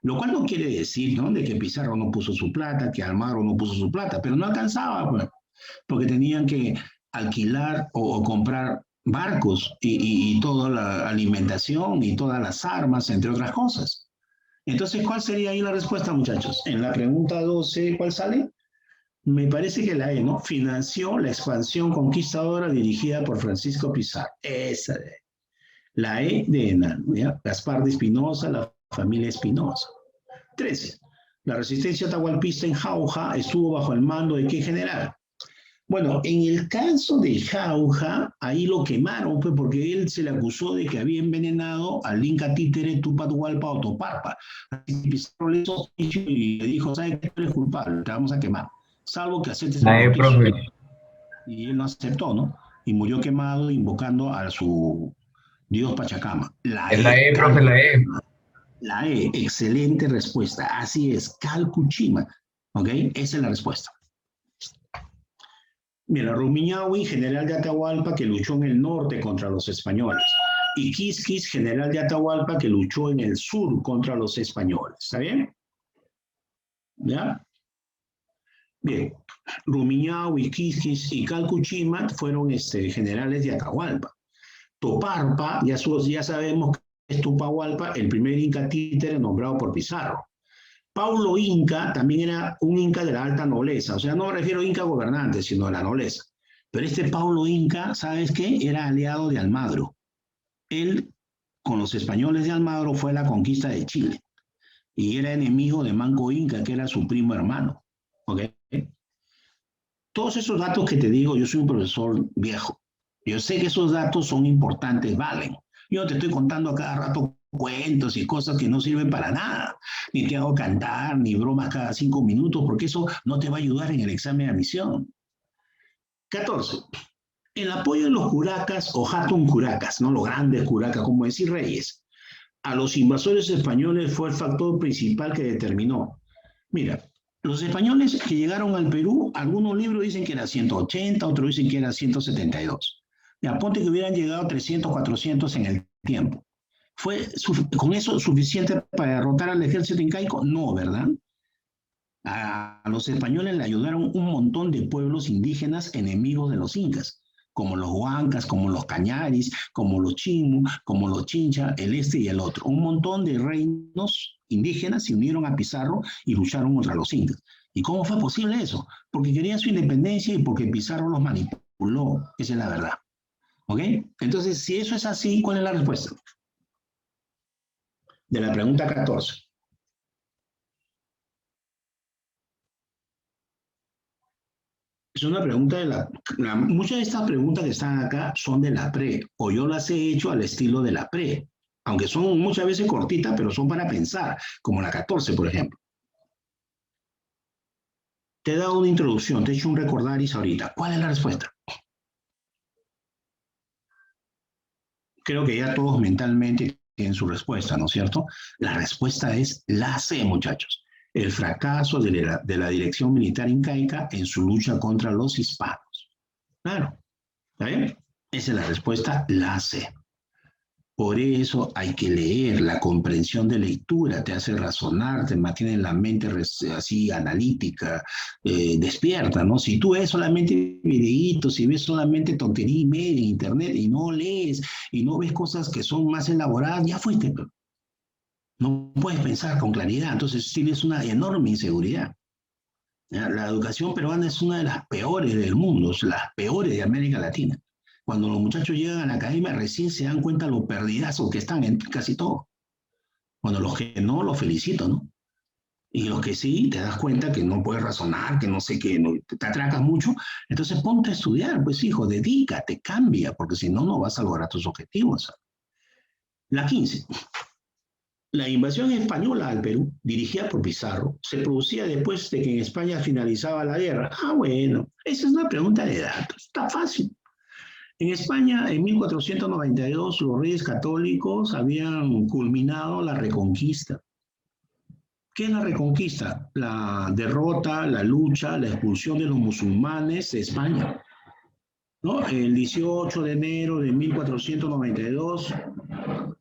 Lo cual no quiere decir, ¿no?, de que Pizarro no puso su plata, que Almagro no puso su plata, pero no alcanzaba, pues, porque tenían que alquilar o comprar barcos y toda la alimentación y todas las armas, entre otras cosas. Entonces, ¿cuál sería ahí la respuesta, muchachos? En la pregunta 12, ¿cuál sale? Me parece que la E, ¿no? Financió la expansión conquistadora dirigida por Francisco Pizarro. Esa de la E de Enano, ¿ya? Gaspar de Espinosa, la familia Espinosa. 13. La resistencia atahualpista en Jauja estuvo bajo el mando de qué general. Bueno, en el caso de Jauja, ahí lo quemaron, pues, porque él se le acusó de que había envenenado al Inca títere Túpac Hualpa Otoparpa. Así que Pizarro le hizo juicio y le dijo, ¿sabes qué? Tú eres culpable, te vamos a quemar. Salvo que aceptes el profe. Y él no aceptó, ¿no? Y murió quemado invocando a su dios Pachacama. Es la E, profe, la E. La E, excelente respuesta. Así es, Calcuchima. ¿Ok? Esa es la respuesta. Mira, Rumiñahui, general de Atahualpa, que luchó en el norte contra los españoles. Y Quisquis, general de Atahualpa, que luchó en el sur contra los españoles. ¿Está bien? ¿Ya? Bien. Rumiñahui, Quisquis y Calcuchima fueron generales de Atahualpa. Toparpa, ya sabemos que es Tupahualpa, el primer inca títere nombrado por Pizarro. Paulo Inca también era un inca de la alta nobleza, o sea, no me refiero a inca gobernante, sino de la nobleza. Pero este Paulo Inca, ¿sabes qué? Era aliado de Almagro. Él, con los españoles de Almagro, fue a la conquista de Chile y era enemigo de Manco Inca, que era su primo hermano. ¿Ok? Todos esos datos que te digo, yo soy un profesor viejo. Yo sé que esos datos son importantes, valen. Yo no te estoy contando a cada rato cuentos y cosas que no sirven para nada. Ni te hago cantar, ni bromas cada 5 minutos, porque eso no te va a ayudar en el examen de admisión. 14. El apoyo de los curacas o hatun curacas, ¿no? Los grandes curacas, como decir reyes, a los invasores españoles fue el factor principal que determinó. Mira, los españoles que llegaron al Perú, algunos libros dicen que era 180, otros dicen que era 172. Ya, ponte que hubieran llegado 300, 400 en el tiempo. ¿Fue con eso suficiente para derrotar al ejército incaico? No, ¿verdad? A los españoles le ayudaron un montón de pueblos indígenas enemigos de los incas, como los huancas, como los cañaris, como los chimu, como los chincha, el este y el otro. Un montón de reinos indígenas se unieron a Pizarro y lucharon contra los incas. ¿Y cómo fue posible eso? Porque querían su independencia y porque Pizarro los manipuló. Esa es la verdad. ¿Ok? Entonces, si eso es así, ¿cuál es la respuesta? De la pregunta 14. Es una pregunta de muchas de estas preguntas que están acá son de la pre, o yo las he hecho al estilo de la pre, aunque son muchas veces cortitas, pero son para pensar, como la 14, por ejemplo. Te he dado una introducción, te he hecho un recordaris ahorita. ¿Cuál es la respuesta? Creo que ya todos mentalmente tienen su respuesta, ¿no es cierto? La respuesta es la C, muchachos. El fracaso de la dirección militar incaica en su lucha contra los hispanos. Claro, ¿está bien? Esa es la respuesta, la C. Por eso hay que leer, la comprensión de lectura te hace razonar, te mantiene la mente así analítica, despierta, ¿no? Si tú ves solamente videitos, si ves solamente tontería y media en internet y no lees y no ves cosas que son más elaboradas, ya fuiste. No puedes pensar con claridad, entonces tienes una enorme inseguridad. ¿Ya? La educación peruana es una de las peores del mundo, es las peores de América Latina. Cuando los muchachos llegan a la academia recién se dan cuenta lo perdidazos que están en casi todo. Bueno, los que no, los felicito, ¿no? Y los que sí, te das cuenta que no puedes razonar, que no sé qué, no, te atracas mucho, entonces ponte a estudiar, pues hijo, dedícate, cambia, porque si no, no vas a lograr tus objetivos. La 15. La invasión española al Perú, dirigida por Pizarro, se producía después de que en España finalizaba la guerra. Ah, bueno, esa es una pregunta de datos, está fácil. En España, en 1492, los reyes católicos habían culminado la reconquista. ¿Qué es la reconquista? La derrota, la lucha, la expulsión de los musulmanes de España. ¿No? El 18 de enero de 1492,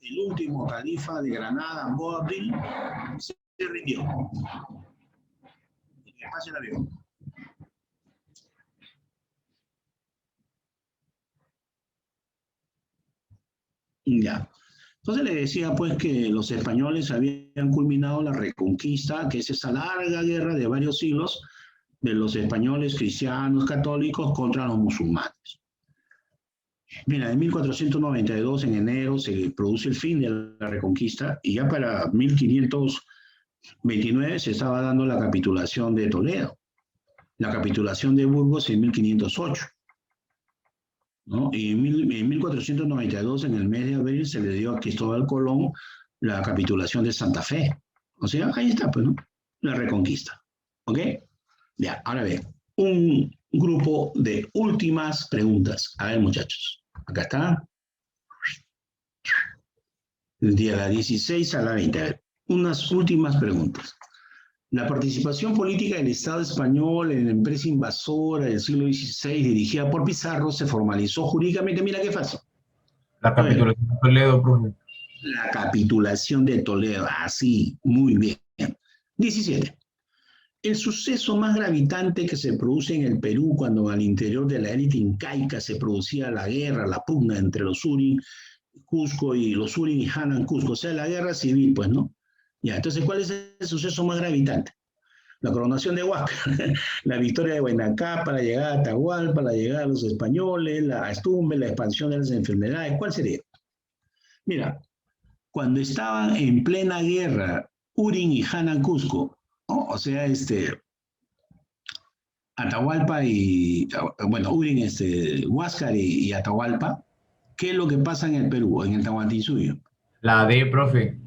el último califa de Granada, Boabdil, se rindió. Que pase el avión. Ya. Entonces le decía pues que los españoles habían culminado la reconquista, que es esa larga guerra de varios siglos de los españoles cristianos católicos contra los musulmanes. Mira, en 1492, en enero, se produce el fin de la reconquista y ya para 1529 se estaba dando la capitulación de Toledo, la capitulación de Burgos en 1508. ¿No? Y en 1492, en el mes de abril, se le dio a Cristóbal Colón la capitulación de Santa Fe. O sea, ahí está, pues, ¿no? La reconquista. ¿Ok? Ya, ahora bien, un grupo de últimas preguntas. A ver, muchachos. Acá está. De la 16 a la 20. A ver, unas últimas preguntas. La participación política del Estado español en la empresa invasora del siglo XVI dirigida por Pizarro se formalizó jurídicamente. Mira qué fácil. La capitulación de Toledo, profe. La capitulación de Toledo. Así, muy bien. 17. el suceso más gravitante que se produce en el Perú cuando al interior de la élite incaica se producía la guerra, la pugna entre los Urin, Cusco y los Urin y Hanan Cusco, o sea, la guerra civil, pues, ¿no? Ya, entonces, ¿cuál es el suceso más gravitante? La coronación de Huáscar, la victoria de Huayna Cápac, la llegada a Atahualpa, la llegada de los españoles, la Astumbe, la expansión de las enfermedades, ¿cuál sería? Mira, cuando estaban en plena guerra Urin y Hanan Cusco, ¿no? O sea, Atahualpa y, bueno, Urin, Huáscar y Atahualpa, ¿qué es lo que pasa en el Perú, en el Tahuantinsuyo? La D, profe.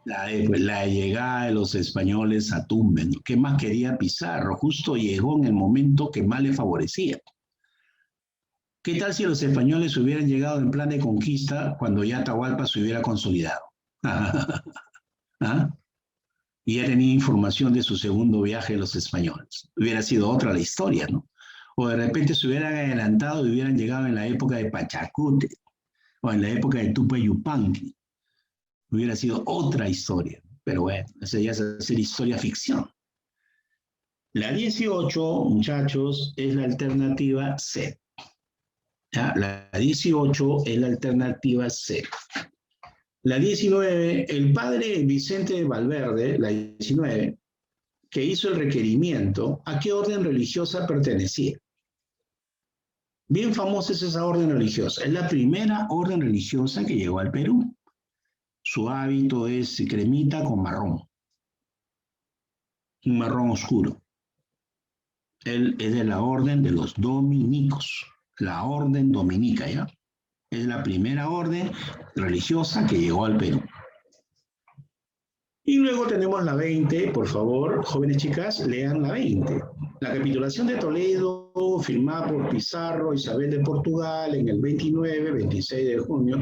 La llegada de los españoles a Tumbes, ¿no? ¿Qué más quería Pizarro? Justo llegó en el momento que más le favorecía. ¿Qué tal si los españoles hubieran llegado en plan de conquista cuando ya Atahualpa se hubiera consolidado? ¿Ah? Y ya tenía información de su segundo viaje de los españoles. Hubiera sido otra la historia, ¿no? O de repente se hubieran adelantado y hubieran llegado en la época de Pachacute o en la época de Tupayupanqui. Hubiera sido otra historia. Pero bueno, esa ya es hacer historia ficción. La 18, muchachos, es la alternativa C. ¿Ya? La 18 es la alternativa C. La 19, el padre Vicente de Valverde, la 19, que hizo el requerimiento, ¿a qué orden religiosa pertenecía? Bien famosa es esa orden religiosa. Es la primera orden religiosa que llegó al Perú. Su hábito es cremita con marrón. Un marrón oscuro. Él es de la orden de los dominicos. La orden dominica, ¿ya? Es la primera orden religiosa que llegó al Perú. Y luego tenemos la 20, por favor, jóvenes chicas, lean la 20. La capitulación de Toledo, firmada por Pizarro, Isabel de Portugal, en el 26 de junio,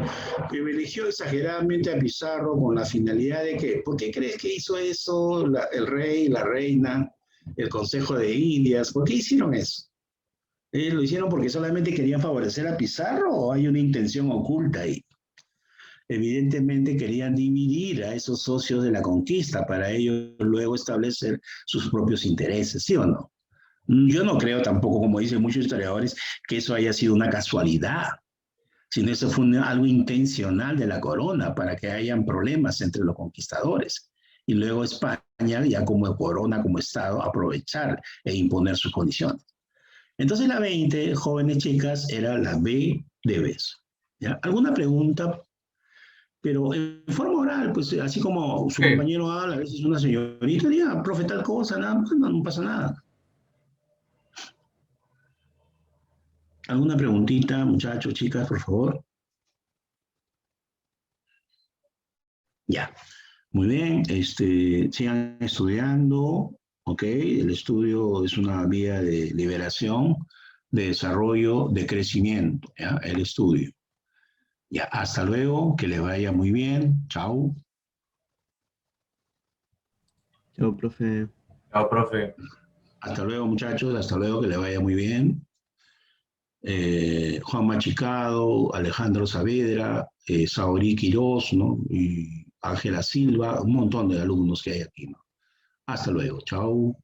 privilegió exageradamente a Pizarro con la finalidad de que, ¿por qué crees que hizo eso el rey, la reina, el Consejo de Indias? ¿Por qué hicieron eso? ¿Lo hicieron porque solamente querían favorecer a Pizarro o hay una intención oculta ahí? Evidentemente querían dividir a esos socios de la conquista para ellos luego establecer sus propios intereses, ¿sí o no? Yo no creo tampoco, como dicen muchos historiadores, que eso haya sido una casualidad, sino eso fue algo intencional de la corona para que hayan problemas entre los conquistadores. Y luego España, ya como corona, como Estado, aprovechar e imponer sus condiciones. Entonces la 20, jóvenes chicas, era la B de beso. ¿Ya? ¿Alguna pregunta? Pero en forma oral, pues así como su compañero habla, a veces una señorita, diga, profe, tal cosa, nada, no pasa nada. ¿Alguna preguntita, muchachos, chicas, por favor? Ya, muy bien, sigan estudiando, ¿ok? El estudio es una vía de liberación, de desarrollo, de crecimiento, ¿ya? El estudio. Ya, hasta luego, que les vaya muy bien, chao. Chao, profe. Chao, profe. Hasta luego, muchachos, hasta luego, que les vaya muy bien. Juan Machicado, Alejandro Saavedra, Saorí Quirós, ¿no? Y Ángela Silva, un montón de alumnos que hay aquí, ¿no? Hasta luego, chao.